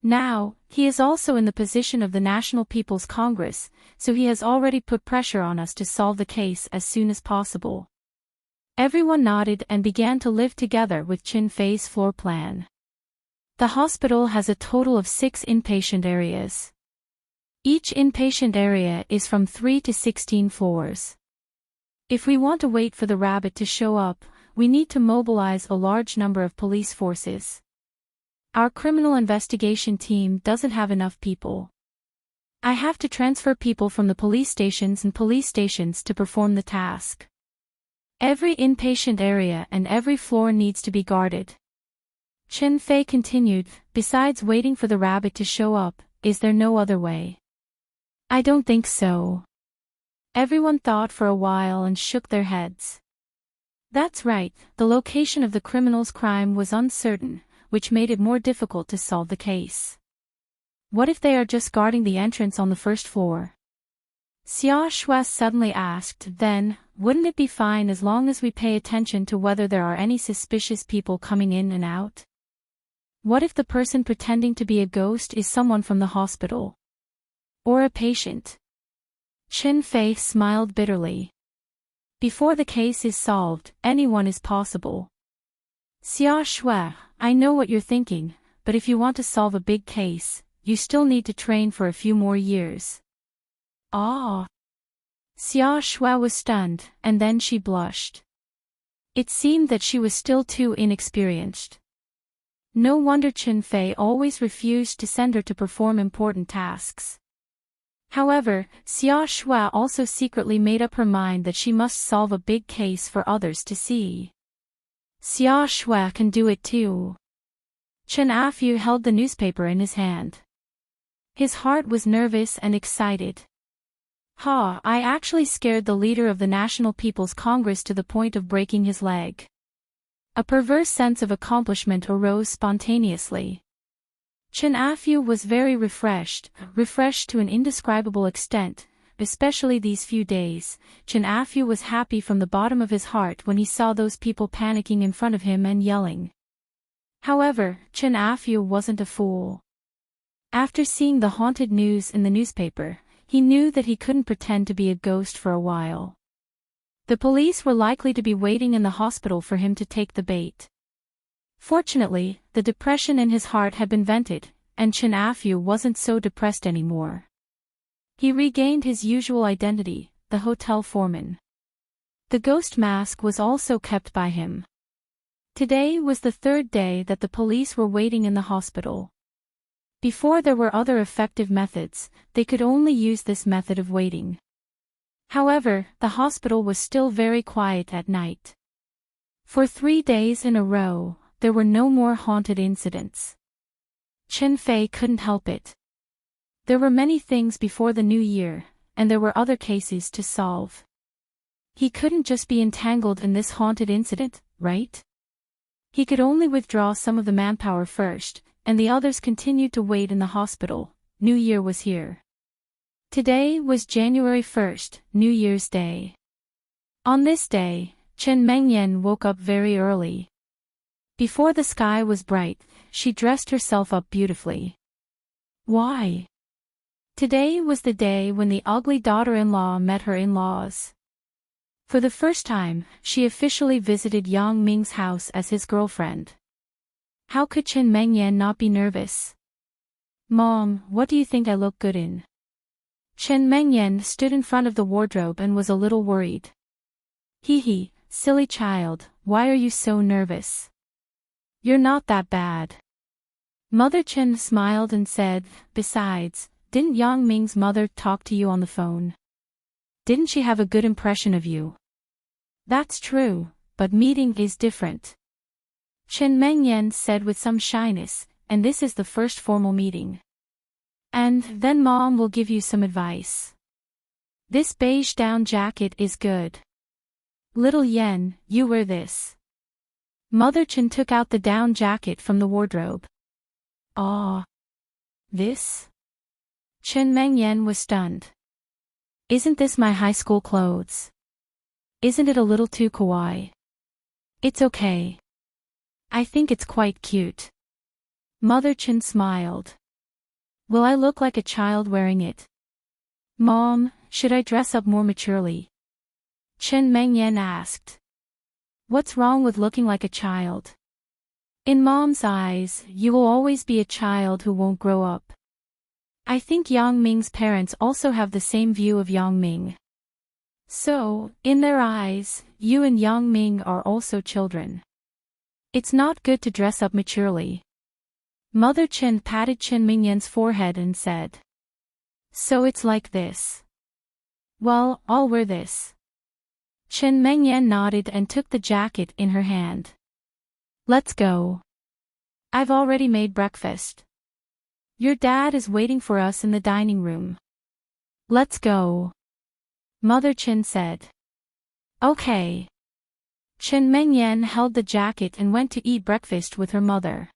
Now, he is also in the position of the National People's Congress, so he has already put pressure on us to solve the case as soon as possible. Everyone nodded and began to live together with Chin Fei's floor plan. The hospital has a total of 6 inpatient areas. Each inpatient area is from 3 to 16 floors. If we want to wait for the rabbit to show up, we need to mobilize a large number of police forces. Our criminal investigation team doesn't have enough people. I have to transfer people from the police stations to perform the task. Every inpatient area and every floor needs to be guarded. Chin Fei continued, besides waiting for the rabbit to show up, is there no other way? I don't think so. Everyone thought for a while and shook their heads. That's right, the location of the criminal's crime was uncertain, which made it more difficult to solve the case. What if they are just guarding the entrance on the first floor? Xia Shui suddenly asked, then, wouldn't it be fine as long as we pay attention to whether there are any suspicious people coming in and out? What if the person pretending to be a ghost is someone from the hospital? Or a patient? Chin Fei smiled bitterly. Before the case is solved, anyone is possible. Xia Shui, I know what you're thinking, but if you want to solve a big case, you still need to train for a few more years. Ah! Xia Shui was stunned, and then she blushed. It seemed that she was still too inexperienced. No wonder Chin Fei always refused to send her to perform important tasks. However, Xia Shui also secretly made up her mind that she must solve a big case for others to see. Xia Shui can do it too. Chen Afu held the newspaper in his hand. His heart was nervous and excited. I actually scared the leader of the National People's Congress to the point of breaking his leg. A perverse sense of accomplishment arose spontaneously. Chen Afu was very refreshed to an indescribable extent, especially these few days. Chen Afu was happy from the bottom of his heart when he saw those people panicking in front of him and yelling. However, Chen Afu wasn't a fool. After seeing the haunted news in the newspaper, he knew that he couldn't pretend to be a ghost for a while. The police were likely to be waiting in the hospital for him to take the bait. Fortunately, the depression in his heart had been vented, and Chen Afu wasn't so depressed anymore. He regained his usual identity, the hotel foreman. The ghost mask was also kept by him. Today was the 3rd day that the police were waiting in the hospital. Before there were other effective methods, they could only use this method of waiting. However, the hospital was still very quiet at night. For 3 days in a row, there were no more haunted incidents. Chin Fei couldn't help it. There were many things before the new year, and there were other cases to solve. He couldn't just be entangled in this haunted incident, right? He could only withdraw some of the manpower first, and the others continued to wait in the hospital. New Year was here. Today was January 1st, New Year's Day. On this day, Chen Mengyan woke up very early. Before the sky was bright, she dressed herself up beautifully. Why? Today was the day when the ugly daughter-in-law met her in-laws. For the first time, she officially visited Yang Ming's house as his girlfriend. How could Chen Mengyan not be nervous? Mom, what do you think I look good in? Chen Mengyan stood in front of the wardrobe and was a little worried. Hee, silly child, why are you so nervous? You're not that bad. Mother Chen smiled and said, besides, didn't Yang Ming's mother talk to you on the phone? Didn't she have a good impression of you? That's true, but meeting is different. Chen Mengyan said with some shyness, and this is the first formal meeting. And then Mom will give you some advice. This beige down jacket is good. Little Yen, you wear this. Mother Chen took out the down jacket from the wardrobe. Ah. This? Chen Mengyan was stunned. Isn't this my high school clothes? Isn't it a little too kawaii? It's okay. I think it's quite cute. Mother Chen smiled. Will I look like a child wearing it? Mom, should I dress up more maturely? Chen Mengyan asked. What's wrong with looking like a child? In Mom's eyes, you will always be a child who won't grow up. I think Yang Ming's parents also have the same view of Yang Ming. So, in their eyes, you and Yang Ming are also children. It's not good to dress up maturely. Mother Chen patted Chen Mingyan's forehead and said. So it's like this. Well, I'll wear this. Chen Mengyan nodded and took the jacket in her hand. Let's go. I've already made breakfast. Your dad is waiting for us in the dining room. Let's go. Mother Chen said. Okay. Chen Mengyan held the jacket and went to eat breakfast with her mother.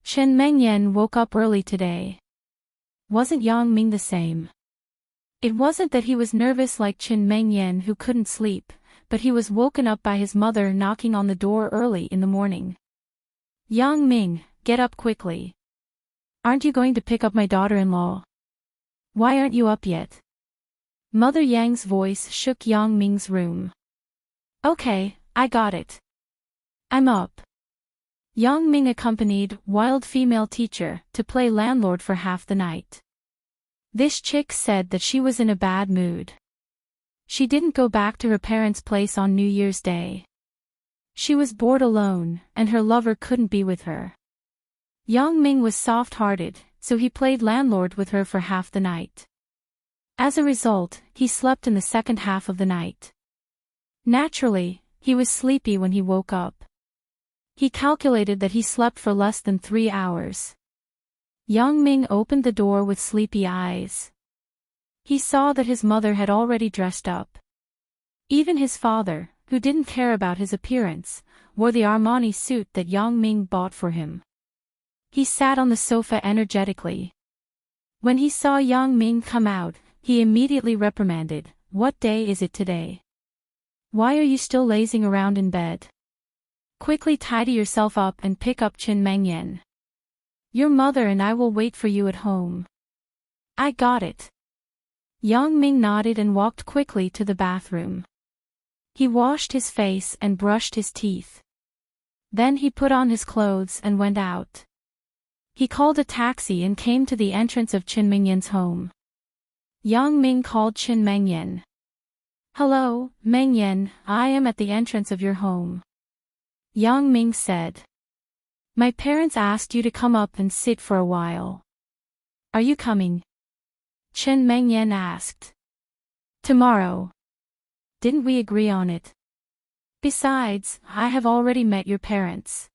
Chen Mengyan woke up early today. Wasn't Yang Ming the same? It wasn't that he was nervous like Chen Mengyan who couldn't sleep, but he was woken up by his mother knocking on the door early in the morning. Yang Ming, get up quickly. Aren't you going to pick up my daughter-in-law? Why aren't you up yet? Mother Yang's voice shook Yang Ming's room. Okay, I got it. I'm up. Yang Ming accompanied wild female teacher to play landlord for half the night. This chick said that she was in a bad mood. She didn't go back to her parents' place on New Year's Day. She was bored alone, and her lover couldn't be with her. Yang Ming was soft-hearted, so he played landlord with her for half the night. As a result, he slept in the second half of the night. Naturally, he was sleepy when he woke up. He calculated that he slept for less than 3 hours. Yang Ming opened the door with sleepy eyes. He saw that his mother had already dressed up. Even his father, who didn't care about his appearance, wore the Armani suit that Yang Ming bought for him. He sat on the sofa energetically. When he saw Yang Ming come out, he immediately reprimanded, "What day is it today? Why are you still lazing around in bed? Quickly tidy yourself up and pick up Chen Mengyan. Your mother and I will wait for you at home." I got it. Yang Ming nodded and walked quickly to the bathroom. He washed his face and brushed his teeth. Then he put on his clothes and went out. He called a taxi and came to the entrance of Chen Mengyan's home. Yang Ming called Chen Mengyan. "Hello, Mengyan, I am at the entrance of your home." Yang Ming said. "My parents asked you to come up and sit for a while. Are you coming?" Chen Mengyan asked. "Tomorrow. Didn't we agree on it? Besides, I have already met your parents.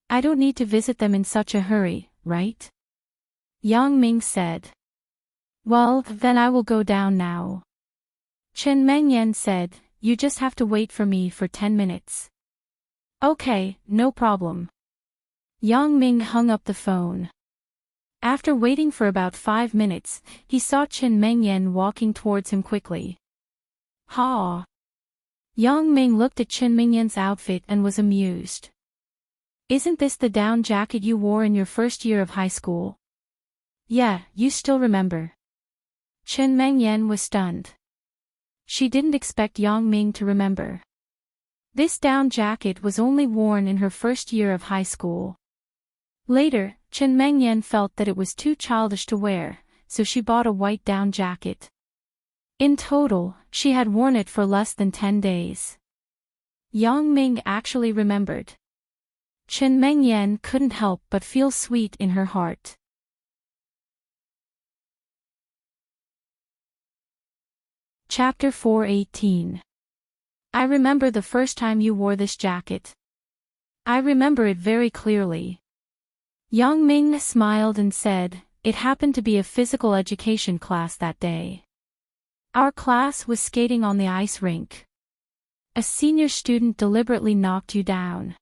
I don't need to visit them in such a hurry, right?" Yang Ming said. "Well, then I will go down now." Chen Mengyan said, "You just have to wait for me for 10 minutes. Okay, no problem." Yang Ming hung up the phone. After waiting for about 5 minutes, he saw Chen Mengyan walking towards him quickly. Ha! Yang Ming looked at Chen Mengyan's outfit and was amused. "Isn't this the down jacket you wore in your first year of high school?" "Yeah, you still remember." Chen Mengyan was stunned. She didn't expect Yang Ming to remember. This down jacket was only worn in her first year of high school. Later, Chen Mengyan felt that it was too childish to wear, so she bought a white down jacket. In total, she had worn it for less than 10 days. Yang Ming actually remembered. Chen Mengyan couldn't help but feel sweet in her heart. Chapter 418. I remember the first time you wore this jacket. I remember it very clearly. Yang Ming smiled and said, it happened to be a physical education class that day. Our class was skating on the ice rink. A senior student deliberately knocked you down.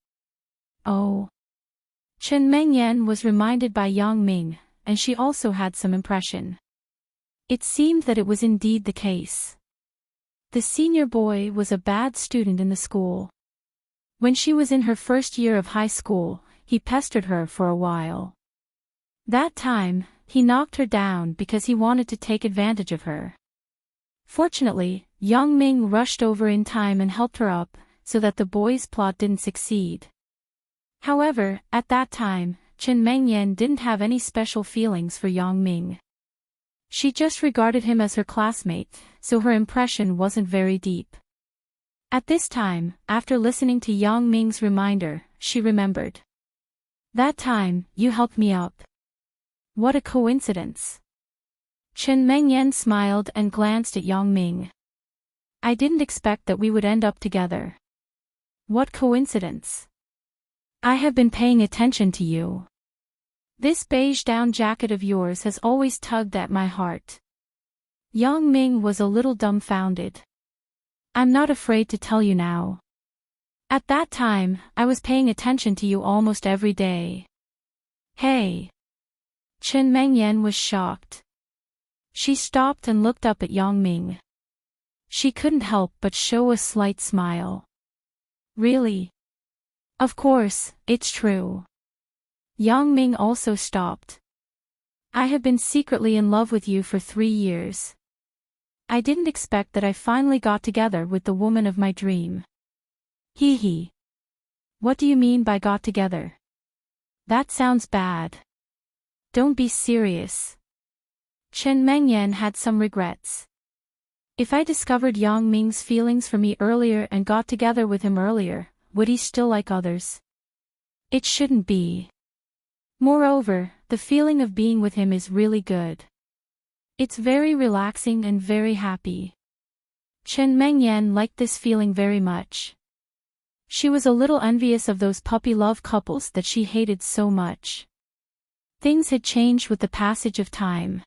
Oh. Chen Mengyan was reminded by Yang Ming, and she also had some impression. It seemed that it was indeed the case. The senior boy was a bad student in the school. When she was in her first year of high school, he pestered her for a while. That time, he knocked her down because he wanted to take advantage of her. Fortunately, Yang Ming rushed over in time and helped her up, so that the boy's plot didn't succeed. However, at that time, Chen Mengyan didn't have any special feelings for Yang Ming. She just regarded him as her classmate, so her impression wasn't very deep. At this time, after listening to Yang Ming's reminder, she remembered. That time, you helped me up. What a coincidence. Chen Mengyan smiled and glanced at Yang Ming. I didn't expect that we would end up together. What coincidence. I have been paying attention to you. This beige down jacket of yours has always tugged at my heart. Yang Ming was a little dumbfounded. I'm not afraid to tell you now. At that time, I was paying attention to you almost every day. Hey. Chen Mengyan was shocked. She stopped and looked up at Yang Ming. She couldn't help but show a slight smile. Really? Of course, it's true. Yang Ming also stopped. I have been secretly in love with you for 3 years. I didn't expect that I finally got together with the woman of my dream. Hee hee. What do you mean by got together? That sounds bad. Don't be serious. Chen Mengyan had some regrets. If I discovered Yang Ming's feelings for me earlier and got together with him earlier, would he still like others? It shouldn't be. Moreover, the feeling of being with him is really good. It's very relaxing and very happy. Chen Mengyan liked this feeling very much. She was a little envious of those puppy love couples that she hated so much. Things had changed with the passage of time.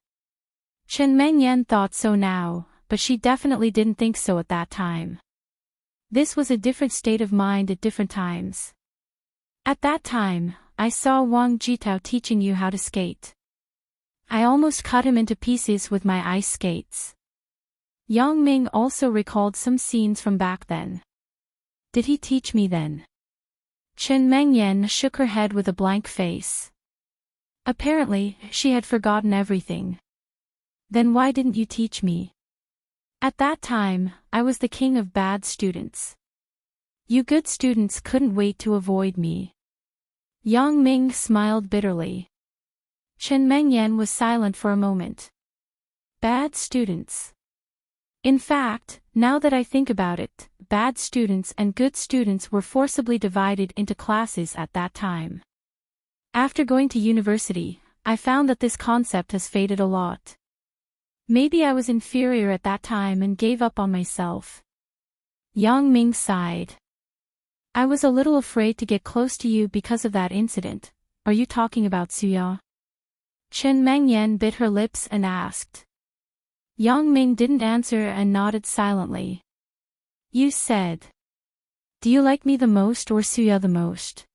Chen Mengyan thought so now, but she definitely didn't think so at that time. This was a different state of mind at different times. At that time, I saw Wang Jitao teaching you how to skate. I almost cut him into pieces with my ice skates. Yang Ming also recalled some scenes from back then. Did he teach me then? Chen Mengyan shook her head with a blank face. Apparently, she had forgotten everything. Then why didn't you teach me? At that time, I was the king of bad students. You good students couldn't wait to avoid me. Yang Ming smiled bitterly. Chen Mengyan was silent for a moment. Bad students. In fact, now that I think about it, bad students and good students were forcibly divided into classes at that time. After going to university, I found that this concept has faded a lot. Maybe I was inferior at that time and gave up on myself. Yang Ming sighed. I was a little afraid to get close to you because of that incident. Are you talking about Suya? Chen Mengyan bit her lips and asked. Yang Ming didn't answer and nodded silently. You said. Do you like me the most or Suya the most?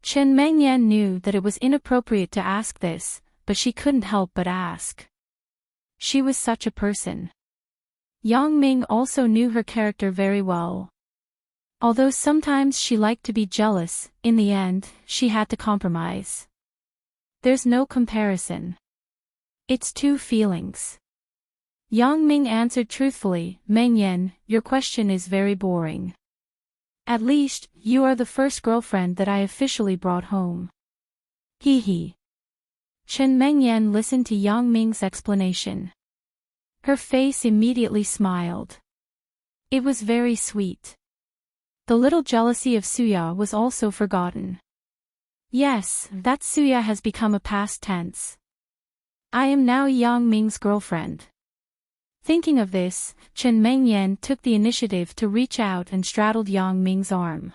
Chen Mengyan knew that it was inappropriate to ask this, but she couldn't help but ask. She was such a person. Yang Ming also knew her character very well. Although sometimes she liked to be jealous, in the end, she had to compromise. There's no comparison. It's two feelings. Yang Ming answered truthfully, Mengyan, your question is very boring. At least, you are the first girlfriend that I officially brought home. Hee hee. Chen Mengyan listened to Yang Ming's explanation. Her face immediately smiled. It was very sweet. The little jealousy of Suya was also forgotten. Yes, that Suya has become a past tense. I am now Yang Ming's girlfriend. Thinking of this, Chen Mengyan took the initiative to reach out and straddled Yang Ming's arm.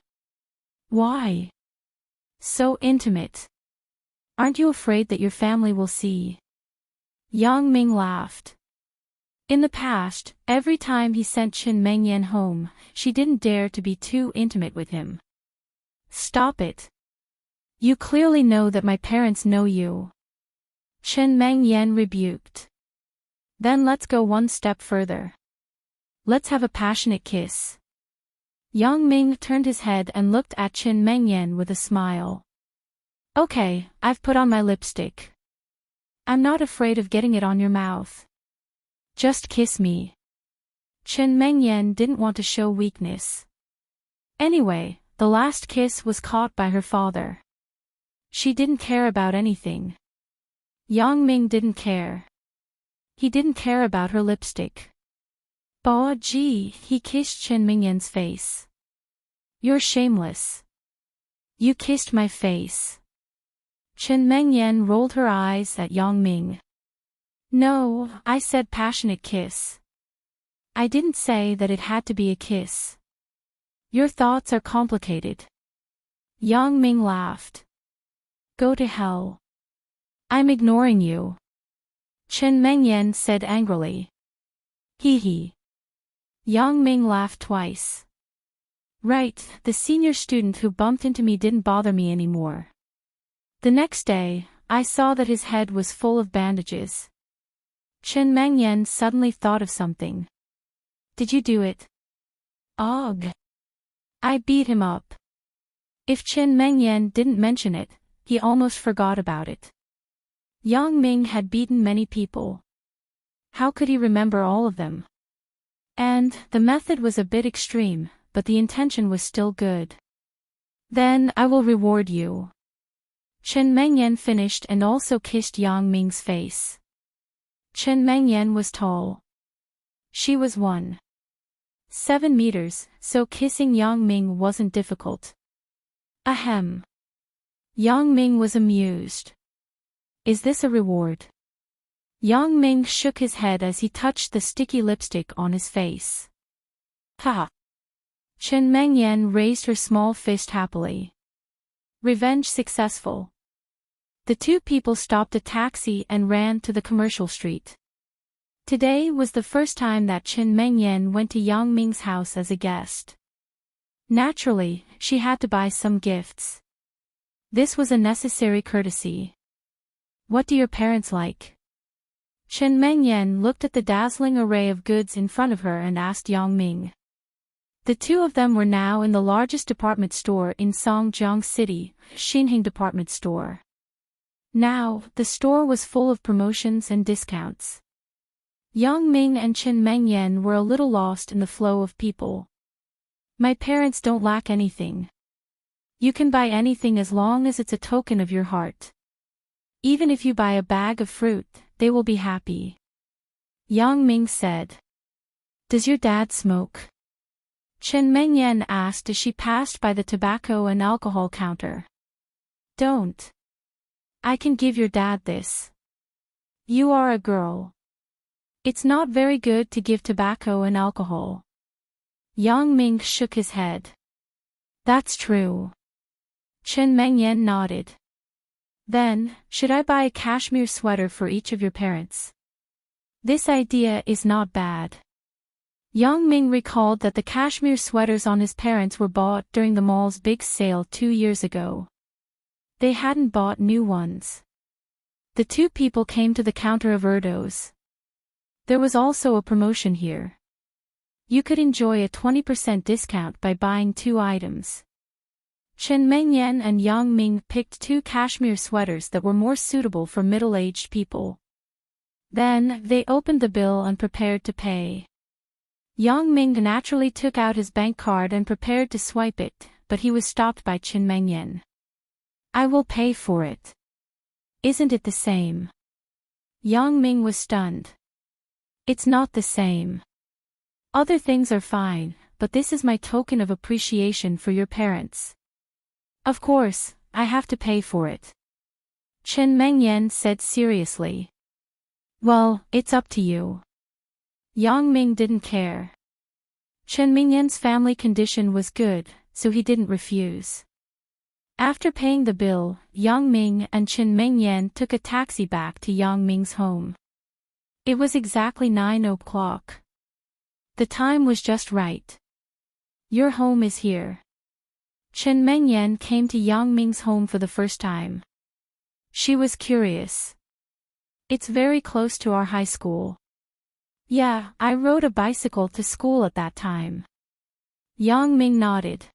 Why? So intimate. Aren't you afraid that your family will see? Yang Ming laughed. In the past, every time he sent Chen Mengyan home, she didn't dare to be too intimate with him. Stop it. You clearly know that my parents know you. Chen Mengyan rebuked. Then let's go one step further. Let's have a passionate kiss. Yang Ming turned his head and looked at Chen Mengyan with a smile. Okay, I've put on my lipstick. I'm not afraid of getting it on your mouth. Just kiss me. Chen Mengyan didn't want to show weakness. Anyway, the last kiss was caught by her father. She didn't care about anything. Yang Ming didn't care. He didn't care about her lipstick. Bah gee, he kissed Chen Mengyan's face. You're shameless. You kissed my face. Chen Mengyan rolled her eyes at Yang Ming. No, I said passionate kiss. I didn't say that it had to be a kiss. Your thoughts are complicated. Yang Ming laughed. Go to hell. I'm ignoring you. Chen Mengyan said angrily. Hee hee. Yang Ming laughed twice. Right, the senior student who bumped into me didn't bother me anymore. The next day, I saw that his head was full of bandages. Chen Mengyan suddenly thought of something. Did you do it? Ugh. I beat him up. If Chen Mengyan didn't mention it, he almost forgot about it. Yang Ming had beaten many people. How could he remember all of them? And the method was a bit extreme, but the intention was still good. Then I will reward you. Chen Mengyan finished and also kissed Yang Ming's face. Chen Mengyan was tall. She was 1.7 meters, so kissing Yang Ming wasn't difficult. Ahem. Yang Ming was amused. Is this a reward? Yang Ming shook his head as he touched the sticky lipstick on his face. Ha! Chen Mengyan raised her small fist happily. Revenge successful. The two people stopped a taxi and ran to the commercial street. Today was the first time that Chen Mengyan went to Yang Ming's house as a guest. Naturally, she had to buy some gifts. This was a necessary courtesy. What do your parents like? Chen Mengyan looked at the dazzling array of goods in front of her and asked Yang Ming. The two of them were now in the largest department store in Songjiang City, Xinheng Department Store. Now, the store was full of promotions and discounts. Yang Ming and Chen Mengyan were a little lost in the flow of people. My parents don't lack anything. You can buy anything as long as it's a token of your heart. Even if you buy a bag of fruit, they will be happy. Yang Ming said. Does your dad smoke? Chen Mengyan asked as she passed by the tobacco and alcohol counter. Don't. I can give your dad this. You are a girl. It's not very good to give tobacco and alcohol. Yang Ming shook his head. That's true. Chen Mengyan nodded. Then, should I buy a cashmere sweater for each of your parents? This idea is not bad. Yang Ming recalled that the cashmere sweaters on his parents were bought during the mall's big sale 2 years ago. They hadn't bought new ones. The two people came to the counter of Erdo's. There was also a promotion here. You could enjoy a 20% discount by buying 2 items. Chen Mengyan and Yang Ming picked 2 cashmere sweaters that were more suitable for middle-aged people. Then, they opened the bill and prepared to pay. Yang Ming naturally took out his bank card and prepared to swipe it, but he was stopped by Chen Mengyan. I will pay for it. Isn't it the same? Yang Ming was stunned. It's not the same. Other things are fine, but this is my token of appreciation for your parents. Of course, I have to pay for it. Chen Mengyan said seriously. Well, it's up to you. Yang Ming didn't care. Chen Mingyan's family condition was good, so he didn't refuse. After paying the bill, Yang Ming and Chen Mingyan took a taxi back to Yang Ming's home. It was exactly 9 o'clock. The time was just right. Your home is here. Chen Mingyan came to Yang Ming's home for the first time. She was curious. It's very close to our high school. Yeah, I rode a bicycle to school at that time. Yang Ming nodded.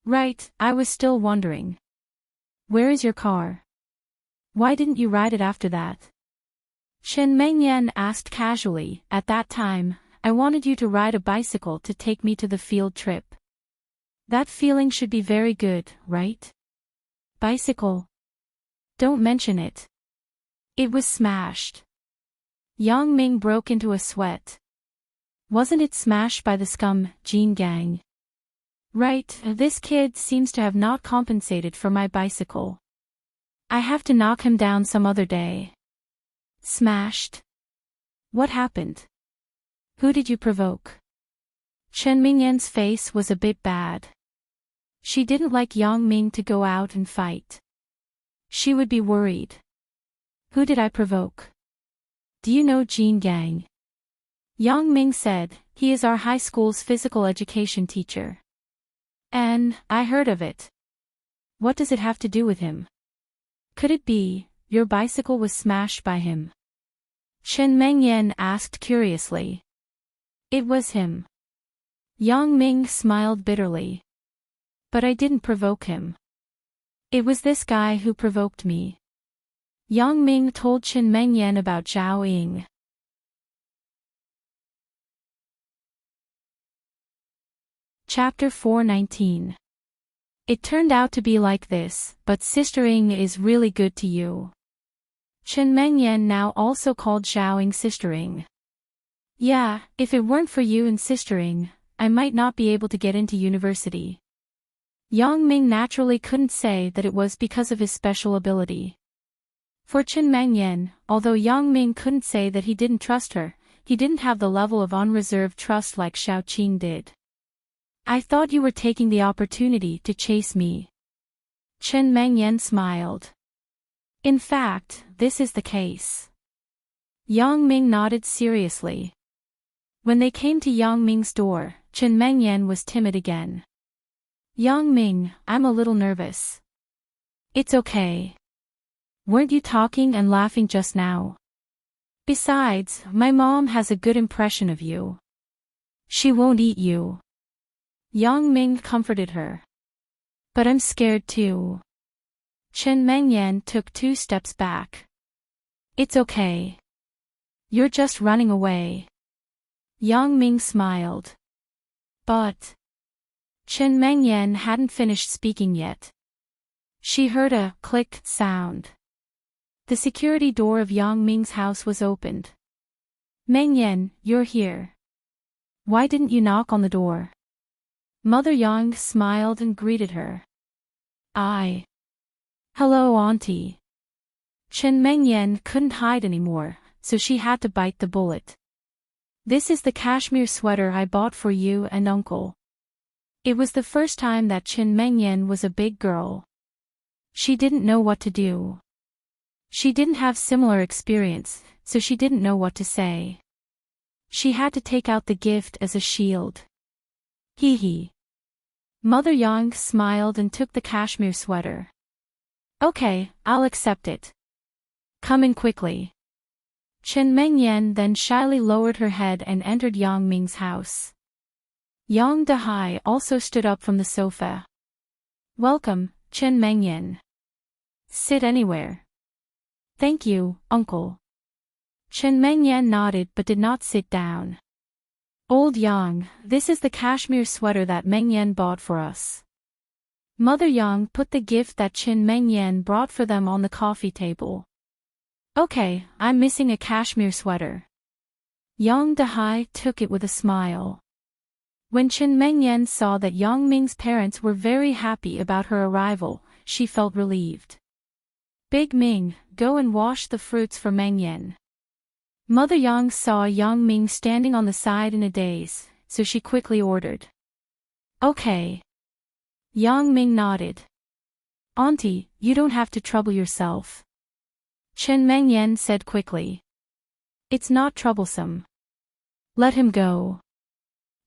Right, I was still wondering. Where is your car? Why didn't you ride it after that? Chen Mingyan asked casually. At that time, I wanted you to ride a bicycle to take me to the field trip. That feeling should be very good, right? Bicycle. Don't mention it. It was smashed. Yang Ming broke into a sweat. Wasn't it smashed by the scum, Jean gang? Right, this kid seems to have not compensated for my bicycle. I have to knock him down some other day. Smashed? What happened? Who did you provoke? Chen Mingyan's face was a bit bad. She didn't like Yang Ming to go out and fight. She would be worried. Who did I provoke? Do you know Jean Gang? Yang Ming said, he is our high school's physical education teacher. And, I heard of it. What does it have to do with him? Could it be, your bicycle was smashed by him? Chen Mingyan asked curiously. It was him. Yang Ming smiled bitterly. But I didn't provoke him. It was this guy who provoked me. Yang Ming told Chen Mingyan about Zhao Ying. Chapter 419. It turned out to be like this, but Sister Ying is really good to you. Chen Mingyan now also called Zhao Ying Sister Ying. Yeah, if it weren't for you and Sister Ying, I might not be able to get into university. Yang Ming naturally couldn't say that it was because of his special ability. For Chen Mingyan, although Yang Ming couldn't say that he didn't trust her, he didn't have the level of unreserved trust like Xiao Qing did. I thought you were taking the opportunity to chase me. Chen Mingyan smiled. In fact, this is the case. Yang Ming nodded seriously. When they came to Yang Ming's door, Chen Mingyan was timid again. Yang Ming, I'm a little nervous. It's okay. Weren't you talking and laughing just now? Besides, my mom has a good impression of you. She won't eat you. Yang Ming comforted her. But I'm scared too. Chen Mingyan took 2 steps back. It's okay. You're just running away. Yang Ming smiled. But Chen Mingyan hadn't finished speaking yet. She heard a click sound. The security door of Yang Ming's house was opened. Mingyan, you're here. Why didn't you knock on the door? Mother Yang smiled and greeted her. Hello, Auntie. Chen Mingyan couldn't hide anymore, so she had to bite the bullet. This is the cashmere sweater I bought for you and Uncle. It was the first time that Chen Mingyan was a big girl. She didn't know what to do. She didn't have similar experience, so she didn't know what to say. She had to take out the gift as a shield. Hee hee. Mother Yang smiled and took the cashmere sweater. Okay, I'll accept it. Come in quickly. Chen Mingyan then shyly lowered her head and entered Yang Ming's house. Yang Dehai also stood up from the sofa. Welcome, Chen Mingyan. Sit anywhere. Thank you, Uncle. Chen Mingyan nodded but did not sit down. Old Yang, this is the cashmere sweater that Mingyan bought for us. Mother Yang put the gift that Chen Mingyan brought for them on the coffee table. Okay, I'm missing a cashmere sweater. Yang Dehai took it with a smile. When Chen Mingyan saw that Yang Ming's parents were very happy about her arrival, she felt relieved. Big Ming, go and wash the fruits for Mingyan. Mother Yang saw Yang Ming standing on the side in a daze, so she quickly ordered. Okay. Yang Ming nodded. Auntie, you don't have to trouble yourself. Chen Mengyan said quickly. It's not troublesome. Let him go.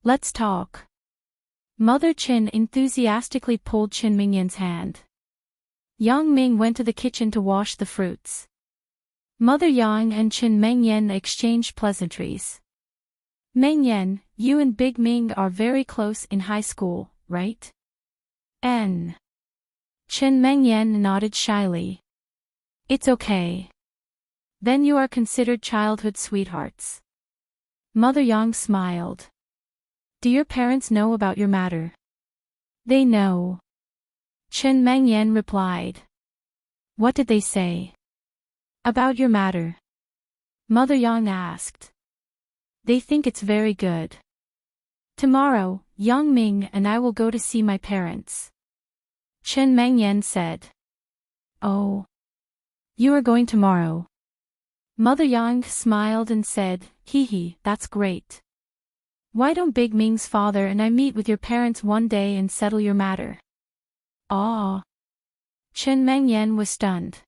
Let's talk. Mother Chen enthusiastically pulled Chen Mingyan's hand. Yang Ming went to the kitchen to wash the fruits. Mother Yang and Chen Mengyan exchanged pleasantries. Mengyan, you and Big Ming are very close in high school, right? Chen Mengyan nodded shyly. It's okay. Then you are considered childhood sweethearts. Mother Yang smiled. Do your parents know about your matter? They know. Chen Mengyan replied. What did they say? About your matter? Mother Yang asked. They think it's very good. Tomorrow, Yang Ming and I will go to see my parents. Chen Mengyan said. Oh. You are going tomorrow. Mother Yang smiled and said, hee hee, that's great. Why don't Big Ming's father and I meet with your parents one day and settle your matter? Ah. Chen Mengyan was stunned.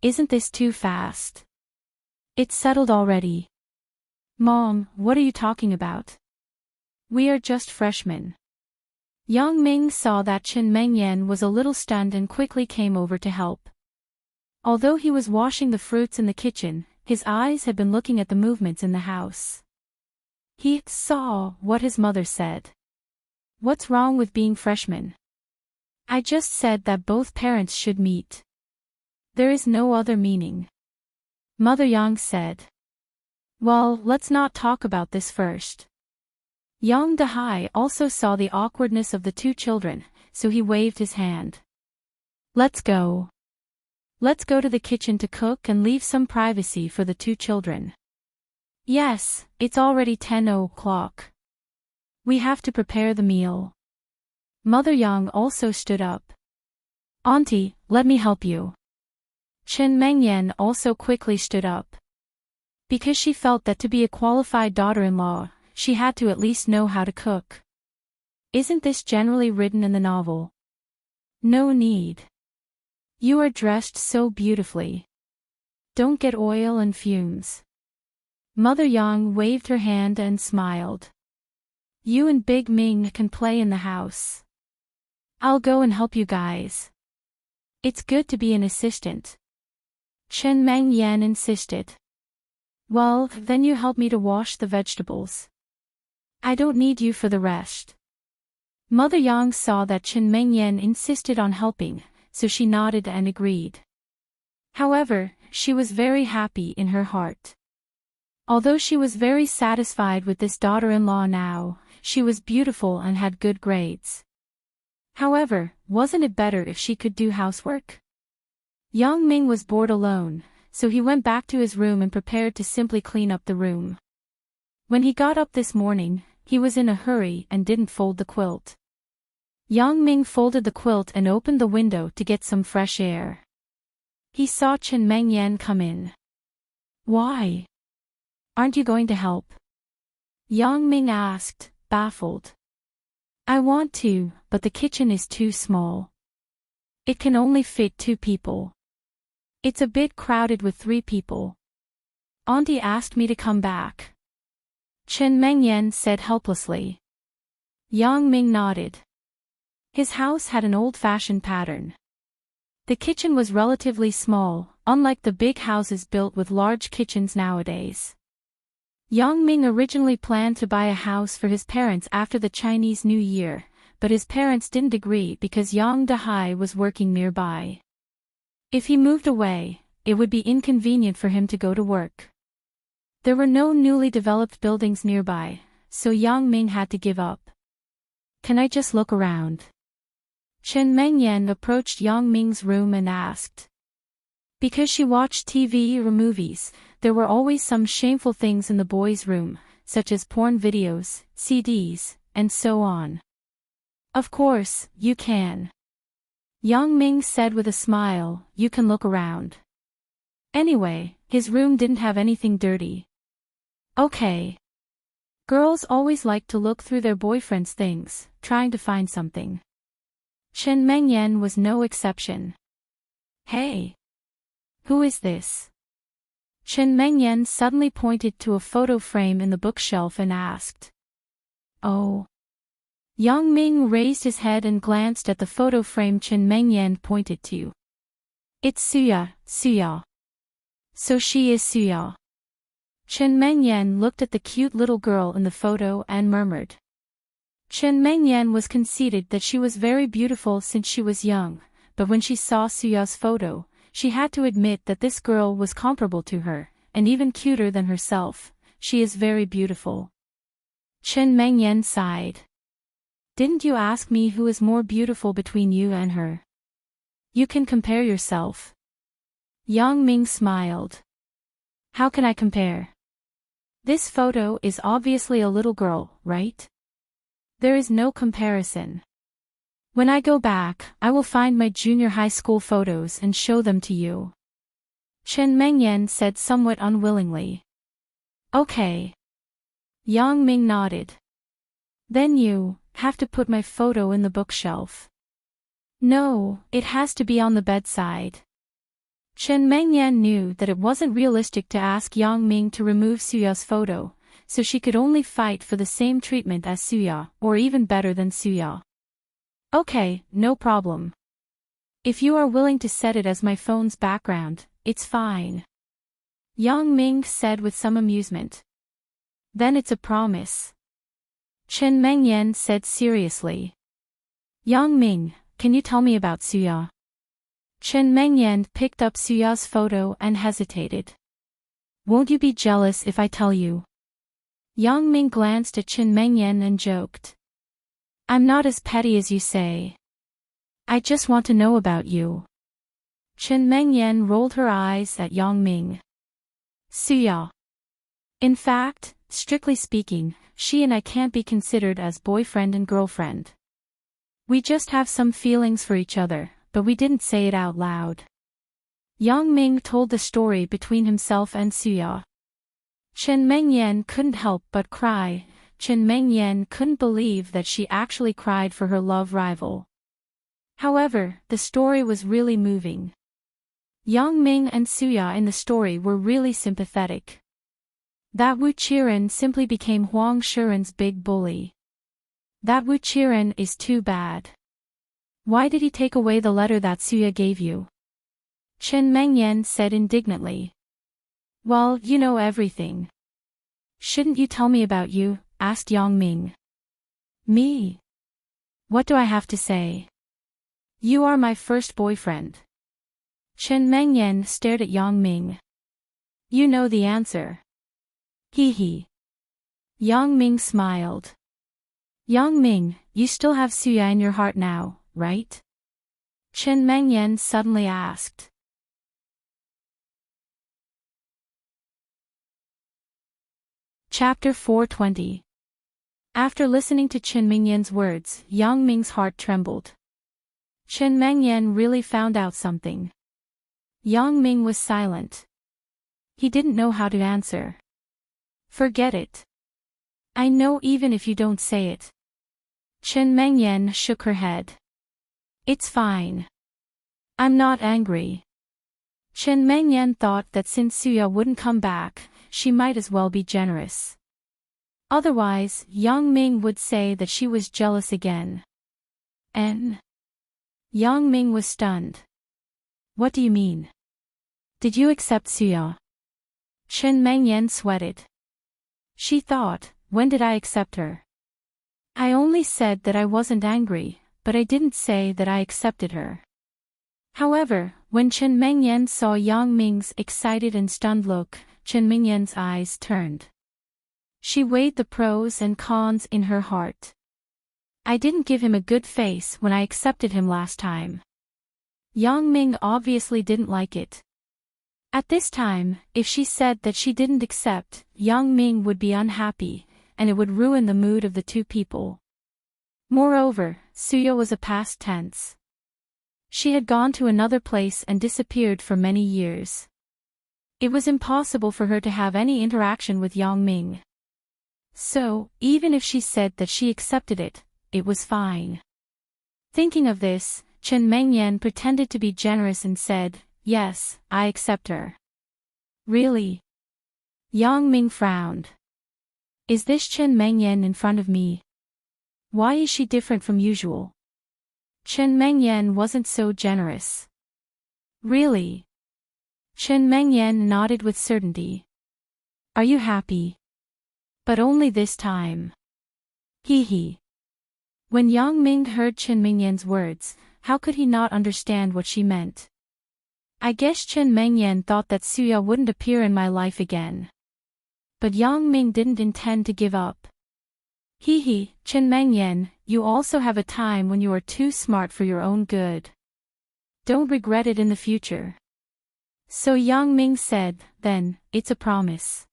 Isn't this too fast? It's settled already. Mom, what are you talking about? We are just freshmen. Yang Ming saw that Chen Mengyan was a little stunned and quickly came over to help. Although he was washing the fruits in the kitchen, his eyes had been looking at the movements in the house. He saw what his mother said. What's wrong with being freshmen? I just said that both parents should meet. There is no other meaning. Mother Yang said. Well, let's not talk about this first. Yang Dahai also saw the awkwardness of the two children, so he waved his hand. Let's go. Let's go to the kitchen to cook and leave some privacy for the two children. Yes, it's already 10 o'clock. We have to prepare the meal. Mother Yang also stood up. Auntie, let me help you. Chen Mengyan also quickly stood up. Because she felt that to be a qualified daughter-in-law, she had to at least know how to cook. Isn't this generally written in the novel? No need. You are dressed so beautifully. Don't get oil and fumes. Mother Yang waved her hand and smiled. You and Big Ming can play in the house. I'll go and help you guys. It's good to be an assistant. Chen Mengyan insisted. Well, then you help me to wash the vegetables. I don't need you for the rest. Mother Yang saw that Chen Mengyan insisted on helping, so she nodded and agreed. However, she was very happy in her heart. Although she was very satisfied with this daughter-in-law now, she was beautiful and had good grades. However, wasn't it better if she could do housework? Yang Ming was bored alone, so he went back to his room and prepared to simply clean up the room. When he got up this morning, he was in a hurry and didn't fold the quilt. Yang Ming folded the quilt and opened the window to get some fresh air. He saw Chen Mengyan come in. Why? Aren't you going to help? Yang Ming asked, baffled. I want to, but the kitchen is too small. It can only fit 2 people. It's a bit crowded with 3 people. Auntie asked me to come back. Chen Mengyan said helplessly. Yang Ming nodded. His house had an old-fashioned pattern. The kitchen was relatively small, unlike the big houses built with large kitchens nowadays. Yang Ming originally planned to buy a house for his parents after the Chinese New Year, but his parents didn't agree because Yang Dahai was working nearby. If he moved away, it would be inconvenient for him to go to work. There were no newly developed buildings nearby, so Yang Ming had to give up. Can I just look around? Chen Mengyan approached Yang Ming's room and asked. Because she watched TV or movies, there were always some shameful things in the boys' room, such as porn videos, CDs, and so on. Of course, you can. Yang Ming said with a smile, you can look around. Anyway, His room didn't have anything dirty. Okay. Girls always like to look through their boyfriend's things, trying to find something. Chen Mengyan was no exception. Hey! Who is this? Chen Mengyan suddenly pointed to a photo frame in the bookshelf and asked. Oh. Yang Ming raised his head and glanced at the photo frame Chen Mengyan pointed to. It's Suya, Suya. So she is Suya. Chen Mengyan looked at the cute little girl in the photo and murmured. Chen Mengyan was conceited that she was very beautiful since she was young, but when she saw Suya's photo, she had to admit that this girl was comparable to her, and even cuter than herself. She is very beautiful. Chen Mengyan sighed. Didn't you ask me who is more beautiful between you and her? You can compare yourself. Yang Ming smiled. How can I compare? This photo is obviously a little girl, right? There is no comparison. When I go back, I will find my junior high school photos and show them to you. Chen Mengyan said somewhat unwillingly. Okay. Yang Ming nodded. Then you have to put my photo in the bookshelf. No, it has to be on the bedside. Chen Mengyan knew that it wasn't realistic to ask Yang Ming to remove Suya's photo, so she could only fight for the same treatment as Suya, or even better than Suya. Okay, no problem. If you are willing to set it as my phone's background, it's fine. Yang Ming said with some amusement. Then it's a promise. Chen Mengyan said seriously. Yang Ming, can you tell me about Suya? Chen Mengyan picked up Suya's photo and hesitated. Won't you be jealous if I tell you? Yang Ming glanced at Chen Mengyan and joked. I'm not as petty as you say. I just want to know about you. Chen Mengyan rolled her eyes at Yang Ming. Suya. In fact, strictly speaking, she and I can't be considered as boyfriend and girlfriend. We just have some feelings for each other, but we didn't say it out loud. Yang Ming told the story between himself and Suya. Chen Mengyan couldn't help but cry. Chen Mengyan couldn't believe that she actually cried for her love rival. However, the story was really moving. Yang Ming and Suya in the story were really sympathetic. That Wu Qiren simply became Huang Shiren's big bully. That Wu Qiren is too bad. Why did he take away the letter that Suya gave you? Chen Mengyan said indignantly. Well, you know everything. Shouldn't you tell me about you? Asked Yang Ming. Me? What do I have to say? You are my first boyfriend. Chen Mengyan stared at Yang Ming. You know the answer. Hee hee. Yang Ming smiled. Yang Ming, you still have Suya in your heart now, right? Chen Mengyan suddenly asked. Chapter 420. After listening to Chen Mengyan's words, Yang Ming's heart trembled. Chen Mengyan really found out something. Yang Ming was silent. He didn't know how to answer. Forget it. I know even if you don't say it. Chen Mengyan shook her head. It's fine. I'm not angry. Chen Mengyan thought that since Suya wouldn't come back, she might as well be generous. Otherwise, Yang Ming would say that she was jealous again. Yang Ming was stunned. What do you mean? Did you accept Suya? Chen Mengyan sweated. She thought, when did I accept her? I only said that I wasn't angry, but I didn't say that I accepted her. However, when Chen Mengyan saw Yang Ming's excited and stunned look, Chen Mengyan's eyes turned. She weighed the pros and cons in her heart. I didn't give him a good face when I accepted him last time. Yang Ming obviously didn't like it. At this time, if she said that she didn't accept, Yang Ming would be unhappy, and it would ruin the mood of the two people. Moreover, Suya was a past tense. She had gone to another place and disappeared for many years. It was impossible for her to have any interaction with Yang Ming. So, even if she said that she accepted it, it was fine. Thinking of this, Chen Mengyan pretended to be generous and said, "Yes, I accept her." "Really?" Yang Ming frowned. "Is this Chen Mengyan in front of me? Why is she different from usual?" Chen Mengyan wasn't so generous. "Really?" Chen Mengyan nodded with certainty. "Are you happy?" "But only this time." Hee hee. When Yang Ming heard Chen Mengyan's words, how could he not understand what she meant? "I guess Chen Mengyan thought that Suya wouldn't appear in my life again." But Yang Ming didn't intend to give up. "Hee hee, Chen Mengyan, you also have a time when you are too smart for your own good. Don't regret it in the future." So Yang Ming said, "Then, it's a promise."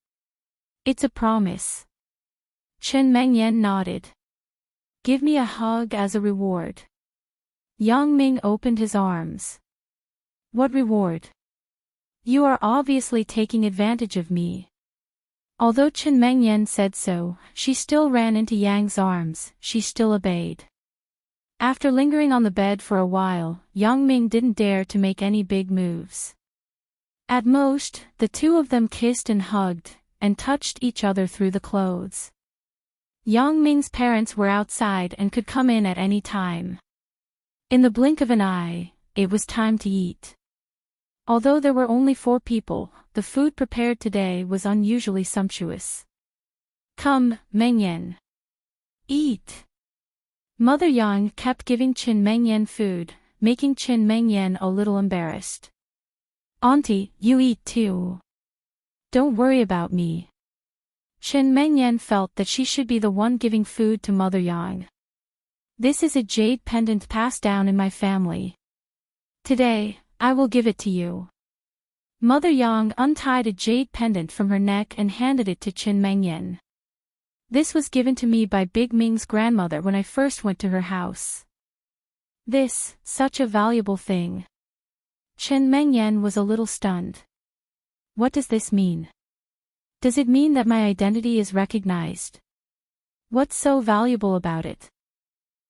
"It's a promise." Chen Mengyan nodded. "Give me a hug as a reward." Yang Ming opened his arms. "What reward?" "You are obviously taking advantage of me." Although Chen Mengyan said so, she still ran into Yang's arms, she still obeyed. After lingering on the bed for a while, Yang Ming didn't dare to make any big moves. At most, the two of them kissed and hugged, and touched each other through the clothes. Yang Ming's parents were outside and could come in at any time. In the blink of an eye, it was time to eat. Although there were only 4 people, the food prepared today was unusually sumptuous. "Come, Mengyan. Eat." Mother Yang kept giving Chen Mengyan food, making Chen Mengyan a little embarrassed. "Auntie, you eat too. Don't worry about me." Chen Mengyan felt that she should be the one giving food to Mother Yang. "This is a jade pendant passed down in my family. Today, I will give it to you." Mother Yang untied a jade pendant from her neck and handed it to Chen Mengyan. "This was given to me by Big Ming's grandmother when I first went to her house." "This, such a valuable thing." Chen Mengyan was a little stunned. "What does this mean? Does it mean that my identity is recognized? What's so valuable about it?"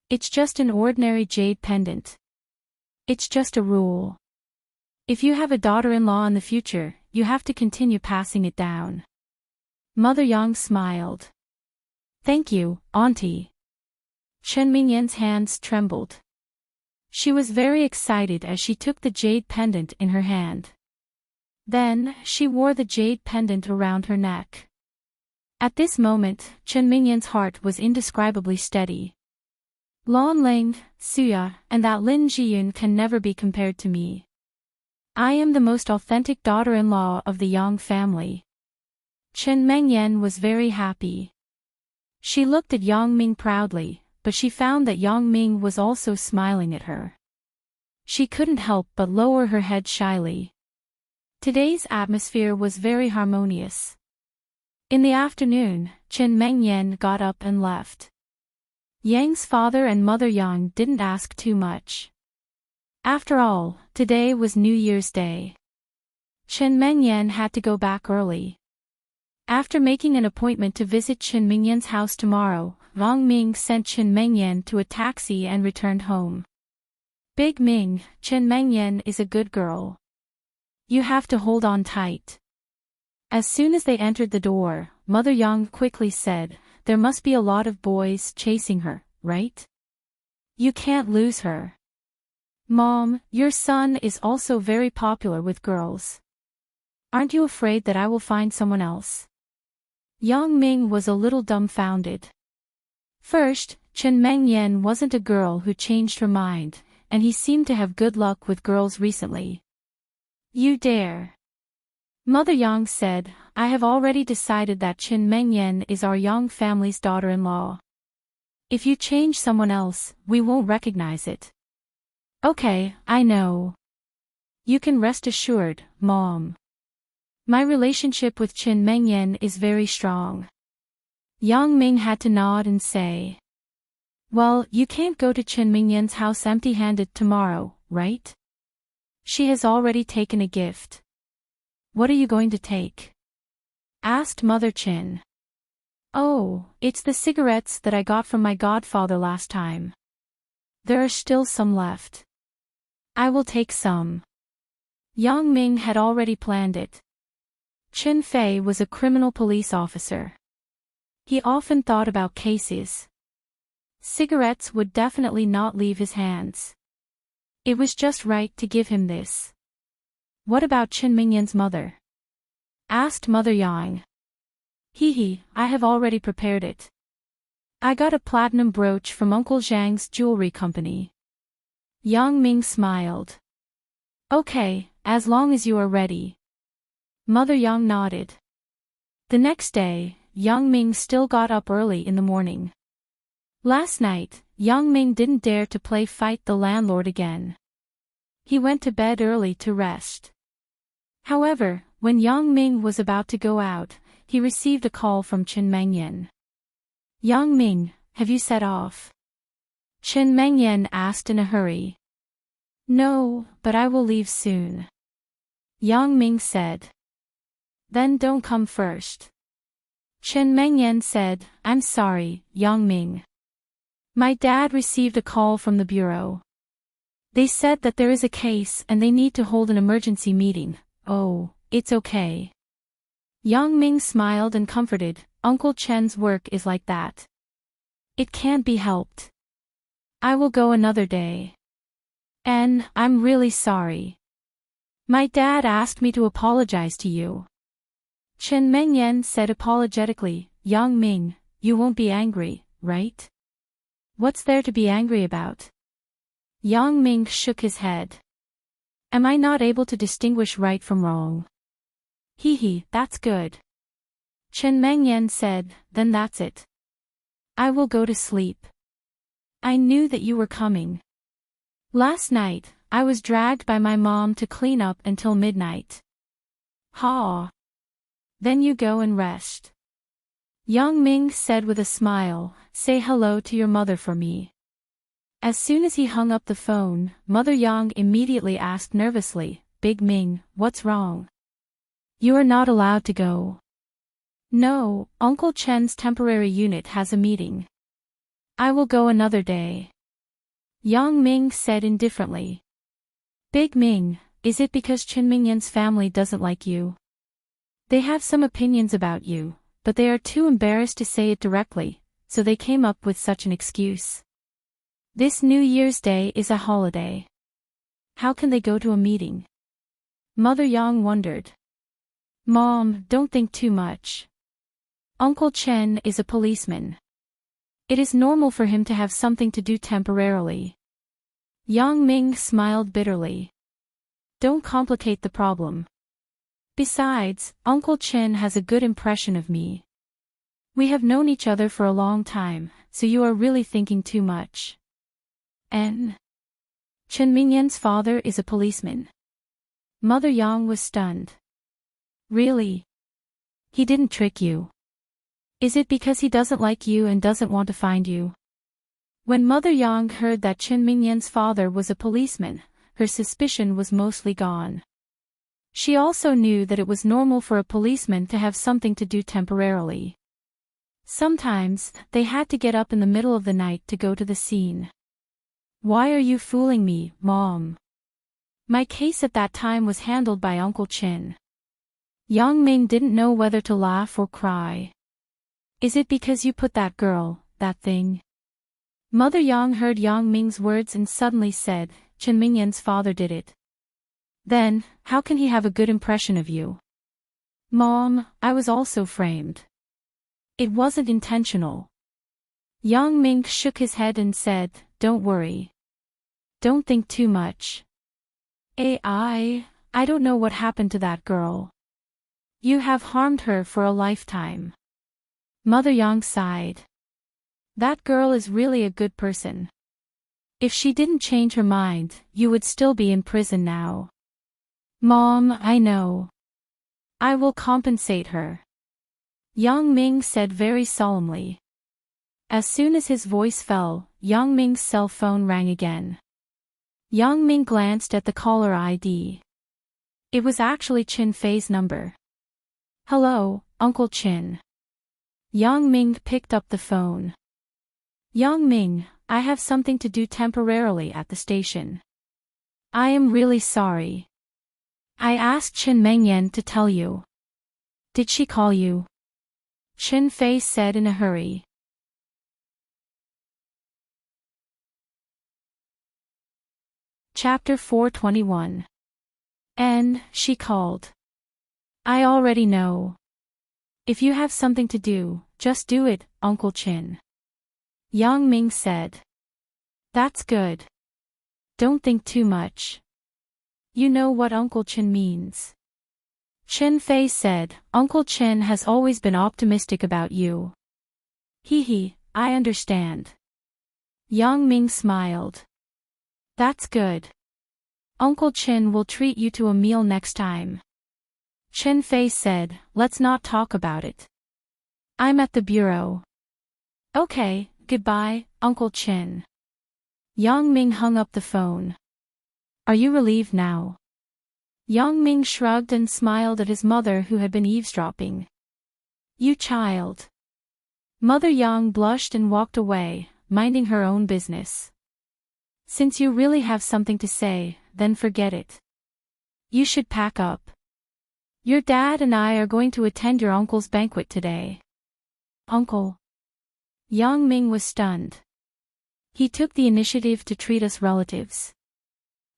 "It's just an ordinary jade pendant. It's just a rule. If you have a daughter-in-law in the future, you have to continue passing it down." Mother Yang smiled. "Thank you, Auntie." Chen Mingyan's hands trembled. She was very excited as she took the jade pendant in her hand. Then, she wore the jade pendant around her neck. At this moment, Chen Mingyan's heart was indescribably steady. "Lan Ling, Suya, and that Lin Jiyun can never be compared to me. I am the most authentic daughter-in-law of the Yang family." Chen Mengyan was very happy. She looked at Yang Ming proudly, but she found that Yang Ming was also smiling at her. She couldn't help but lower her head shyly. Today's atmosphere was very harmonious. In the afternoon, Chen Mengyan got up and left. Yang's father and Mother Yang didn't ask too much. After all, today was New Year's Day. Chen Mengyan had to go back early. After making an appointment to visit Chen Mengyan's house tomorrow, Yang Ming sent Chen Mengyan to a taxi and returned home. "Big Ming, Chen Mengyan is a good girl. You have to hold on tight." As soon as they entered the door, Mother Yang quickly said, "There must be a lot of boys chasing her, right? You can't lose her." "Mom, your son is also very popular with girls. Aren't you afraid that I will find someone else?" Yang Ming was a little dumbfounded. First, Chen Mengyan wasn't a girl who changed her mind, and he seemed to have good luck with girls recently. "You dare?" Mother Yang said, "I have already decided that Chen Mengyan is our Yang family's daughter-in-law. If you change someone else, we won't recognize it." "Okay, I know. You can rest assured, Mom. My relationship with Chen Mengyan is very strong." Yang Ming had to nod and say, "Well, you can't go to Chen Mengyan's house empty-handed tomorrow, right? She has already taken a gift." What are you going to take? Asked Mother Chin. Oh, it's the cigarettes that I got from my godfather last time. There are still some left. I will take some. Yang Ming had already planned it. Chin Fei was a criminal police officer. He often thought about cases. Cigarettes would definitely not leave his hands. It was just right to give him this. What about Chen Mingyan's mother? Asked Mother Yang. Hee, I have already prepared it. I got a platinum brooch from Uncle Zhang's jewelry company. Yang Ming smiled. Okay, as long as you are ready. Mother Yang nodded. The next day, Yang Ming still got up early in the morning. Last night, Yang Ming didn't dare to play fight the landlord again. He went to bed early to rest. However, when Yang Ming was about to go out, he received a call from Chen Mengyan. Yang Ming, have you set off? Chen Mengyan asked in a hurry. No, but I will leave soon. Yang Ming said. Then don't come first. Chen Mengyan said, I'm sorry, Yang Ming. My dad received a call from the bureau. They said that there is a case and they need to hold an emergency meeting. Oh, it's okay. Yang Ming smiled and comforted, Uncle Chen's work is like that. It can't be helped. I will go another day. And, I'm really sorry. My dad asked me to apologize to you. Chen Mengyan said apologetically, Yang Ming, you won't be angry, right? What's there to be angry about? Yang Ming shook his head. Am I not able to distinguish right from wrong? Hee, that's good. Chen Mengyan said, then that's it. I will go to sleep. I knew that you were coming. Last night, I was dragged by my mom to clean up until midnight. Ha! Then you go and rest. Yang Ming said with a smile, say hello to your mother for me. As soon as he hung up the phone, Mother Yang immediately asked nervously, Big Ming, what's wrong? You are not allowed to go. No, Uncle Chen's temporary unit has a meeting. I will go another day. Yang Ming said indifferently. Big Ming, is it because Chen Mingyan's family doesn't like you? They have some opinions about you, but they are too embarrassed to say it directly, so they came up with such an excuse. This New Year's Day is a holiday. How can they go to a meeting? Mother Yang wondered. Mom, don't think too much. Uncle Chen is a policeman. It is normal for him to have something to do temporarily. Yang Ming smiled bitterly. Don't complicate the problem. Besides, Uncle Chen has a good impression of me. We have known each other for a long time, so you are really thinking too much. Chen Mingyan's father is a policeman. Mother Yang was stunned. Really? He didn't trick you. Is it because he doesn't like you and doesn't want to find you? When Mother Yang heard that Chen Mingyan's father was a policeman, her suspicion was mostly gone. She also knew that it was normal for a policeman to have something to do temporarily. Sometimes, they had to get up in the middle of the night to go to the scene. Why are you fooling me, Mom? My case at that time was handled by Uncle Chen. Yang Ming didn't know whether to laugh or cry. Is it because you put that girl, that thing? Mother Yang heard Yang Ming's words and suddenly said, Chen Mingyan's father did it. Then, how can he have a good impression of you? Mom, I was also framed. It wasn't intentional. Yang Ming shook his head and said, don't worry. Don't think too much. I don't know what happened to that girl. You have harmed her for a lifetime. Mother Yang sighed. That girl is really a good person. If she didn't change her mind, you would still be in prison now. Mom, I know. I will compensate her. Yang Ming said very solemnly. As soon as his voice fell, Yang Ming's cell phone rang again. Yang Ming glanced at the caller ID. It was actually Chin Fei's number. "Hello, Uncle Chin." Yang Ming picked up the phone. "Yang Ming, I have something to do temporarily at the station. I am really sorry. I asked Chin Mengyan to tell you." "Did she call you?" Chin Fei said in a hurry. Chapter 421. And she called. "I already know. If you have something to do, just do it, Uncle Chin." Yang Ming said. "That's good. Don't think too much. You know what Uncle Chin means." Chin Fei said, "Uncle Chin has always been optimistic about you." Hee, I understand." Yang Ming smiled. "That's good. Uncle Chin will treat you to a meal next time." Chin Fei said, "Let's not talk about it. I'm at the bureau." "Okay, goodbye, Uncle Chin." Yang Ming hung up the phone. "Are you relieved now?" Yang Ming shrugged and smiled at his mother who had been eavesdropping. "You child." Mother Yang blushed and walked away, minding her own business. "Since you really have something to say, then forget it. You should pack up. Your dad and I are going to attend your uncle's banquet today." "Uncle?" Yang Ming was stunned. "He took the initiative to treat us relatives."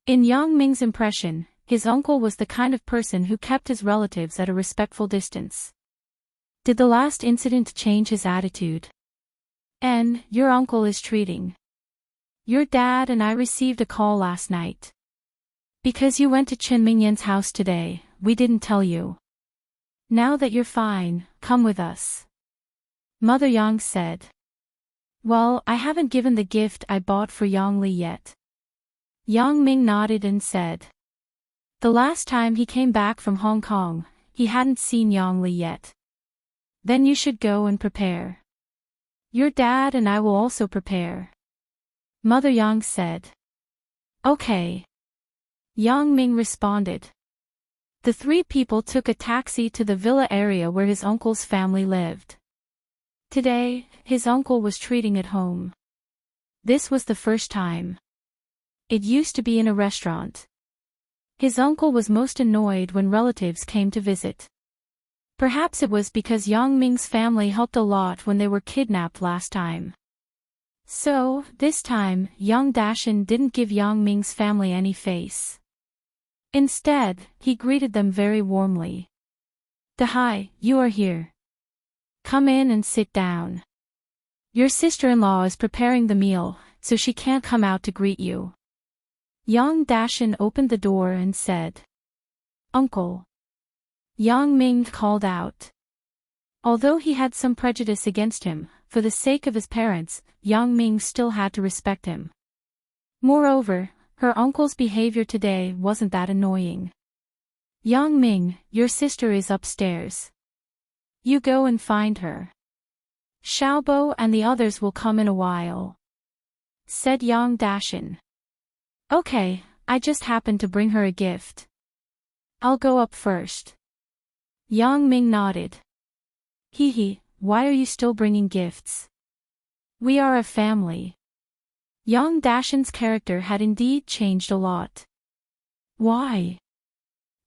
In Yang Ming's impression, his uncle was the kind of person who kept his relatives at a respectful distance. Did the last incident change his attitude? "And your uncle is treating. Your dad and I received a call last night. Because you went to Chen Mingyan's house today, we didn't tell you. Now that you're fine, come with us." Mother Yang said. "Well, I haven't given the gift I bought for Yang Li yet." Yang Ming nodded and said. The last time he came back from Hong Kong, he hadn't seen Yang Li yet. "Then you should go and prepare. Your dad and I will also prepare." Mother Yang said. "Okay." Yang Ming responded. The three people took a taxi to the villa area where his uncle's family lived. Today, his uncle was treating at home. This was the first time. It used to be in a restaurant. His uncle was most annoyed when relatives came to visit. Perhaps it was because Yang Ming's family helped a lot when they were kidnapped last time. So, this time, Yang Dashin didn't give Yang Ming's family any face. Instead, he greeted them very warmly. "Hi, you are here. Come in and sit down. Your sister-in-law is preparing the meal, so she can't come out to greet you." Yang Dashin opened the door and said. "Uncle." Yang Ming called out. Although he had some prejudice against him, for the sake of his parents, Yang Ming still had to respect him. Moreover, her uncle's behavior today wasn't that annoying. "Yang Ming, your sister is upstairs. You go and find her. Xiaobo and the others will come in a while," said Yang Dashin. "Okay, I just happened to bring her a gift. I'll go up first." Yang Ming nodded. Hee, why are you still bringing gifts? We are a family." Yang Dashin's character had indeed changed a lot. Why?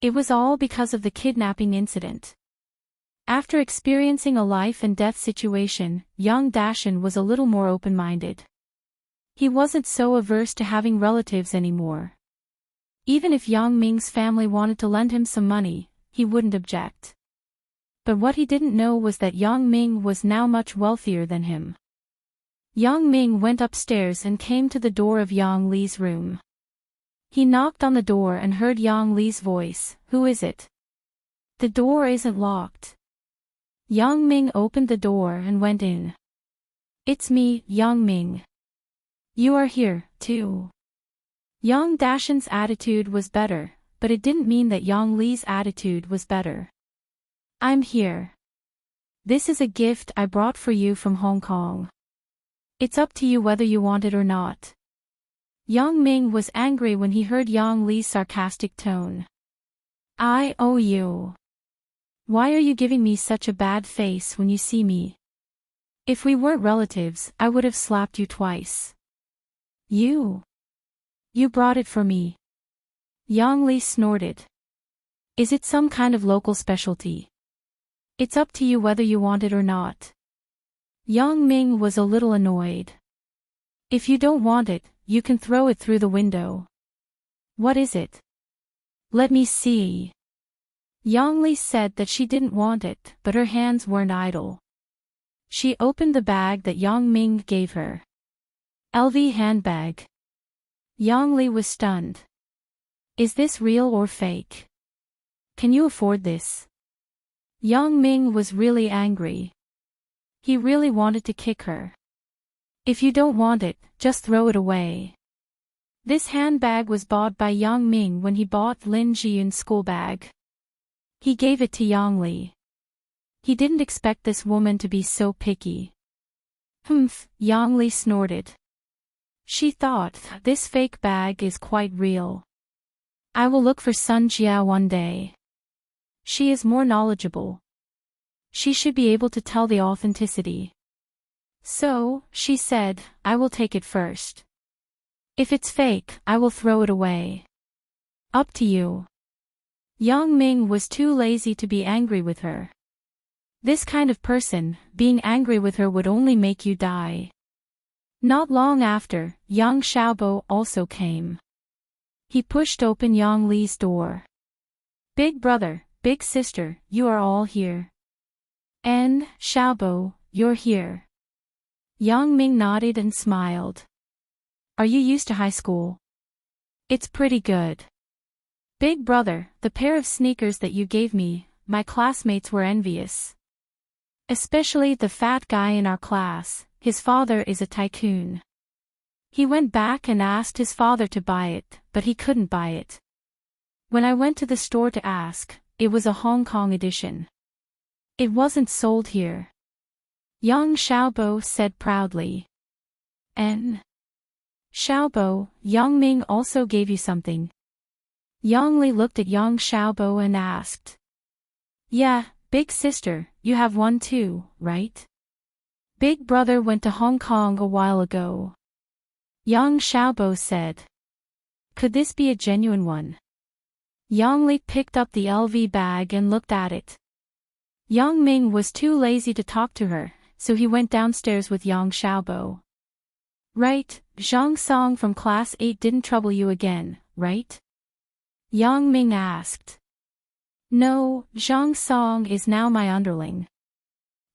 It was all because of the kidnapping incident. After experiencing a life and death situation, Yang Dashin was a little more open-minded. He wasn't so averse to having relatives anymore. Even if Yang Ming's family wanted to lend him some money, he wouldn't object. But what he didn't know was that Yang Ming was now much wealthier than him. Yang Ming went upstairs and came to the door of Yang Li's room. He knocked on the door and heard Yang Li's voice. "Who is it?" "The door isn't locked." Yang Ming opened the door and went in. "It's me, Yang Ming. You are here, too." Yang Dashin's attitude was better, but it didn't mean that Yang Li's attitude was better. "I'm here. This is a gift I brought for you from Hong Kong. It's up to you whether you want it or not." Yang Ming was angry when he heard Yang Li's sarcastic tone. I owe you. Why are you giving me such a bad face when you see me? If we weren't relatives, I would have slapped you twice. You brought it for me. Yang Li snorted. Is it some kind of local specialty? It's up to you whether you want it or not. Yang Ming was a little annoyed. If you don't want it, you can throw it through the window. What is it? Let me see. Yang Li said that she didn't want it, but her hands weren't idle. She opened the bag that Yang Ming gave her. LV handbag. Yang Li was stunned. Is this real or fake? Can you afford this? Yang Ming was really angry. He really wanted to kick her. If you don't want it, just throw it away. This handbag was bought by Yang Ming when he bought Lin Jiyun's school bag. He gave it to Yang Li. He didn't expect this woman to be so picky. Humph, Yang Li snorted. She thought, this fake bag is quite real. I will look for Sun Jiao one day. She is more knowledgeable. She should be able to tell the authenticity. So, she said, I will take it first. If it's fake, I will throw it away. Up to you. Yang Ming was too lazy to be angry with her. This kind of person, being angry with her would only make you die. Not long after, Yang Xiaobo also came. He pushed open Yang Li's door. Big brother, big sister, you are all here. And, Xiaobo, you're here. Yang Ming nodded and smiled. Are you used to high school? It's pretty good. Big brother, the pair of sneakers that you gave me, my classmates were envious. Especially the fat guy in our class, his father is a tycoon. He went back and asked his father to buy it, but he couldn't buy it. When I went to the store to ask, it was a Hong Kong edition. It wasn't sold here. Yang Xiaobo said proudly. And Xiaobo, Yang Ming also gave you something. Yang Li looked at Yang Xiaobo and asked. Yeah, big sister, you have one too, right? Big brother went to Hong Kong a while ago. Yang Xiaobo said. Could this be a genuine one? Yang Li picked up the LV bag and looked at it. Yang Ming was too lazy to talk to her, so he went downstairs with Yang Xiaobo. Right, Zhang Song from class 8 didn't trouble you again, right? Yang Ming asked. No, Zhang Song is now my underling.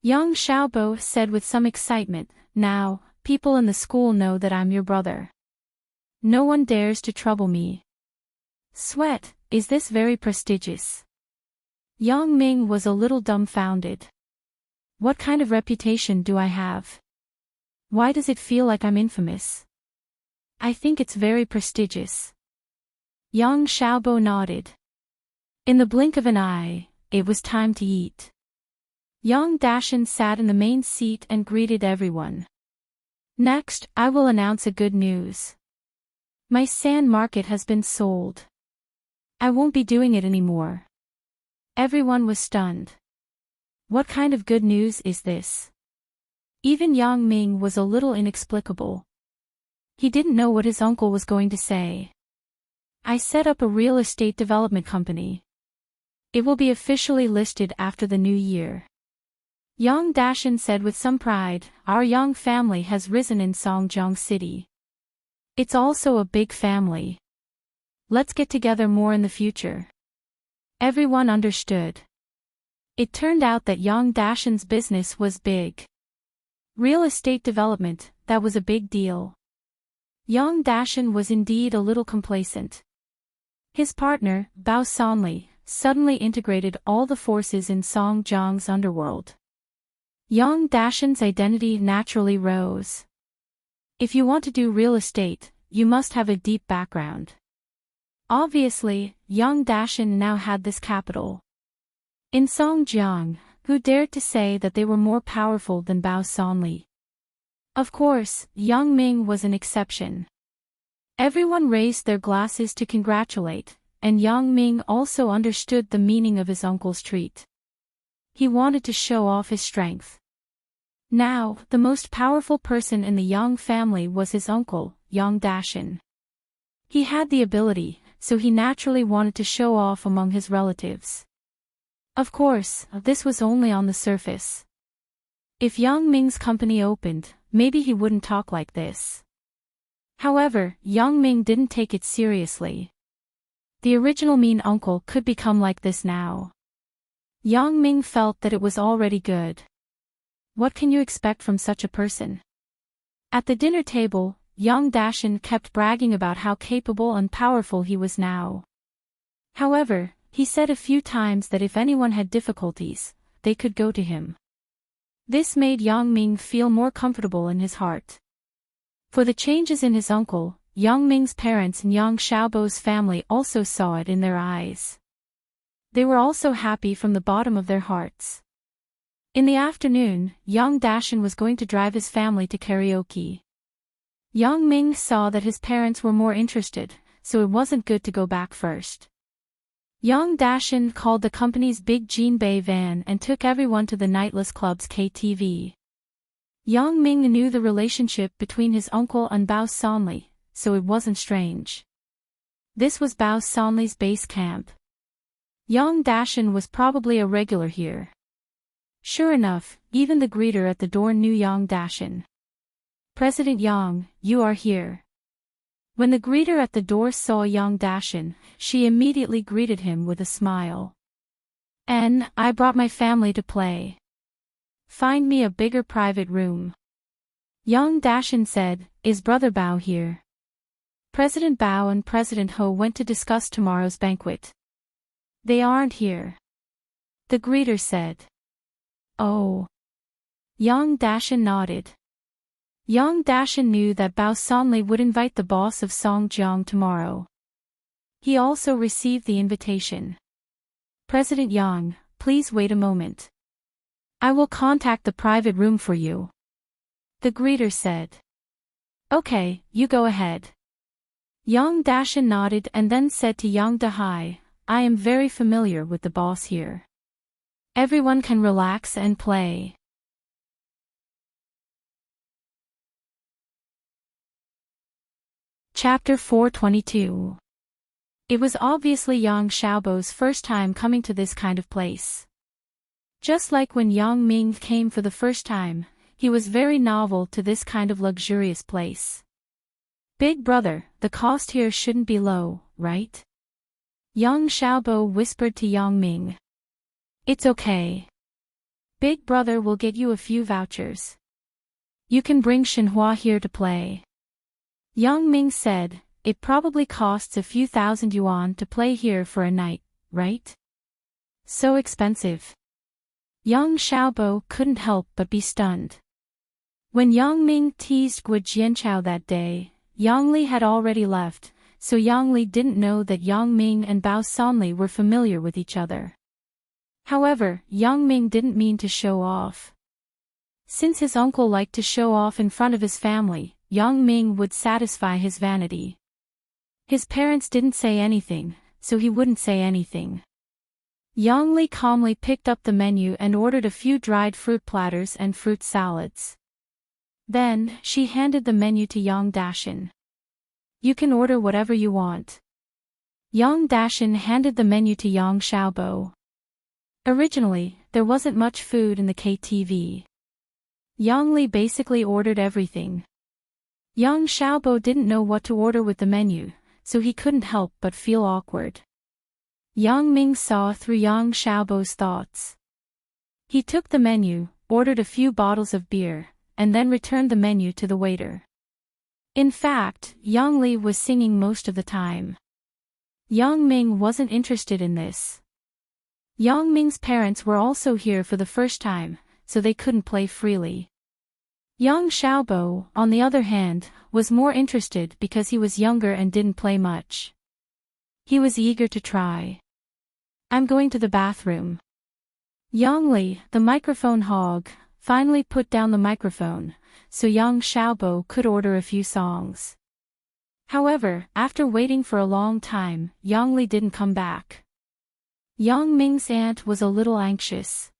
Yang Xiaobo said with some excitement, now, people in the school know that I'm your brother. No one dares to trouble me. Sweat, is this very prestigious? Yang Ming was a little dumbfounded. What kind of reputation do I have? Why does it feel like I'm infamous? I think it's very prestigious. Yang Xiaobo nodded. In the blink of an eye, it was time to eat. Yang Dashan sat in the main seat and greeted everyone. Next, I will announce a good news. My sand market has been sold. I won't be doing it anymore. Everyone was stunned. What kind of good news is this? Even Yang Ming was a little inexplicable. He didn't know what his uncle was going to say. I set up a real estate development company. It will be officially listed after the new year. Yang Dashan said with some pride, our Yang family has risen in Songjiang City. It's also a big family. Let's get together more in the future. Everyone understood. It turned out that Yang Dashan's business was big. Real estate development, that was a big deal. Yang Dashan was indeed a little complacent. His partner, Bao Sanli, suddenly integrated all the forces in Songjiang's underworld. Yang Dashan's identity naturally rose. If you want to do real estate, you must have a deep background. Obviously, Yang Dashan now had this capital. In Songjiang, who dared to say that they were more powerful than Bao Sanli? Of course, Yang Ming was an exception. Everyone raised their glasses to congratulate, and Yang Ming also understood the meaning of his uncle's treat. He wanted to show off his strength. Now, the most powerful person in the Yang family was his uncle, Yang Dashin. He had the ability, so he naturally wanted to show off among his relatives. Of course, this was only on the surface. If Yang Ming's company opened, maybe he wouldn't talk like this. However, Yang Ming didn't take it seriously. The original mean uncle could become like this now. Yang Ming felt that it was already good. What can you expect from such a person? At the dinner table, Yang Dashin kept bragging about how capable and powerful he was now. However, he said a few times that if anyone had difficulties, they could go to him. This made Yang Ming feel more comfortable in his heart. For the changes in his uncle, Yang Ming's parents and Yang Xiaobo's family also saw it in their eyes. They were also happy from the bottom of their hearts. In the afternoon, Yang Dashin was going to drive his family to karaoke. Yang Ming saw that his parents were more interested, so it wasn't good to go back first. Yang Dashin called the company's big Jinbei van and took everyone to the Nightless Club's KTV. Yang Ming knew the relationship between his uncle and Bao Sanli, so it wasn't strange. This was Bao Sanli's base camp. Yang Dashin was probably a regular here. Sure enough, even the greeter at the door knew Yang Dashin. "President Yang, you are here." When the greeter at the door saw Yang Dashin, she immediately greeted him with a smile. "I brought my family to play. Find me a bigger private room." Yang Dashin said, "Is Brother Bao here?" President Bao and President Ho went to discuss tomorrow's banquet. "They aren't here." The greeter said. "Oh." Yang Dashin nodded. Yang Dashin knew that Bao Sanli would invite the boss of Songjiang tomorrow. He also received the invitation. "President Yang, please wait a moment. I will contact the private room for you." The greeter said. "Okay, you go ahead." Yang Dashin nodded and then said to Yang Dahai, "I am very familiar with the boss here. Everyone can relax and play." Chapter 422. It was obviously Yang Xiaobo's first time coming to this kind of place. Just like when Yang Ming came for the first time, he was very novel to this kind of luxurious place. "Big brother, the cost here shouldn't be low, right?" Yang Xiaobo whispered to Yang Ming. "It's okay. Big brother will get you a few vouchers. You can bring Shenhua here to play." Yang Ming said, "It probably costs a few thousand yuan to play here for a night, right? So expensive." Yang Xiaobo couldn't help but be stunned. When Yang Ming teased Guo Jianchao that day, Yang Li had already left, so Yang Li didn't know that Yang Ming and Bao Sanli were familiar with each other. However, Yang Ming didn't mean to show off. Since his uncle liked to show off in front of his family, Yang Ming would satisfy his vanity. His parents didn't say anything, so he wouldn't say anything. Yang Li calmly picked up the menu and ordered a few dried fruit platters and fruit salads. Then, she handed the menu to Yang Dashin. "You can order whatever you want." Yang Dashin handed the menu to Yang Xiaobo. Originally, there wasn't much food in the KTV. Yang Li basically ordered everything. Yang Xiaobo didn't know what to order with the menu, so he couldn't help but feel awkward. Yang Ming saw through Yang Xiaobo's thoughts. He took the menu, ordered a few bottles of beer, and then returned the menu to the waiter. In fact, Yang Li was singing most of the time. Yang Ming wasn't interested in this. Yang Ming's parents were also here for the first time, so they couldn't play freely. Yang Xiaobo, on the other hand, was more interested because he was younger and didn't play much. He was eager to try. "I'm going to the bathroom." Yang Li, the microphone hog, finally put down the microphone, so Yang Xiaobo could order a few songs. However, after waiting for a long time, Yang Li didn't come back. Yang Ming's aunt was a little anxious.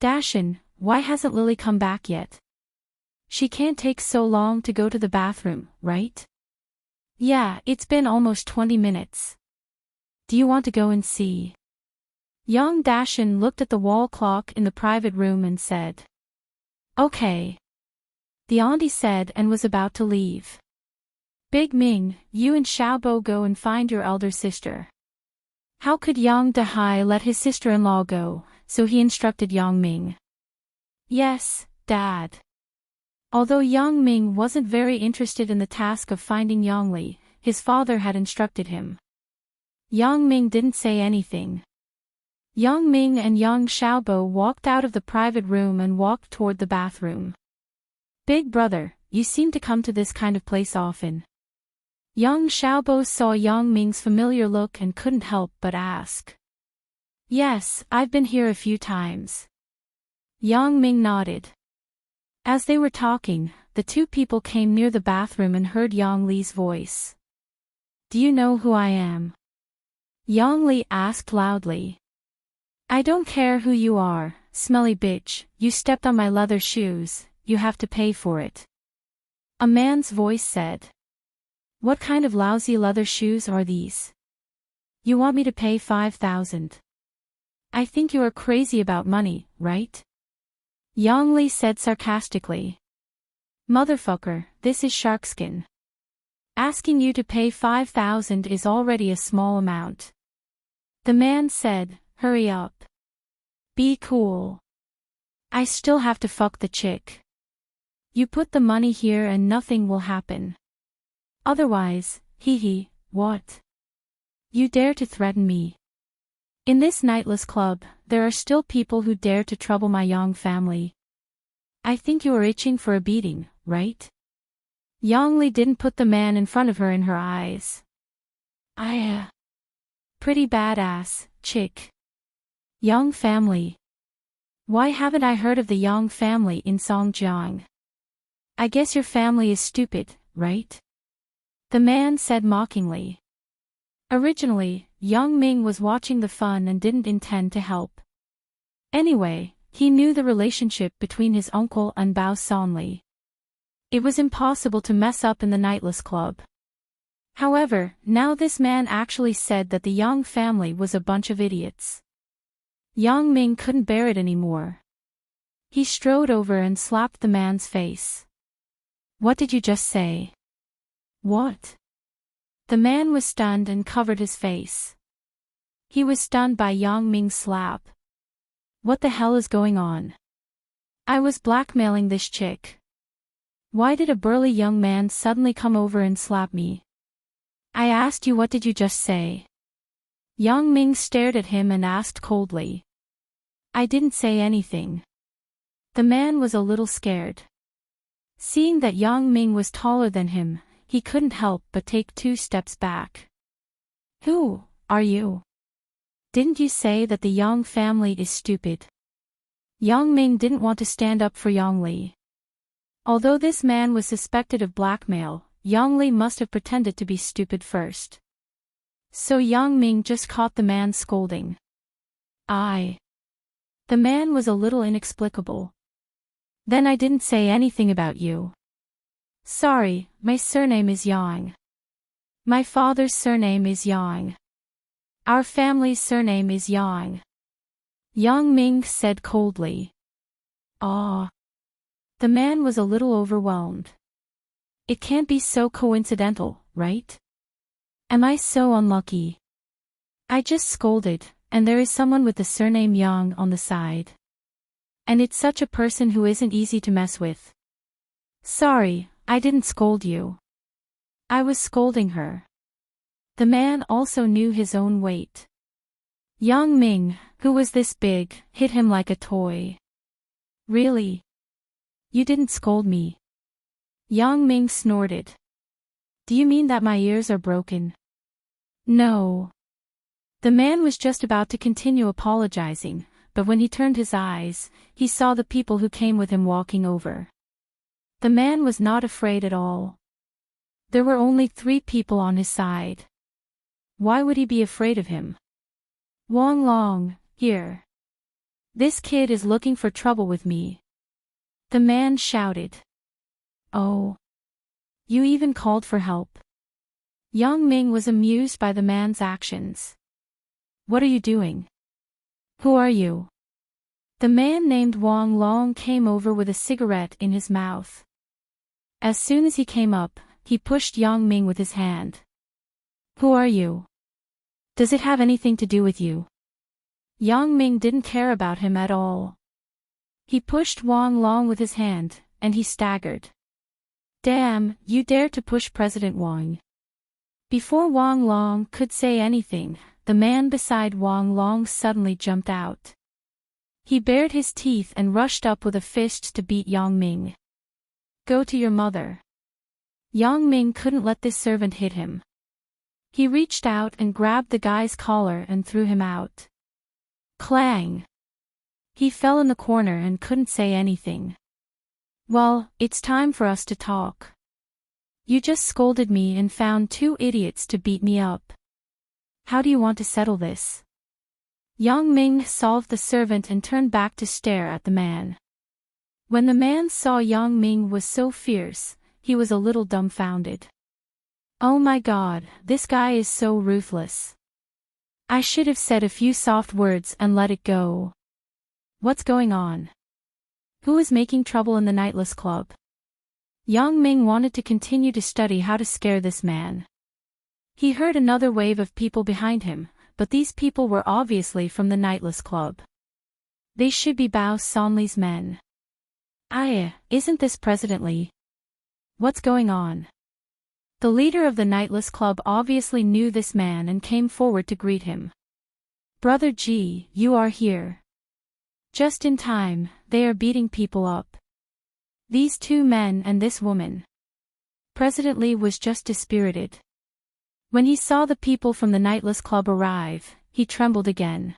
Dashin, why hasn't Lily come back yet? She can't take so long to go to the bathroom, right? Yeah, it's been almost 20 minutes. Do you want to go and see? Young Dashin looked at the wall clock in the private room and said. Okay. The auntie said and was about to leave. Big Ming, you and Xiaobo go and find your elder sister. How could Yang Dehai let his sister-in-law go, so he instructed Yang Ming. Yes, Dad. Although Yang Ming wasn't very interested in the task of finding Yang Li, his father had instructed him. Yang Ming didn't say anything. Yang Ming and Yang Xiaobo walked out of the private room and walked toward the bathroom. Big brother, you seem to come to this kind of place often. Yang Xiaobo saw Yang Ming's familiar look and couldn't help but ask. Yes, I've been here a few times. Yang Ming nodded. As they were talking, the two people came near the bathroom and heard Yang Li's voice. Do you know who I am? Yang Li asked loudly. I don't care who you are, smelly bitch, you stepped on my leather shoes, you have to pay for it. A man's voice said. What kind of lousy leather shoes are these? You want me to pay 5,000? I think you are crazy about money, right? Yang Li said sarcastically. Motherfucker, this is sharkskin. Asking you to pay 5,000 is already a small amount. The man said, hurry up. Be cool. I still have to fuck the chick. You put the money here and nothing will happen. Otherwise, hee, what? You dare to threaten me? In this nightless club, there are still people who dare to trouble my Yang family. I think you are itching for a beating, right? Yang Li didn't put the man in front of her in her eyes. Pretty badass, chick. Yang family. Why haven't I heard of the Yang family in Songjiang? I guess your family is stupid, right? The man said mockingly. Originally, Yang Ming was watching the fun and didn't intend to help. Anyway, he knew the relationship between his uncle and Bao Sonli. It was impossible to mess up in the nightless club. However, now this man actually said that the Yang family was a bunch of idiots. Yang Ming couldn't bear it anymore. He strode over and slapped the man's face. What did you just say? What? The man was stunned and covered his face. He was stunned by Yang Ming's slap. What the hell is going on? I was blackmailing this chick. Why did a burly young man suddenly come over and slap me? I asked you, what did you just say? Yang Ming stared at him and asked coldly. I didn't say anything. The man was a little scared. Seeing that Yang Ming was taller than him, he couldn't help but take 2 steps back. Who are you? Didn't you say that the Yang family is stupid? Yang Ming didn't want to stand up for Yang Li. Although this man was suspected of blackmail, Yang Li must have pretended to be stupid first. So Yang Ming just caught the man scolding. The man was a little inexplicable. Then I didn't say anything about you. Sorry, my surname is Yang. My father's surname is Yang. Our family's surname is Yang. Yang Ming said coldly. The man was a little overwhelmed. It can't be so coincidental, right? Am I so unlucky? I just scolded, and there is someone with the surname Yang on the side. And it's such a person who isn't easy to mess with. Sorry, I didn't scold you. I was scolding her. The man also knew his own weight. Yang Ming, who was this big, hit him like a toy. Really? You didn't scold me. Yang Ming snorted. Do you mean that my ears are broken? No. The man was just about to continue apologizing, but when he turned his eyes, he saw the people who came with him walking over. The man was not afraid at all. There were only 3 people on his side. Why would he be afraid of him? Wang Long, here. This kid is looking for trouble with me. The man shouted. Oh. You even called for help. Yang Ming was amused by the man's actions. What are you doing? Who are you? The man named Wang Long came over with a cigarette in his mouth. As soon as he came up, he pushed Yang Ming with his hand. Who are you? Does it have anything to do with you? Yang Ming didn't care about him at all. He pushed Wang Long with his hand, and he staggered. Damn, you dare to push President Wang. Before Wang Long could say anything, the man beside Wang Long suddenly jumped out. He bared his teeth and rushed up with a fist to beat Yang Ming. Go to your mother. Yang Ming couldn't let this servant hit him. He reached out and grabbed the guy's collar and threw him out. Clang! He fell in the corner and couldn't say anything. Well, it's time for us to talk. You just scolded me and found 2 idiots to beat me up. How do you want to settle this? Yang Ming solved the servant and turned back to stare at the man. When the man saw Yang Ming was so fierce, he was a little dumbfounded. Oh my God, this guy is so ruthless. I should have said a few soft words and let it go. What's going on? Who is making trouble in the Nightless Club? Yang Ming wanted to continue to study how to scare this man. He heard another wave of people behind him, but these people were obviously from the Nightless Club. They should be Bao Sonli's men. Isn't this President Li? What's going on? The leader of the Nightless Club obviously knew this man and came forward to greet him. Brother Ji, you are here. Just in time, they are beating people up. These 2 men and this woman. President Li was just dispirited. When he saw the people from the Nightless Club arrive, he trembled again.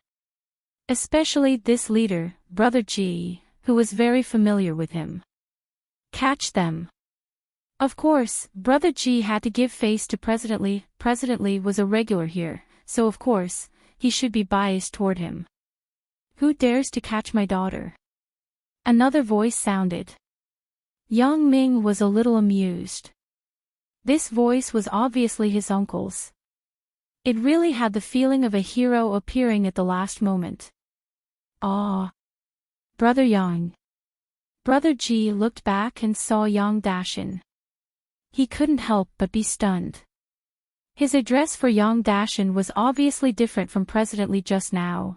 Especially this leader, Brother Ji, who was very familiar with him. Catch them. Of course, Brother Ji had to give face to President Li. President Li was a regular here, so of course, he should be biased toward him. Who dares to catch my daughter? Another voice sounded. Yang Ming was a little amused. This voice was obviously his uncle's. It really had the feeling of a hero appearing at the last moment. Ah! Brother Yang. Brother Ji looked back and saw Yang Dashin. He couldn't help but be stunned. His address for Yang Dashin was obviously different from President Li just now.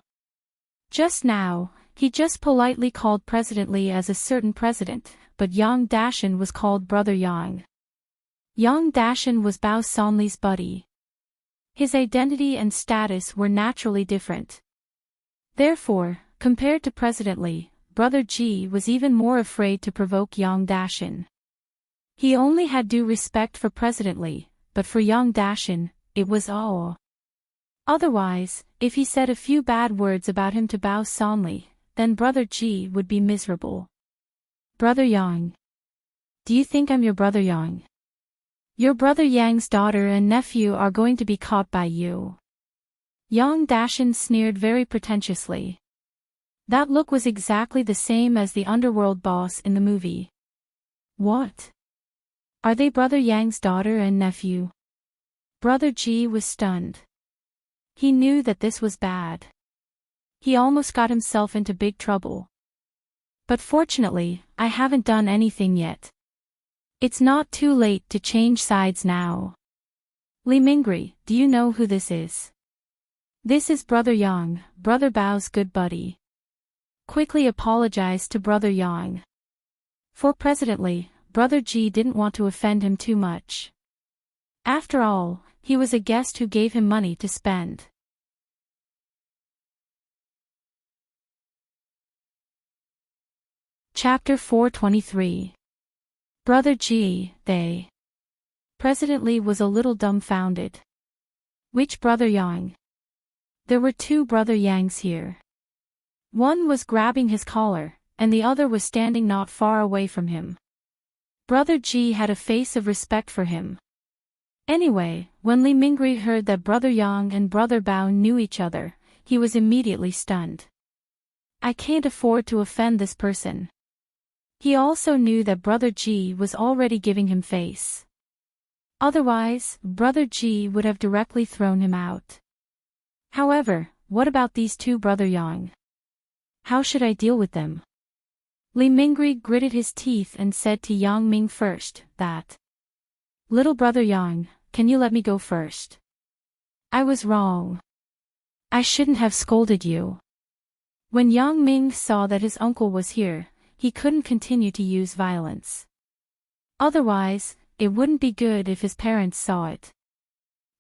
Just now, he just politely called President Li as a certain president, but Yang Dashin was called Brother Yang. Yang Dashin was Bao Sonli's buddy. His identity and status were naturally different. Therefore, compared to President Li, Brother Ji was even more afraid to provoke Yang Dashin. He only had due respect for President Li, but for Yang Dashin, it was awe. Otherwise, if he said a few bad words about him to Bao Sonli, then Brother Ji would be miserable. Brother Yang. Do you think I'm your Brother Yang? Your Brother Yang's daughter and nephew are going to be caught by you. Yang Dashin sneered very pretentiously. That look was exactly the same as the underworld boss in the movie. What? Are they Brother Yang's daughter and nephew? Brother Ji was stunned. He knew that this was bad. He almost got himself into big trouble. But fortunately, I haven't done anything yet. It's not too late to change sides now. Li Mingri, do you know who this is? This is Brother Yang, Brother Bao's good buddy. Quickly apologized to Brother Yang. For President Li, Brother Ji didn't want to offend him too much. After all, he was a guest who gave him money to spend. Chapter 423. Brother Ji, they. President Li was a little dumbfounded. Which Brother Yang? There were 2 Brother Yangs here. One was grabbing his collar, and the other was standing not far away from him. Brother Ji had a face of respect for him. Anyway, when Li Mingri heard that Brother Yang and Brother Bao knew each other, he was immediately stunned. I can't afford to offend this person. He also knew that Brother Ji was already giving him face. Otherwise, Brother Ji would have directly thrown him out. However, what about these two Brother Yang? How should I deal with them? Li Mingri gritted his teeth and said to Yang Ming first, that. Little Brother Yang, can you let me go first? I was wrong. I shouldn't have scolded you. When Yang Ming saw that his uncle was here, he couldn't continue to use violence. Otherwise, it wouldn't be good if his parents saw it.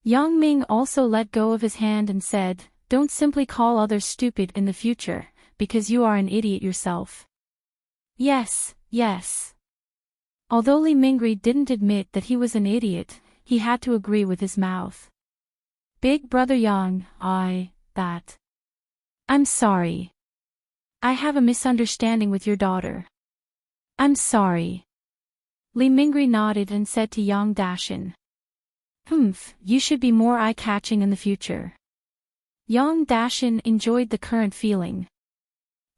Yang Ming also let go of his hand and said, don't simply call others stupid in the future, because you are an idiot yourself. Yes, yes. Although Li Mingri didn't admit that he was an idiot, he had to agree with his mouth. Big Brother Yang, I'm sorry. I have a misunderstanding with your daughter. I'm sorry. Li Mingri nodded and said to Yang Dashin. You should be more eye-catching in the future. Yang Dashin enjoyed the current feeling.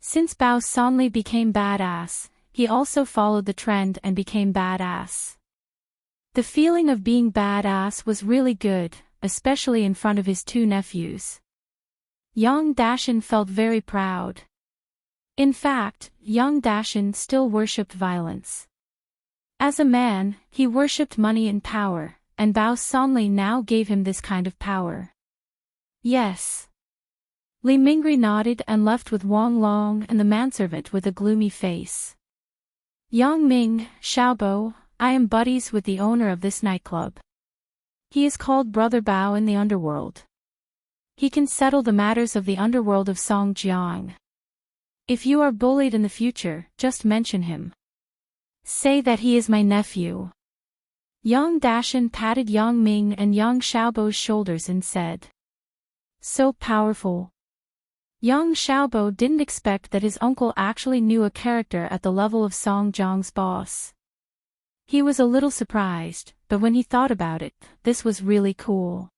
Since Bao Sanli became badass, he also followed the trend and became badass. The feeling of being badass was really good, especially in front of his two nephews. Yang Dashin felt very proud. In fact, Yang Dashin still worshipped violence. As a man, he worshipped money and power, and Bao Sanli now gave him this kind of power. Yes. Li Mingri nodded and left with Wang Long and the manservant with a gloomy face. Yang Ming, Xiaobo, I am buddies with the owner of this nightclub. He is called Brother Bao in the underworld. He can settle the matters of the underworld of Songjiang. If you are bullied in the future, just mention him. Say that he is my nephew. Yang Dashin patted Yang Ming and Yang Xiaobo's shoulders and said. So powerful. Yang Xiaobo didn't expect that his uncle actually knew a character at the level of Song Jiang's boss. He was a little surprised, but when he thought about it, this was really cool.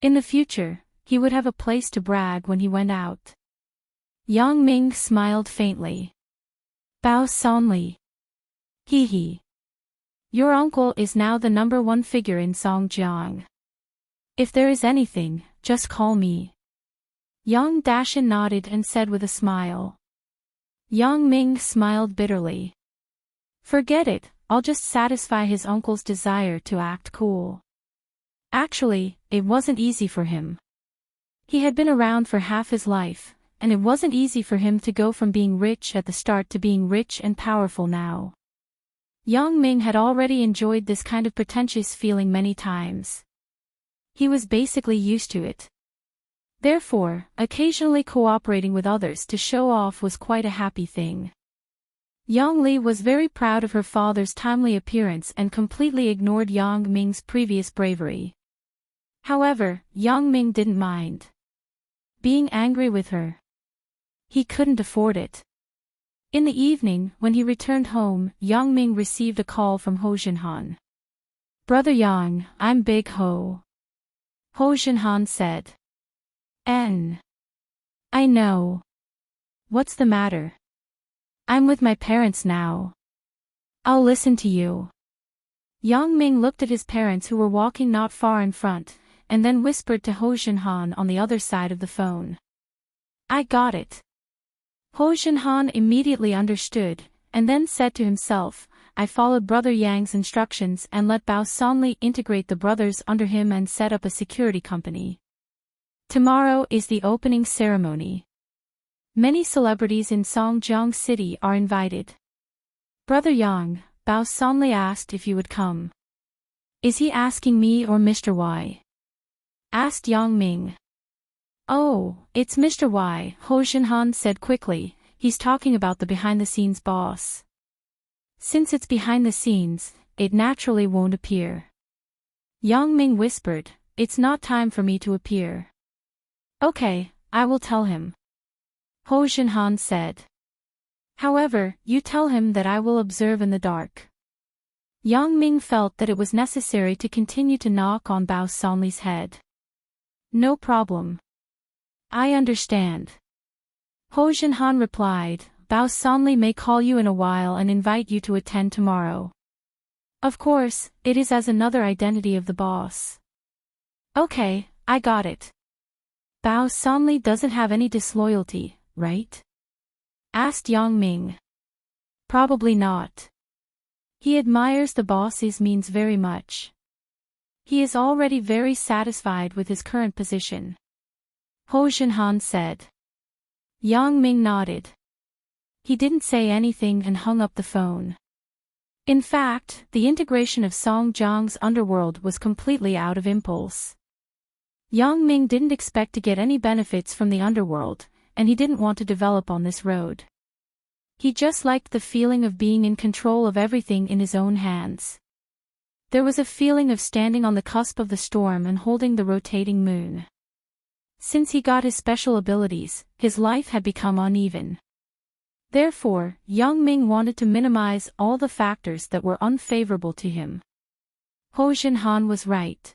In the future, he would have a place to brag when he went out. Yang Ming smiled faintly. Bao Sanli. Hee hee. Your uncle is now the #1 figure in Songjiang. If there is anything, just call me. Yang Dashin nodded and said with a smile. Yang Ming smiled bitterly. Forget it, I'll just satisfy his uncle's desire to act cool. Actually, it wasn't easy for him. He had been around for half his life, and it wasn't easy for him to go from being rich at the start to being rich and powerful now. Yang Ming had already enjoyed this kind of pretentious feeling many times. He was basically used to it. Therefore, occasionally cooperating with others to show off was quite a happy thing. Yang Li was very proud of her father's timely appearance and completely ignored Yang Ming's previous bravery. However, Yang Ming didn't mind being angry with her. He couldn't afford it. In the evening, when he returned home, Yang Ming received a call from Ho Jinhan. Brother Yang, I'm Big Ho. Ho Jinhan said. I know. What's the matter? I'm with my parents now. I'll listen to you. Yang Ming looked at his parents who were walking not far in front, and then whispered to Ho Jinhan on the other side of the phone. I got it. Ho Jinhan immediately understood, and then said to himself, I followed Brother Yang's instructions and let Bao Sanli integrate the brothers under him and set up a security company. Tomorrow is the opening ceremony. Many celebrities in Songjiang City are invited. Brother Yang, Bao Sanli asked if you would come. Is he asking me or Mr. Y? Asked Yang Ming. Oh, it's Mr. Y, Ho Jinhan said quickly, he's talking about the behind-the-scenes boss. Since it's behind the scenes, it naturally won't appear. Yang Ming whispered, it's not time for me to appear. Okay, I will tell him. Ho Jinhan said. However, you tell him that I will observe in the dark. Yang Ming felt that it was necessary to continue to knock on Bao Sanli's head. No problem. I understand. Ho Jinhan replied, Bao Sanli may call you in a while and invite you to attend tomorrow. Of course, it is as another identity of the boss. Okay, I got it. Bao Sanli doesn't have any disloyalty, right? Asked Yang Ming. Probably not. He admires the boss's means very much. He is already very satisfied with his current position. Ho Jinhan said. Yang Ming nodded. He didn't say anything and hung up the phone. In fact, the integration of Song Jiang's underworld was completely out of impulse. Yang Ming didn't expect to get any benefits from the underworld, and he didn't want to develop on this road. He just liked the feeling of being in control of everything in his own hands. There was a feeling of standing on the cusp of the storm and holding the rotating moon. Since he got his special abilities, his life had become uneven. Therefore, Yang Ming wanted to minimize all the factors that were unfavorable to him. Ho Jinhan was right.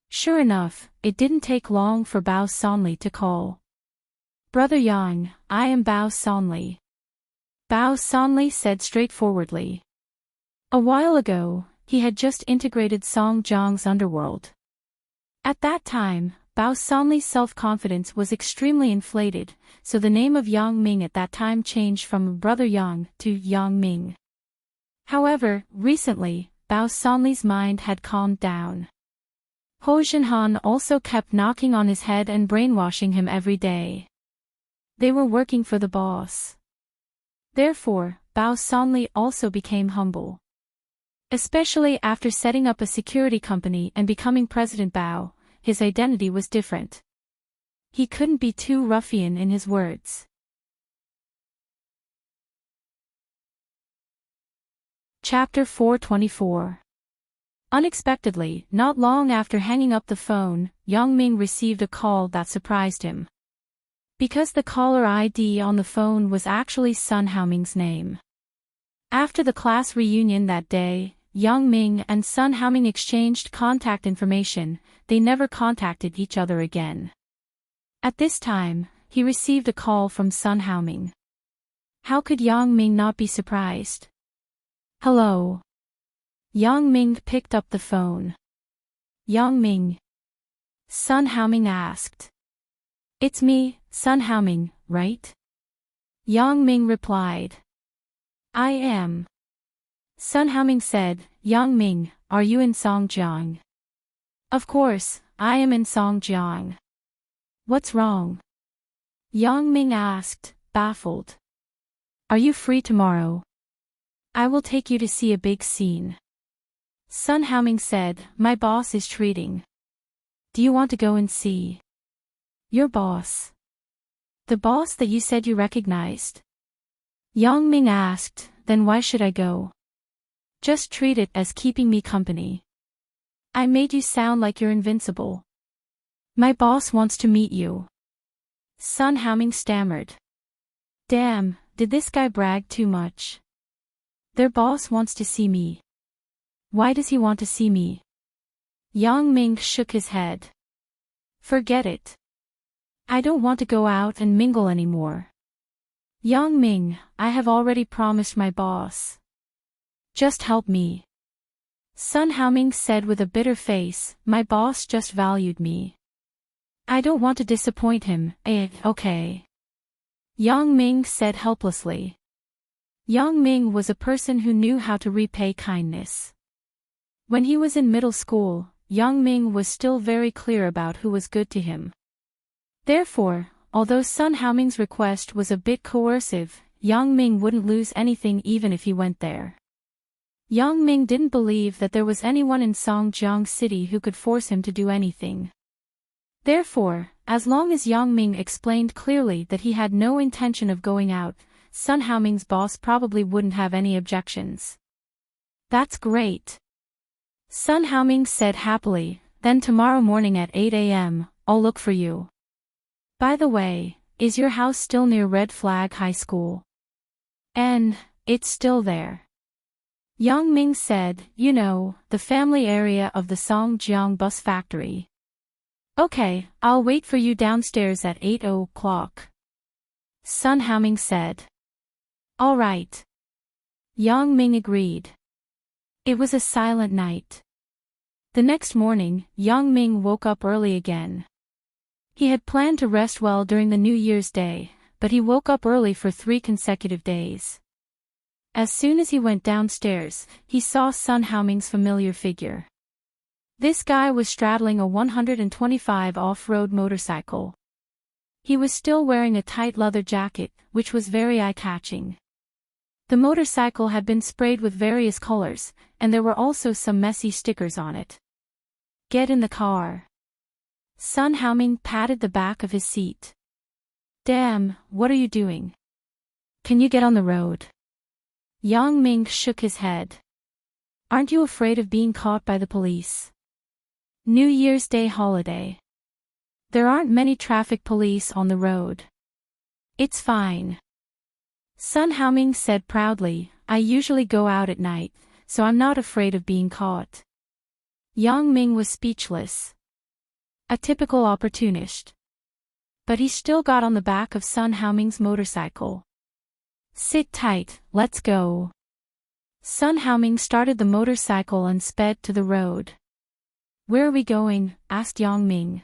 Sure enough, it didn't take long for Bao Sanli to call. Brother Yang, I am Bao Sanli. Bao Sanli said straightforwardly. A while ago, he had just integrated Song Jiang's underworld. At that time, Bao Sanli's self-confidence was extremely inflated, so the name of Yang Ming at that time changed from Brother Yang to Yang Ming. However, recently, Bao Sanli's mind had calmed down. Ho Jinhan also kept knocking on his head and brainwashing him every day. They were working for the boss. Therefore, Bao Sanli also became humble. Especially after setting up a security company and becoming President Bao, his identity was different. He couldn't be too ruffian in his words. Chapter 424. Unexpectedly, not long after hanging up the phone, Yang Ming received a call that surprised him. Because the caller ID on the phone was actually Sun Haoming's name. After the class reunion that day, Yang Ming and Sun Haoming exchanged contact information. They never contacted each other again. At this time, he received a call from Sun Haoming. How could Yang Ming not be surprised? Hello. Yang Ming picked up the phone. Yang Ming. Sun Haoming asked. It's me, Sun Haoming, right? Yang Ming replied. I am. Sun Haoming said, Yang Ming, are you in Song Jiang? Of course, I am in Song Jiang. What's wrong? Yang Ming asked, baffled. Are you free tomorrow? I will take you to see a big scene. Sun Haoming said, my boss is treating. Do you want to go and see? Your boss. The boss that you said you recognized? Yang Ming asked, then why should I go? Just treat it as keeping me company. I made you sound like you're invincible. My boss wants to meet you. Sun Haoming stammered. Damn, did this guy brag too much? Their boss wants to see me. Why does he want to see me? Yang Ming shook his head. Forget it. I don't want to go out and mingle anymore. Yang Ming, I have already promised my boss. Just help me. Sun Haoming said with a bitter face, my boss just valued me. I don't want to disappoint him, okay. Yang Ming said helplessly. Yang Ming was a person who knew how to repay kindness. When he was in middle school, Yang Ming was still very clear about who was good to him. Therefore, although Sun Haoming's request was a bit coercive, Yang Ming wouldn't lose anything even if he went there. Yang Ming didn't believe that there was anyone in Songjiang City who could force him to do anything. Therefore, as long as Yang Ming explained clearly that he had no intention of going out, Sun Haoming's boss probably wouldn't have any objections. That's great. Sun Haoming said happily, then tomorrow morning at 8 a.m., I'll look for you. By the way, is your house still near Red Flag High School? It's still there. Yang Ming said, you know, the family area of the Songjiang bus factory. Okay, I'll wait for you downstairs at 8 o'clock. Sun Haoming said. All right. Yang Ming agreed. It was a silent night. The next morning, Yang Ming woke up early again. He had planned to rest well during the New Year's Day, but he woke up early for 3 consecutive days. As soon as he went downstairs, he saw Sun Haoming's familiar figure. This guy was straddling a 125 off-road motorcycle. He was still wearing a tight leather jacket, which was very eye-catching. The motorcycle had been sprayed with various colors, and there were also some messy stickers on it. Get in the car. Sun Haoming patted the back of his seat. Damn, what are you doing? Can you get on the road? Yang Ming shook his head. Aren't you afraid of being caught by the police? New Year's Day holiday. There aren't many traffic police on the road. It's fine. Sun Haoming said proudly, I usually go out at night, so I'm not afraid of being caught. Yang Ming was speechless. A typical opportunist. But he still got on the back of Sun Haoming's motorcycle. Sit tight, let's go. Sun Haoming started the motorcycle and sped to the road. Where are we going? Asked Yang Ming.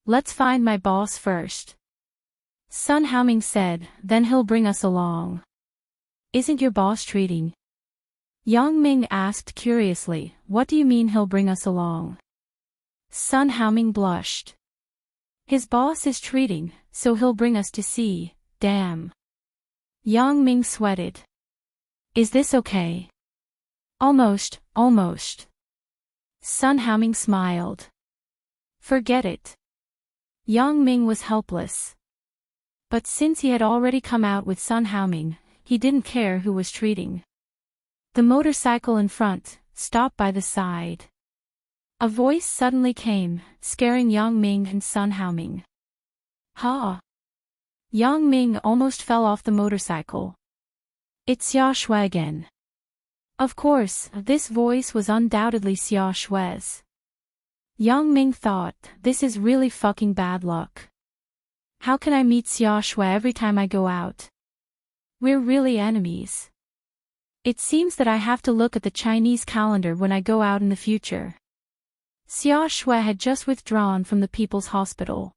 Let's find my boss first. Sun Haoming said, then he'll bring us along. Isn't your boss treating? Yang Ming asked curiously, what do you mean he'll bring us along? Sun Haoming blushed. His boss is treating, so he'll bring us to see, damn. Yang Ming sweated. Is this okay? Almost. Sun Haoming smiled. Forget it. Yang Ming was helpless. But since he had already come out with Sun Haoming, he didn't care who was treating. The motorcycle in front stopped by the side. A voice suddenly came, scaring Yang Ming and Sun Haoming. Ha! Yang Ming almost fell off the motorcycle. It's Xia Shui again. Of course, this voice was undoubtedly Xia Shui's. Yang Ming thought, this is really fucking bad luck. How can I meet Xia Shui every time I go out? We're really enemies. It seems that I have to look at the Chinese calendar when I go out in the future. Xia Shui had just withdrawn from the People's Hospital.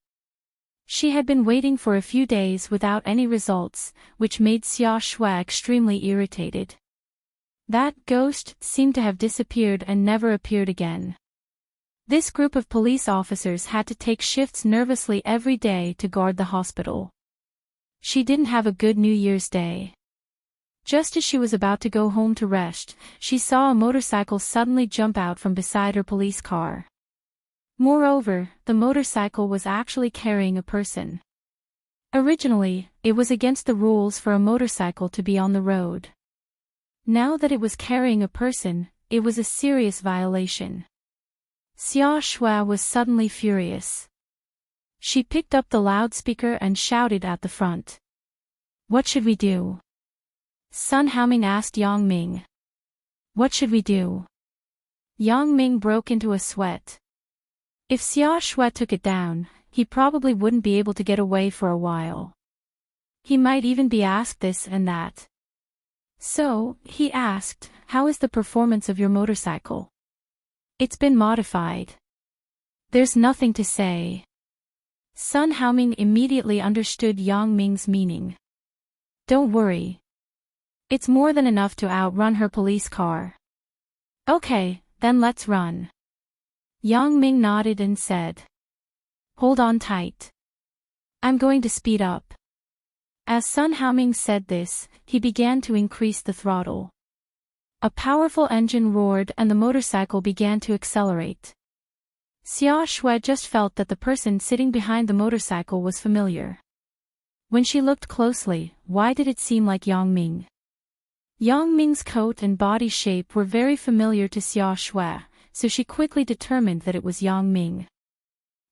She had been waiting for a few days without any results, which made Xia Shui extremely irritated. That ghost seemed to have disappeared and never appeared again. This group of police officers had to take shifts nervously every day to guard the hospital. She didn't have a good New Year's Day. Just as she was about to go home to rest, she saw a motorcycle suddenly jump out from beside her police car. Moreover, the motorcycle was actually carrying a person. Originally, it was against the rules for a motorcycle to be on the road. Now that it was carrying a person, it was a serious violation. Xia Shui was suddenly furious. She picked up the loudspeaker and shouted at the front. What should we do? Sun Haoming asked Yang Ming. What should we do? Yang Ming broke into a sweat. If Xia Shui took it down, he probably wouldn't be able to get away for a while. He might even be asked this and that. So, he asked, how is the performance of your motorcycle? It's been modified. There's nothing to say. Sun Haoming immediately understood Yang Ming's meaning. Don't worry. It's more than enough to outrun her police car. Okay, then let's run. Yang Ming nodded and said. Hold on tight. I'm going to speed up. As Sun Haoming said this, he began to increase the throttle. A powerful engine roared and the motorcycle began to accelerate. Xia Shui just felt that the person sitting behind the motorcycle was familiar. When she looked closely, why did it seem like Yang Ming? Yang Ming's coat and body shape were very familiar to Xia Shui, so she quickly determined that it was Yang Ming.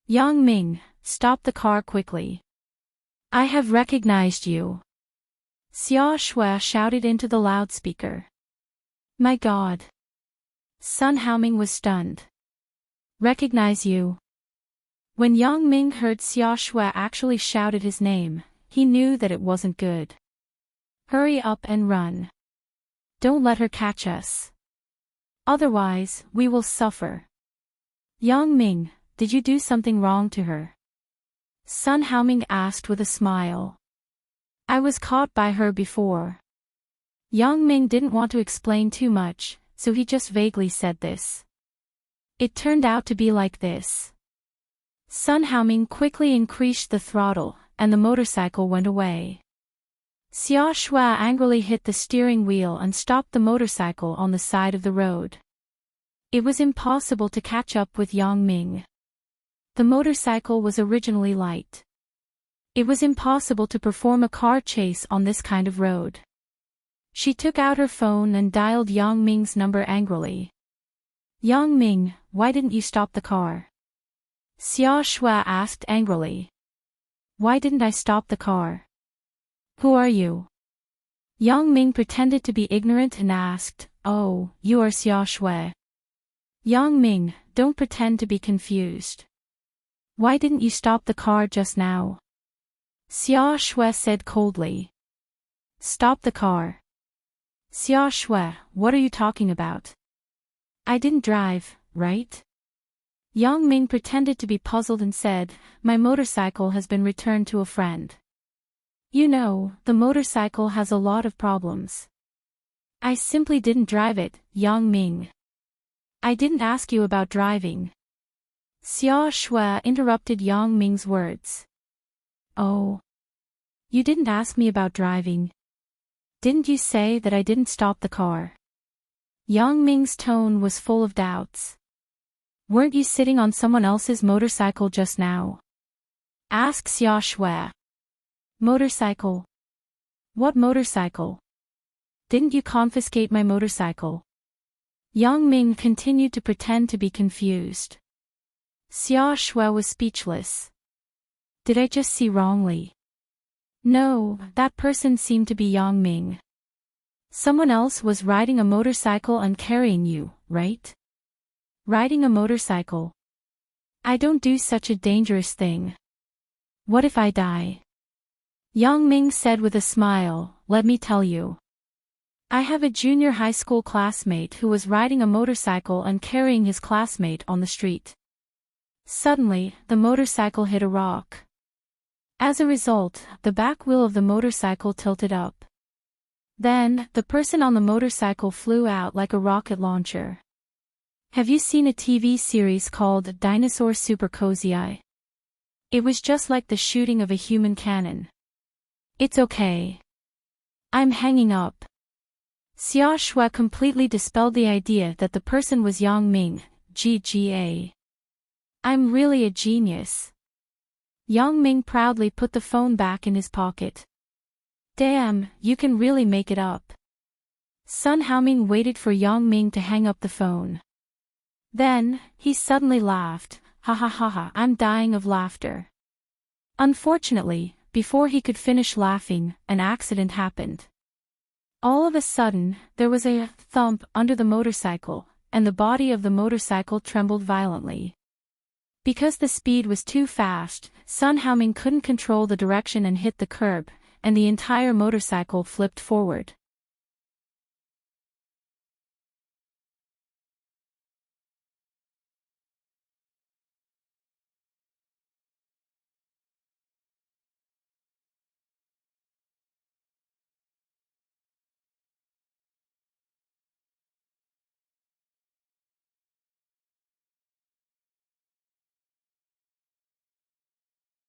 Yang Ming, stop the car quickly. I have recognized you. Xia Shui shouted into the loudspeaker. My God. Sun Haoming was stunned. Recognize you. When Yang Ming heard Xia Shui actually shouted his name, he knew that it wasn't good. Hurry up and run. Don't let her catch us. Otherwise, we will suffer. Yang Ming, did you do something wrong to her? Sun Haoming asked with a smile. I was caught by her before. Yang Ming didn't want to explain too much, so he just vaguely said this. It turned out to be like this. Sun Haoming quickly increased the throttle, and the motorcycle went away. Xia Shui angrily hit the steering wheel and stopped the motorcycle on the side of the road. It was impossible to catch up with Yang Ming. The motorcycle was originally light. It was impossible to perform a car chase on this kind of road. She took out her phone and dialed Yang Ming's number angrily. Yang Ming, why didn't you stop the car? Xia Shui asked angrily. Why didn't I stop the car? Who are you? Yang Ming pretended to be ignorant and asked, Oh, you are Xia Shui. Yang Ming, don't pretend to be confused. Why didn't you stop the car just now? Xia Shui said coldly. Stop the car. Xia Shui, what are you talking about? I didn't drive, right? Yang Ming pretended to be puzzled and said, My motorcycle has been returned to a friend. You know, the motorcycle has a lot of problems. I simply didn't drive it, Yang Ming. I didn't ask you about driving. Xia Shui interrupted Yang Ming's words. Oh. You didn't ask me about driving. Didn't you say that I didn't stop the car? Yang Ming's tone was full of doubts. Weren't you sitting on someone else's motorcycle just now? Asked Xia Shui. Motorcycle? What motorcycle? Didn't you confiscate my motorcycle? Yang Ming continued to pretend to be confused. Xia Shui was speechless. Did I just see wrongly? No, that person seemed to be Yang Ming. Someone else was riding a motorcycle and carrying you, right? Riding a motorcycle. I don't do such a dangerous thing. What if I die? Yang Ming said with a smile, Let me tell you. I have a junior high school classmate who was riding a motorcycle and carrying his classmate on the street. Suddenly, the motorcycle hit a rock. As a result, the back wheel of the motorcycle tilted up. Then, the person on the motorcycle flew out like a rocket launcher. Have you seen a TV series called Dinosaur Super Cozy Eye? It was just like the shooting of a human cannon. It's okay. I'm hanging up. Xia Shui completely dispelled the idea that the person was Yang Ming, GGA. I'm really a genius. Yang Ming proudly put the phone back in his pocket. Damn, you can really make it up. Sun Haoming waited for Yang Ming to hang up the phone. Then, he suddenly laughed, ha ha ha ha, I'm dying of laughter. Unfortunately, before he could finish laughing, an accident happened. All of a sudden, there was a thump under the motorcycle, and the body of the motorcycle trembled violently. Because the speed was too fast, Sun Haoming couldn't control the direction and hit the curb, and the entire motorcycle flipped forward.